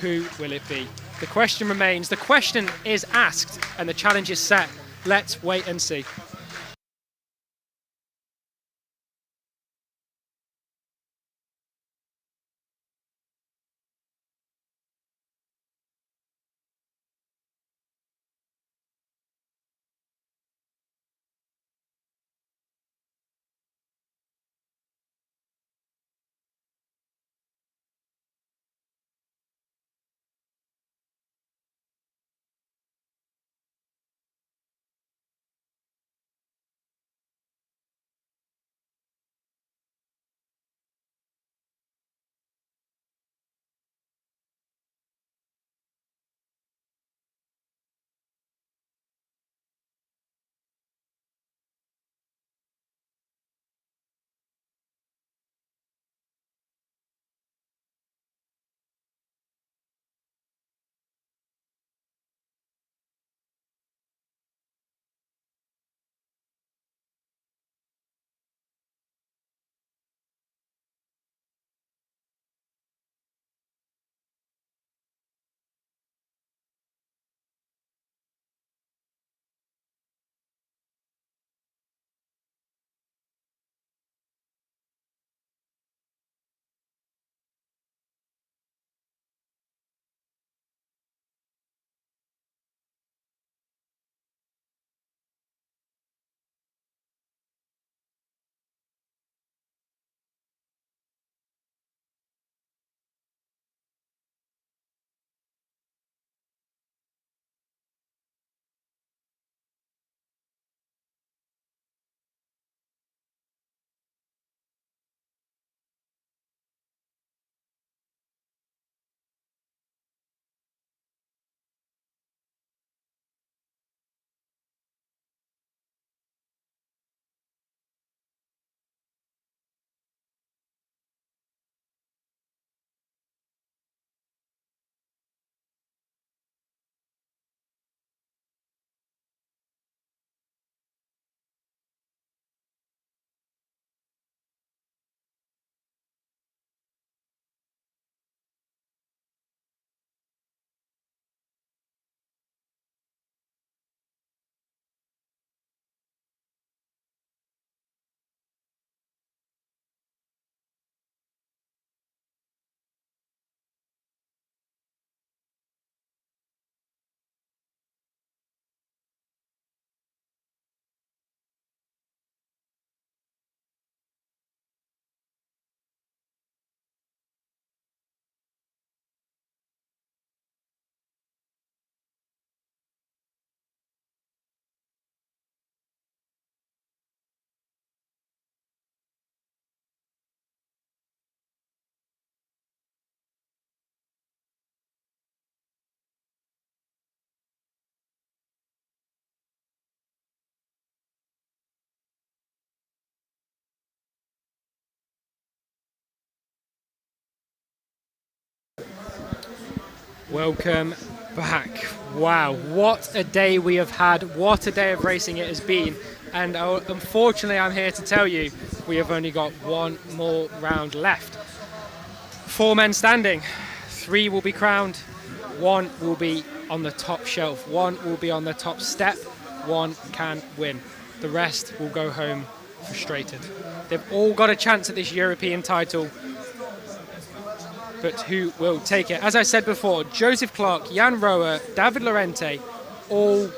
Who will it be? The question remains, the question is asked, and the challenge is set. Let's wait and see. Welcome back. Wow, what a day we have had. What a day of racing it has been. And unfortunately, I'm here to tell you, we have only got one more round left. 4 men standing. 3 will be crowned. 1 will be on the top shelf. 1 will be on the top step. 1 can win. The rest will go home frustrated. They've all got a chance at this European title. But who will take it? As I said before, Joseph Clark, Jan Rowe, David Lorente, all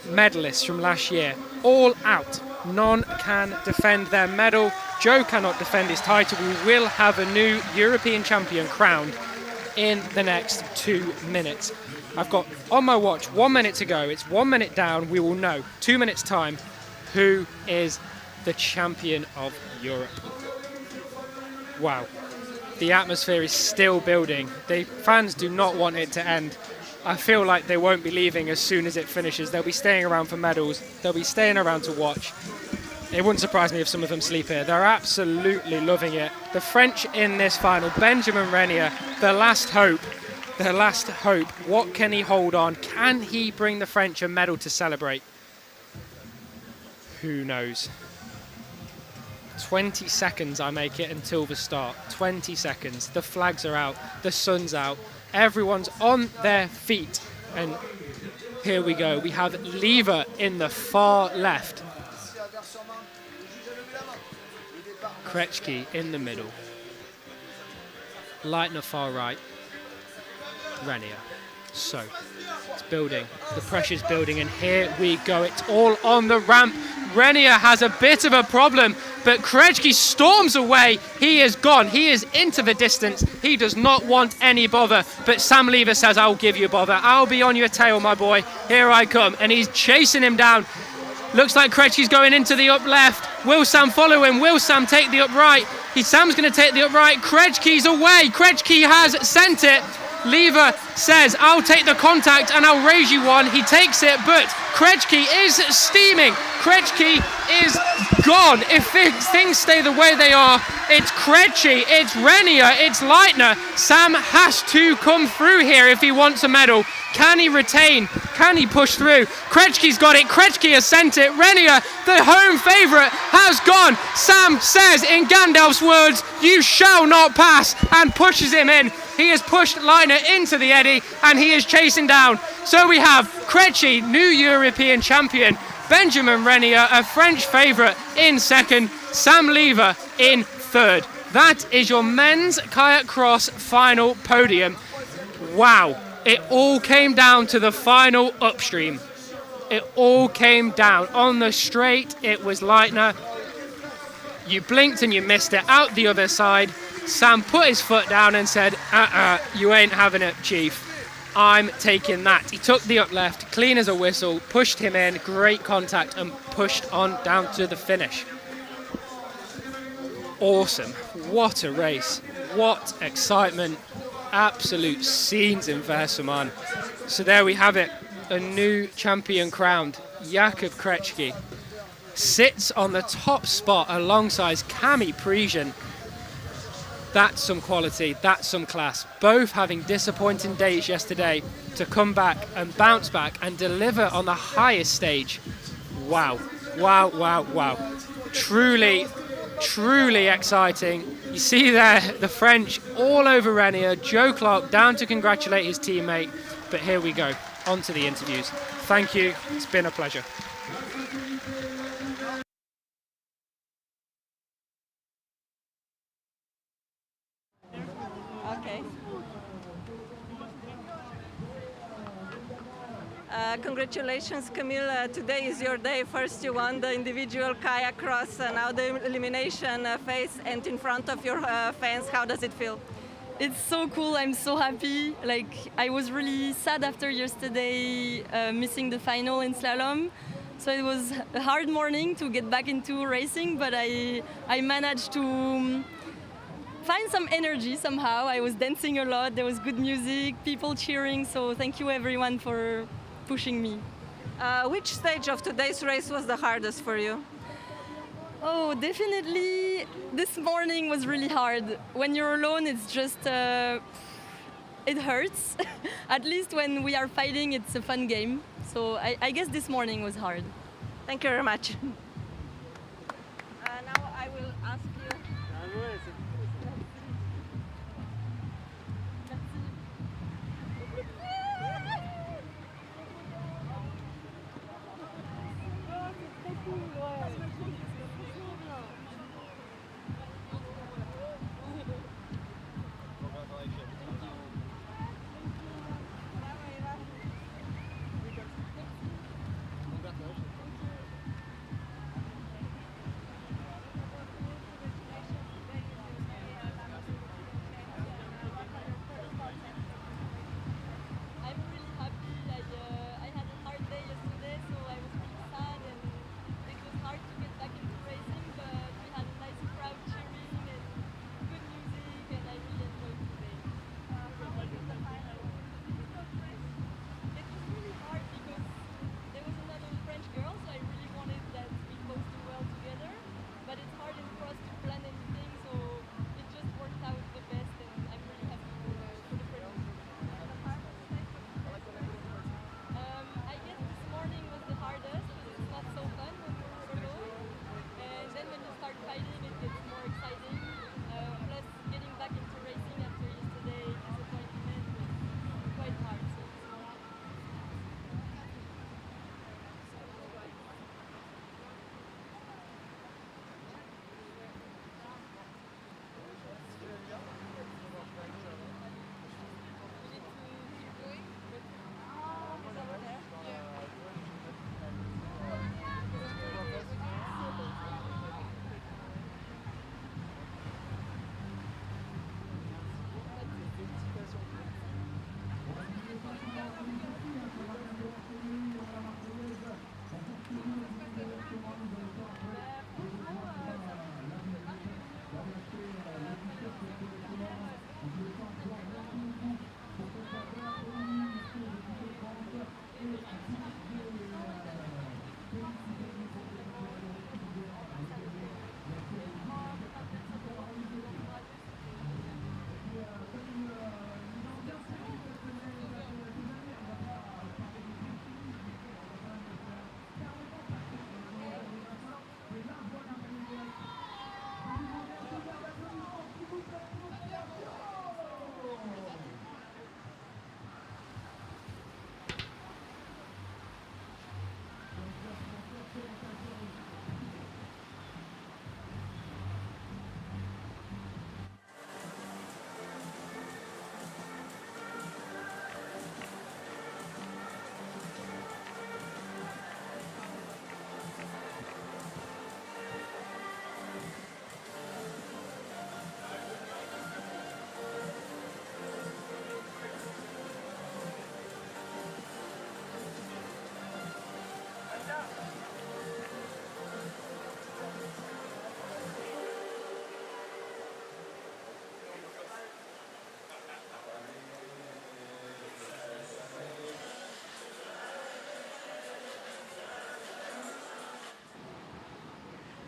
medalists from last year, all out. None can defend their medal. Joe cannot defend his title. We will have a new European champion crowned in the next 2 minutes. I've got on my watch 1 minute to go. It's 1 minute down. We will know 2 minutes time who is the champion of Europe. Wow. The atmosphere is still building. The fans do not want it to end. I feel like they won't be leaving as soon as it finishes. They'll be staying around for medals. They'll be staying around to watch. It wouldn't surprise me if some of them sleep here. They're absolutely loving it. The French in this final, Benjamin Renier, the last hope. The last hope. What can he hold on? Can he bring the French a medal to celebrate? Who knows? 20 seconds I make it until the start. 20 seconds. The flags are out. The sun's out. Everyone's on their feet. And here we go. We have Lever in the far left. Krejci in the middle. Leitner far right. Renier. So, it's building. The pressure's building, and here we go. It's all on the ramp. Renier has a bit of a problem, but Krejci storms away. He is gone. He is into the distance. He does not want any bother, but Sam Lever says, I'll give you bother. I'll be on your tail, my boy. Here I come. And he's chasing him down. Looks like Krejci's going into the up left. Will Sam follow him? Will Sam take the up right? Sam's going to take the up right. Krejci's away. Krejci has sent it. Lever says, I'll take the contact and I'll raise you one. He takes it, but Krejci is steaming. Krejci is gone. If things stay the way they are, it's Krejci, it's Renier, it's Leitner. Sam has to come through here if he wants a medal. Can he retain? Can he push through? Krejci's got it. Krejci has sent it. Renier, the home favourite, has gone. Sam says, in Gandalf's words, you shall not pass, and pushes him in. He has pushed Leitner into the eddy, and he is chasing down. So we have Krejci, new European champion. Benjamin Renier, a French favourite, in second. Sam Lever in third. That is your men's kayak cross final podium. Wow. It all came down to the final upstream. It all came down. On the straight, it was Leitner. You blinked and you missed it. Out the other side, Sam put his foot down and said, you ain't having it, Chief. I'm taking that. He took the up left, clean as a whistle, pushed him in, great contact, and pushed on down to the finish. Awesome. What a race. What excitement. Absolute scenes in Vaires-sur-Marne. So there we have it. A new champion crowned. Jakub Krejci sits on the top spot alongside Camille Parisian. That's some quality, that's some class. Both having disappointing days yesterday to come back and bounce back and deliver on the highest stage. Wow, wow, wow, wow. Truly, truly exciting. You see there, the French all over Renier. Joe Clark down to congratulate his teammate. But here we go, on to the interviews. Thank you, it's been a pleasure. Okay. Congratulations, Camille. Today is your day. First you won the individual kayak cross, now the elimination phase, and in front of your fans. How does it feel? It's so cool. I'm so happy. Like, I was really sad after yesterday missing the final in slalom. So it was a hard morning to get back into racing, but I managed to find some energy somehow. I was dancing a lot. There was good music, people cheering. So thank you everyone for pushing me. Which stage of today's race was the hardest for you? Oh, definitely this morning was really hard. When you're alone, it's just, it hurts. At least when we are fighting, it's a fun game. So I guess this morning was hard. Thank you very much. Now I will ask you.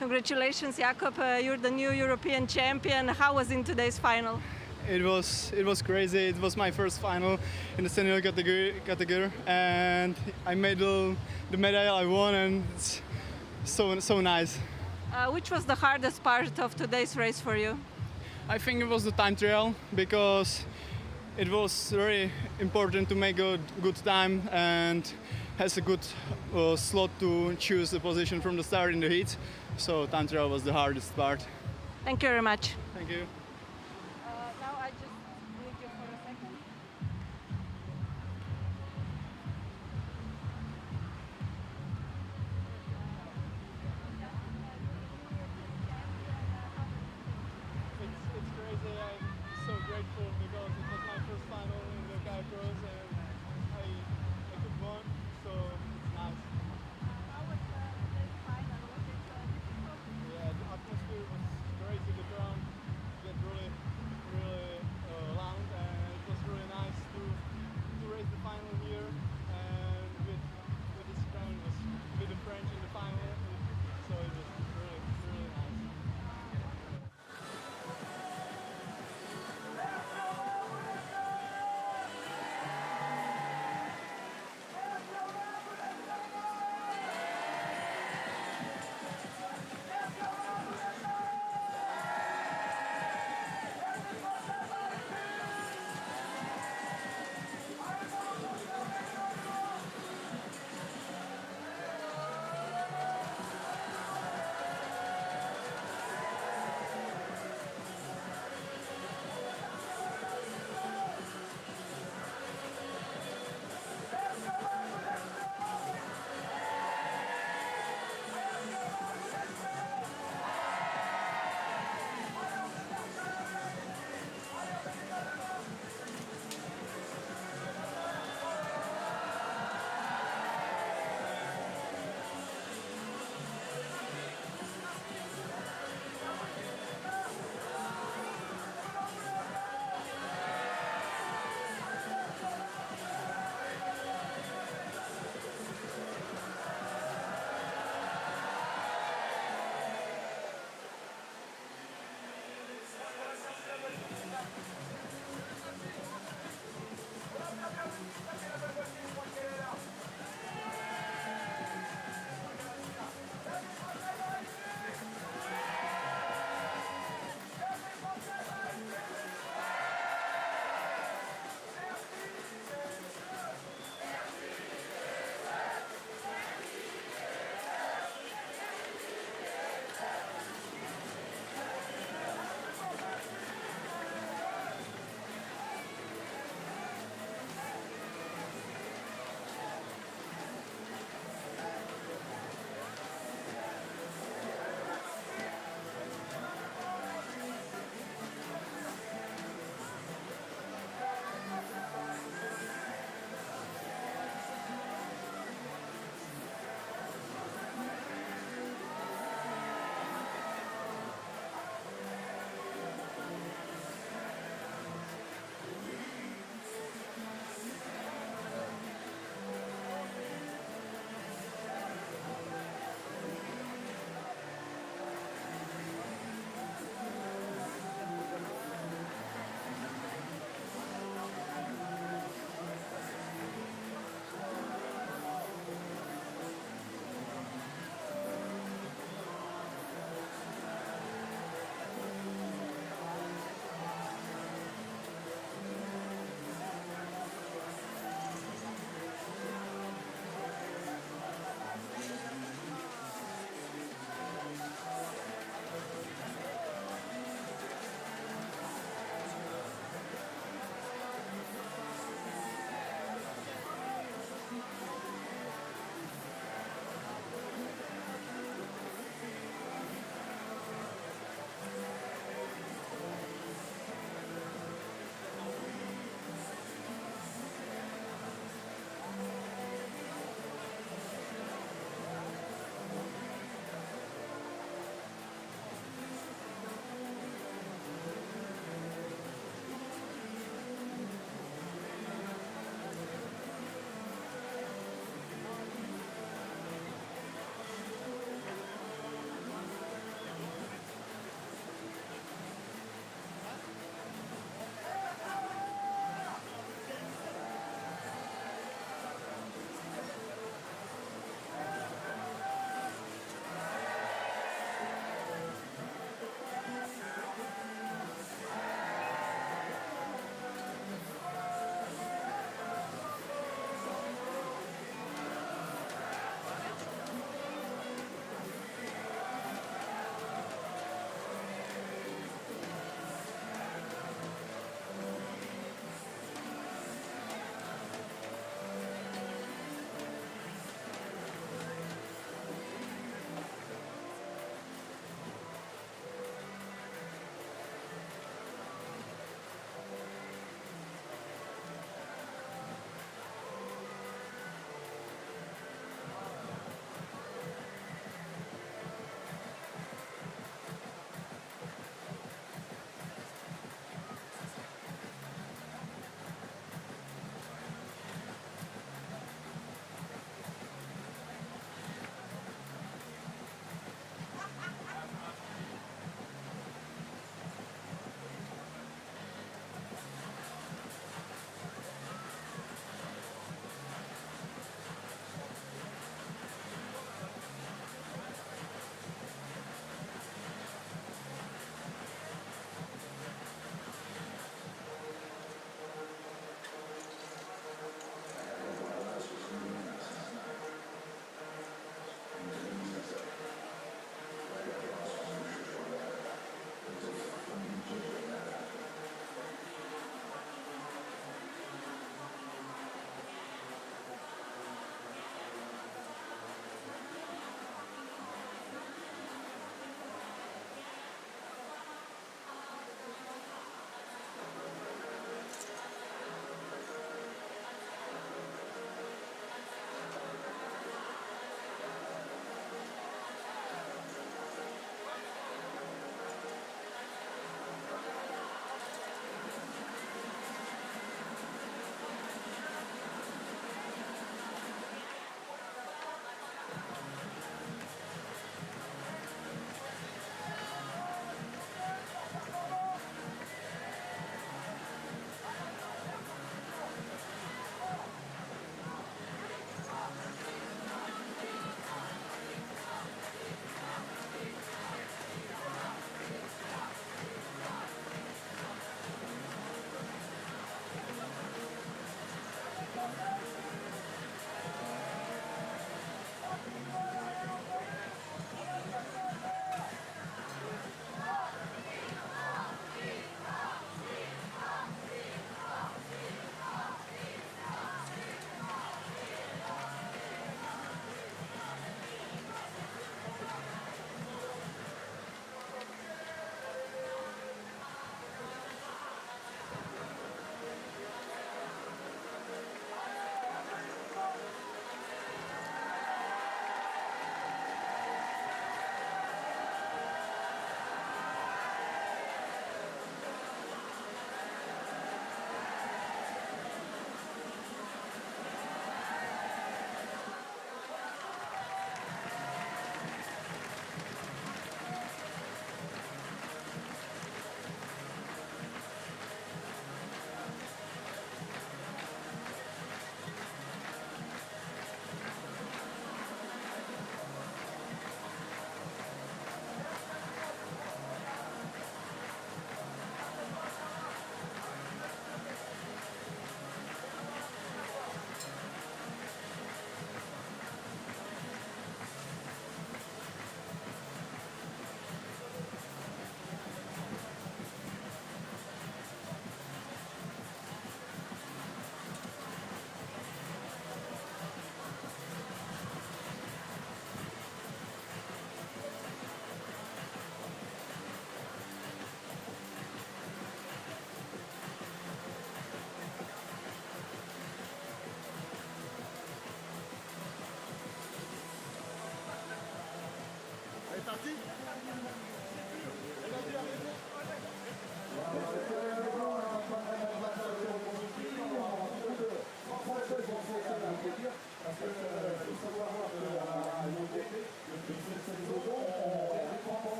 Congratulations, Jakob. You're the new European champion. How was in today's final? It was crazy. It was my first final in the senior category, and I made the medal I won, and it's so nice. Which was the hardest part of today's race for you? I think it was the time trial because it was very important to make a good time and has a good slot to choose the position from the start in the heat. So time trial was the hardest part. Thank you very much. Thank you. Now I just need you for a second. It's crazy. I'm so grateful because it was my first final in the Kayak Cross and I could win, so it's nice. How was today's final? Was it difficult? Yeah, the atmosphere was crazy. The ground gets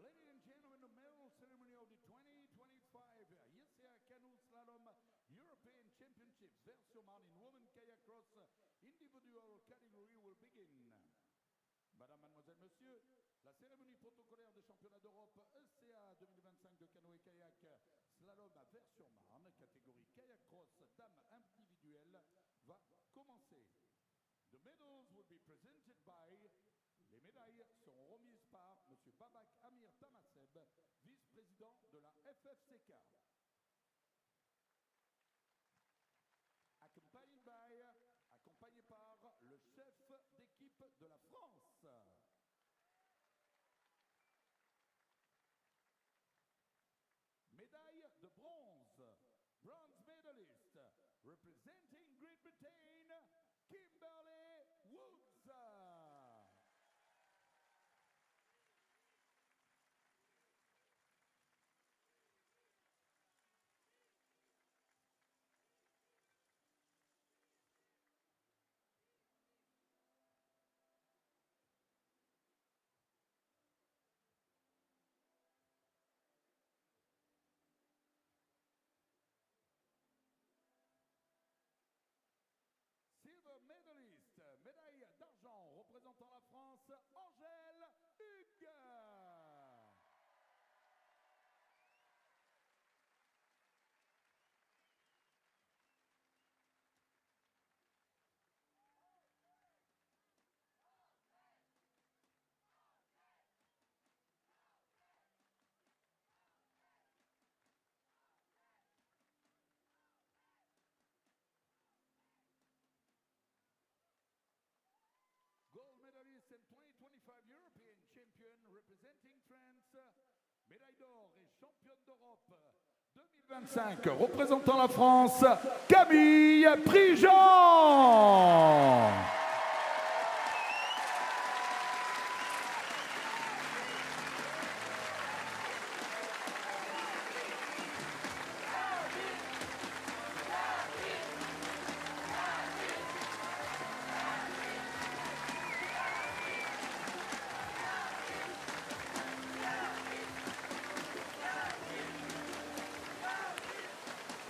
Ladies and gentlemen, the medal ceremony of the 2025 ECA Canoe Slalom European Championships Vaires-sur-Marne in Women Kayak. individual category will begin. Madame, mademoiselle, monsieur, la cérémonie protocolaire des championnats d'Europe ECA 2025 de canoë kayak slalom à Vaires-sur-Marne, catégorie kayak cross dames individuelle, va commencer. The medals will be presented by. Les médailles seront remises par M. Babak Amir Tamaseb, vice-président de la FFCK. Accompagné par le chef d'équipe de la France. Médaille de bronze. Bronze medalist. Representing Great Britain, Kimberly Woods. Silver medalist, médaille d'argent représentant la France, Angèle Hugues. Gold medalist and 2025 European champion representing France. Médaille d'or et championne d'Europe 2025 représentant la France, Camille Prigent.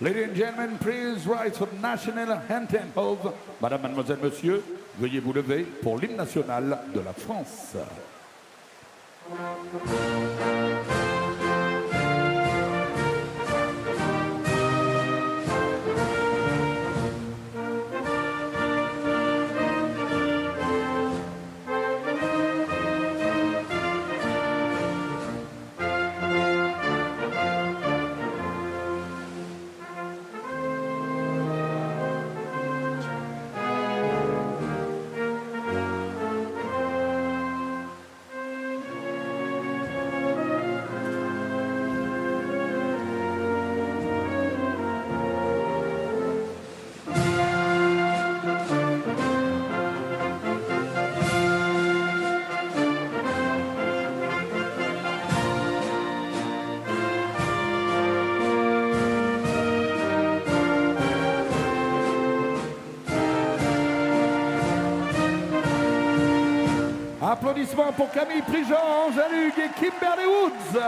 Ladies and gentlemen, please rise for the national anthem of Madame, mademoiselle, monsieur, veuillez vous lever pour l'hymne national de la France. Applaudissements pour Camille Prigent, Angèle Hugues et Kimberly Woods.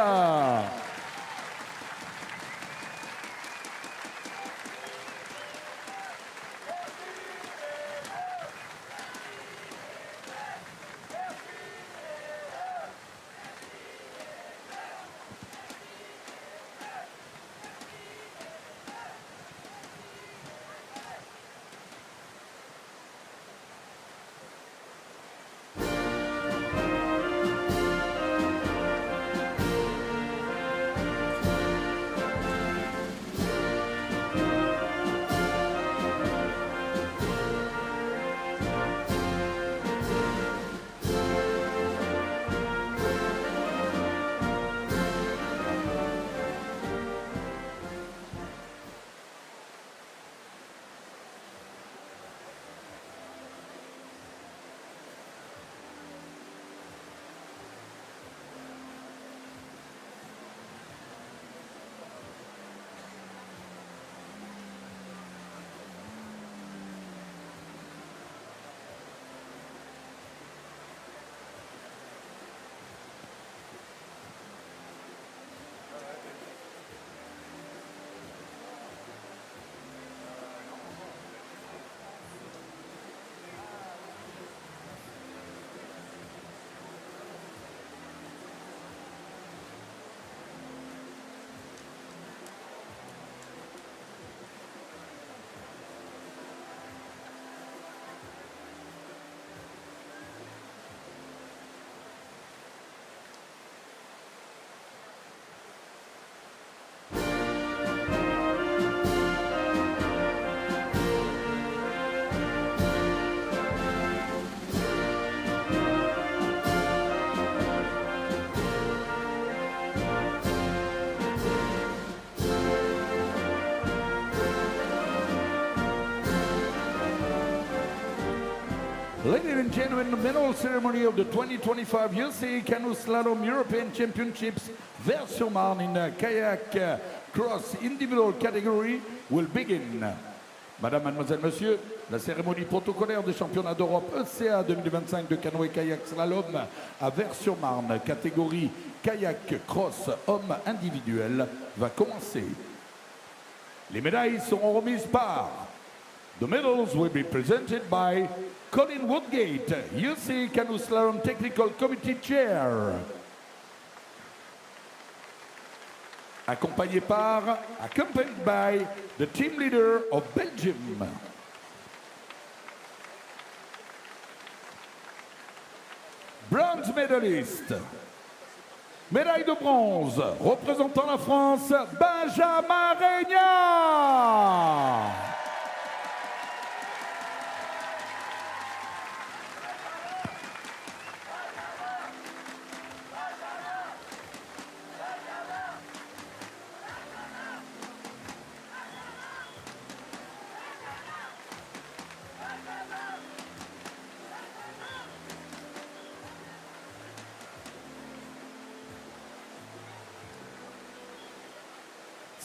Ladies and gentlemen, the medal ceremony of the 2025 ECA Canoe Slalom European Championships Vaires-sur-Marne in Kayak Cross individual category will begin. Madame, Mademoiselle, Monsieur, la cérémonie protocolaire des championnats d'Europe ECA 2025 de canoë kayak slalom à Vaires-sur-Marne, catégorie kayak cross homme individuel, va commencer. Les médailles seront remises par... The medals will be presented by Colin Woodgate, ECA Canoe Slalom Technical Committee Chair. Accompanied by the team leader of Belgium. Bronze medalist. Médaille de bronze, représentant la France, Benjamin Régnat.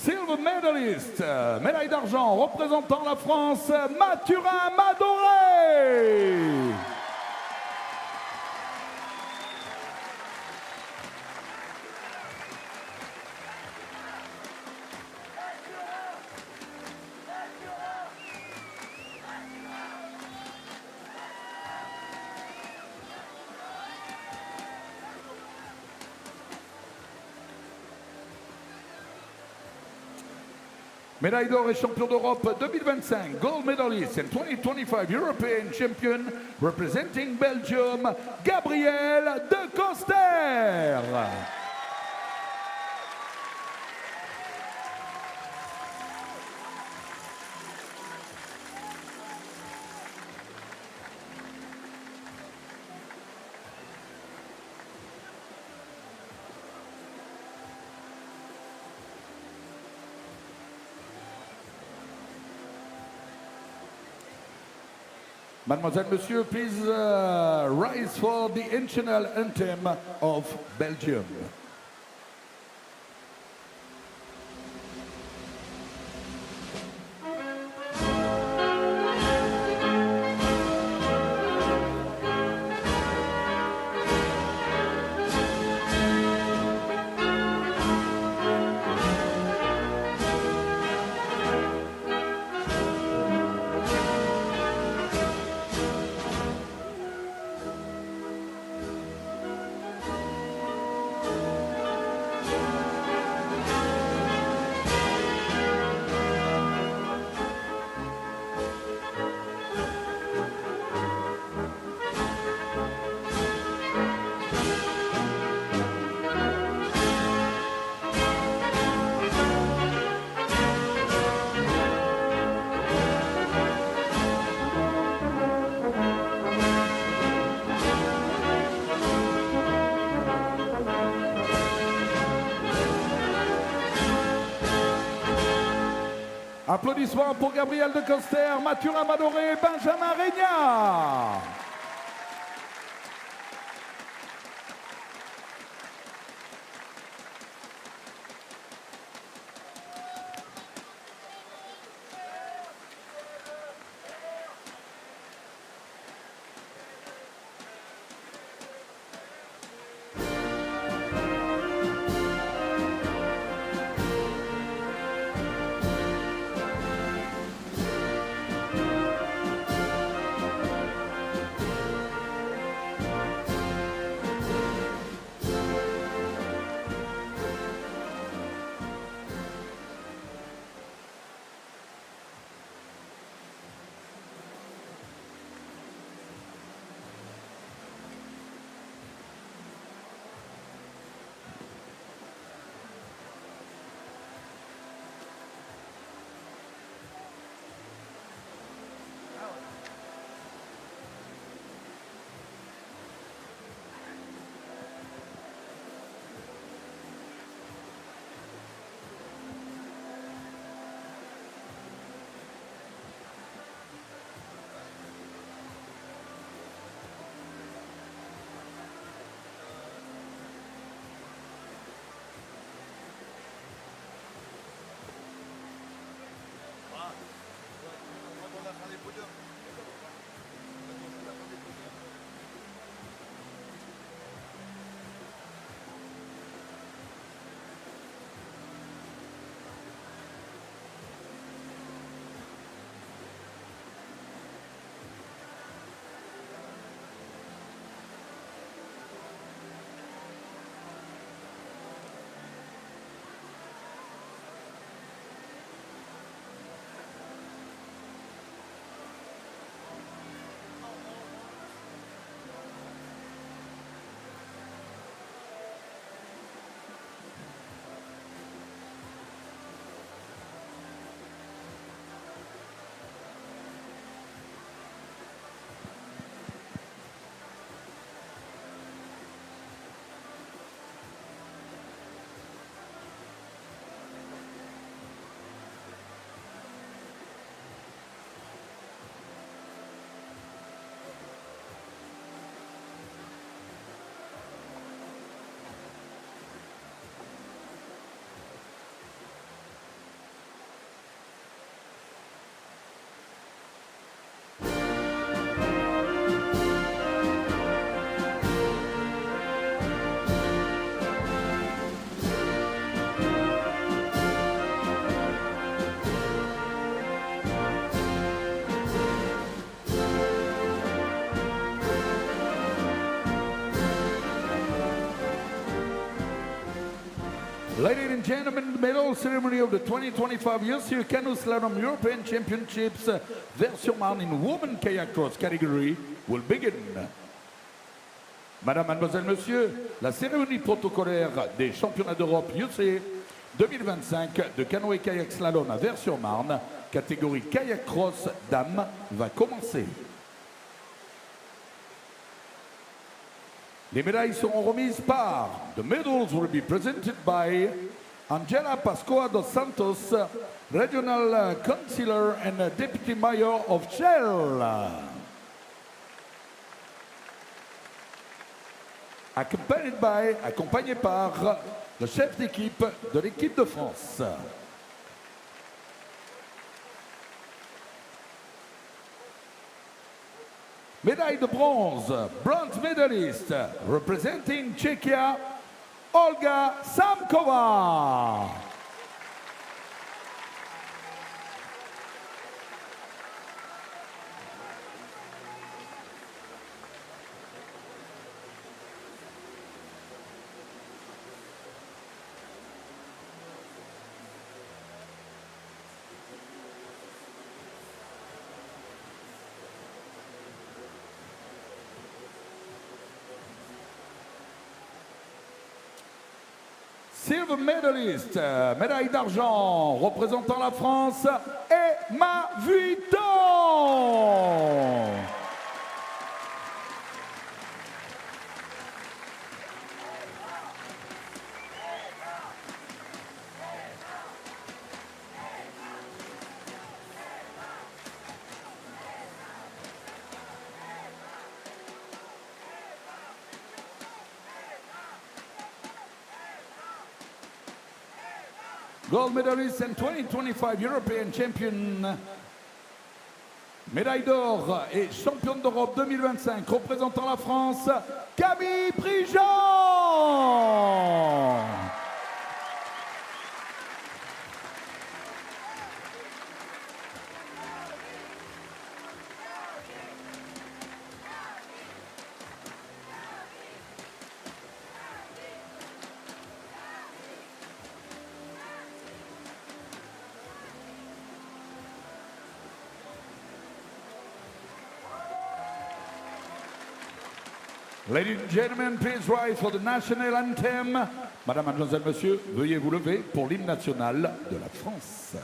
Silver medalist, médaille d'argent représentant la France, Mathurin Madoré. Médaille d'or et champion d'Europe 2025, gold medalist and 2025 European champion representing Belgium, Gabriel de Coster. Mademoiselle, Monsieur, please rise for the national anthem of Belgium. Applaudissements pour Gabriel de Coster, Mathurin Madoré, Benjamin Régnat. Ladies and gentlemen, the medal ceremony of the 2025 ECA Canoe Slalom European Championships Vaires-sur-Marne in Women Kayak Cross category will begin. Madame, Mademoiselle, Monsieur, la cérémonie protocolaire des championnats d'Europe ECA 2025 de canoë kayak slalom à Vaires-sur-Marne, catégorie kayak cross dames, va commencer. Les médailles seront remises par The medals will be presented by Angela Pascoa dos Santos, Regional Councillor and Deputy Mayor of Shell. Accompagné par le chef d'équipe de l'équipe de France. Médaille de bronze, bronze medalist, representing Czechia, Olga Samkova. Silver medalist, médaille d'argent représentant la France, Emma Vuitton. Gold medalist and 2025 European champion. Médaille d'or et championne d'Europe 2025 représentant la France, Camille Prigent. Ladies and gentlemen, please rise for the national anthem. Madame, Mademoiselle, Monsieur, veuillez vous lever pour l'hymne national de la France.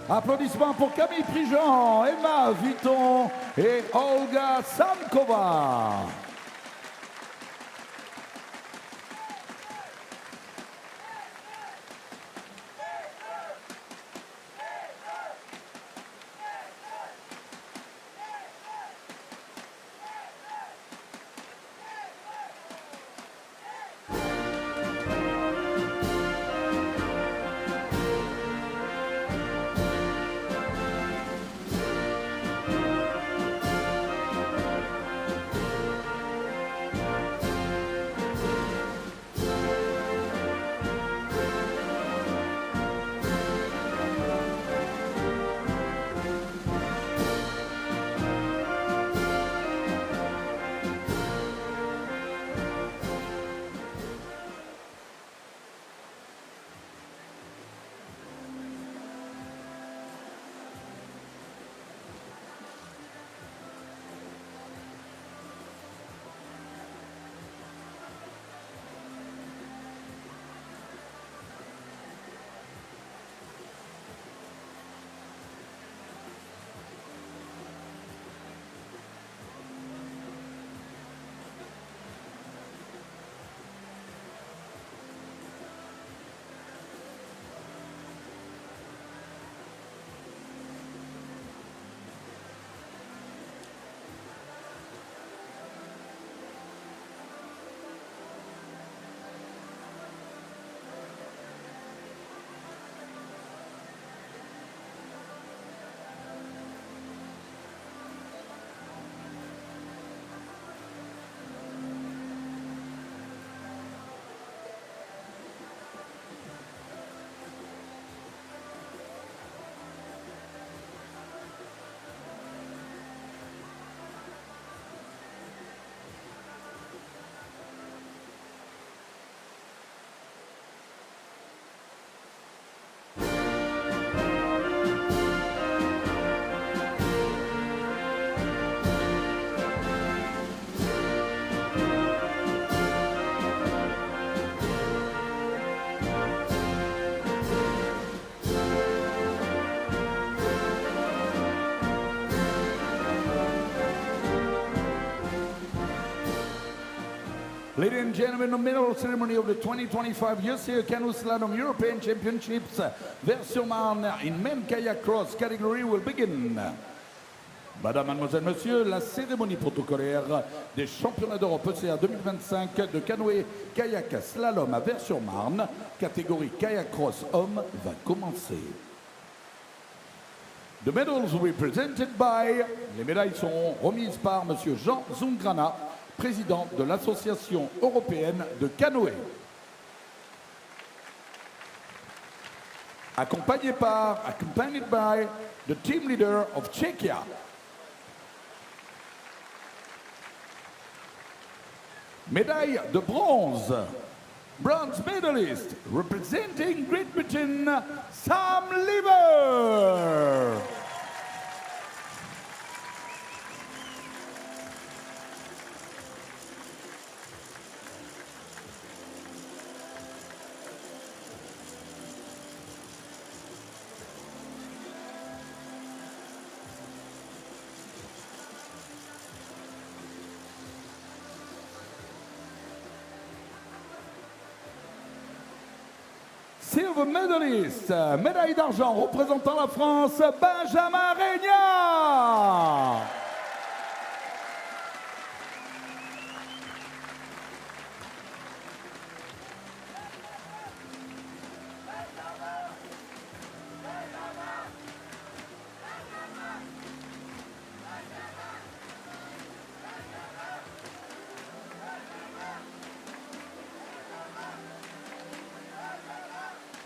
Applaudissements pour Camille Prigent, Emma Vuitton et Olga Samkova. Ladies and gentlemen, the medal ceremony of the 2025 ECA Canoe Slalom European Championships Vaires-sur-Marne in men kayak cross category will begin. Madame, mademoiselle, monsieur, la cérémonie protocolaire des championnats d'Europe ECA 2025 de canoë kayak slalom à Vaires-sur-Marne, catégorie kayak cross homme, va commencer. The medals will be presented by. Les médailles seront remises par monsieur Jean Zungrana, président de l'Association européenne de canoë. Accompanied by the team leader of Czechia. Médaille de bronze. Bronze medalist representing Great Britain, Sam Lever. Silver medalist, médaille d'argent représentant la France, Benjamin Régnat.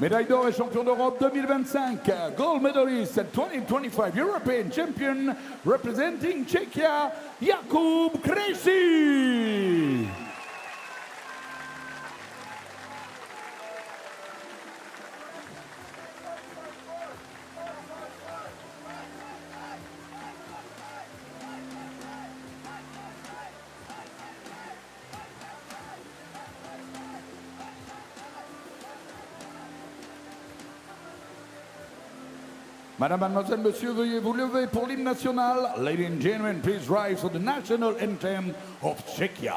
Médaille d'or et champion d'Europe 2025, gold medalist and 2025 European champion representing Czechia, Jakub Krejci. Madame, mademoiselle, monsieur, veuillez vous lever pour l'hymne national. Ladies and gentlemen, please rise for the national anthem of Czechia.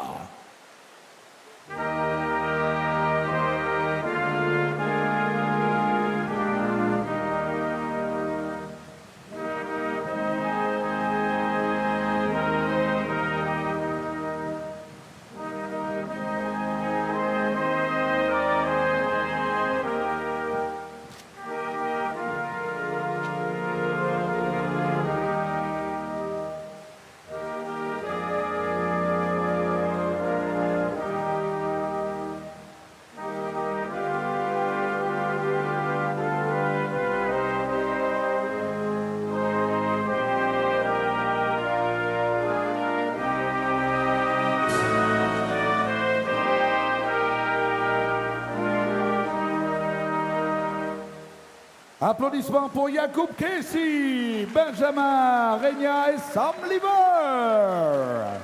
Applaudissements pour Jakub Krejci, Benjamin Régnat et Sam Lever.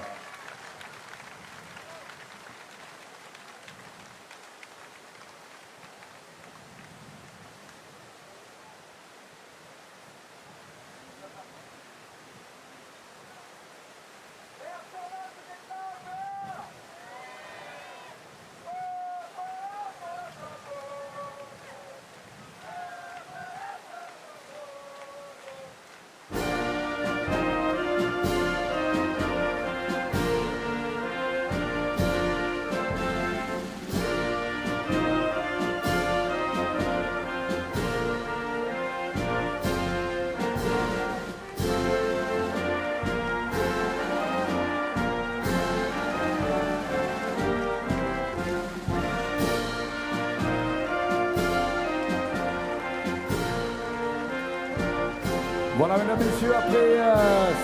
Voilà, mesdames et messieurs, après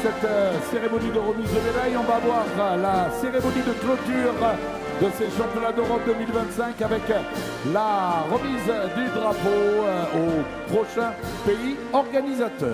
cette cérémonie de remise de médailles, on va voir la cérémonie de clôture de ces championnats d'Europe 2025 avec la remise du drapeau au prochain pays organisateur.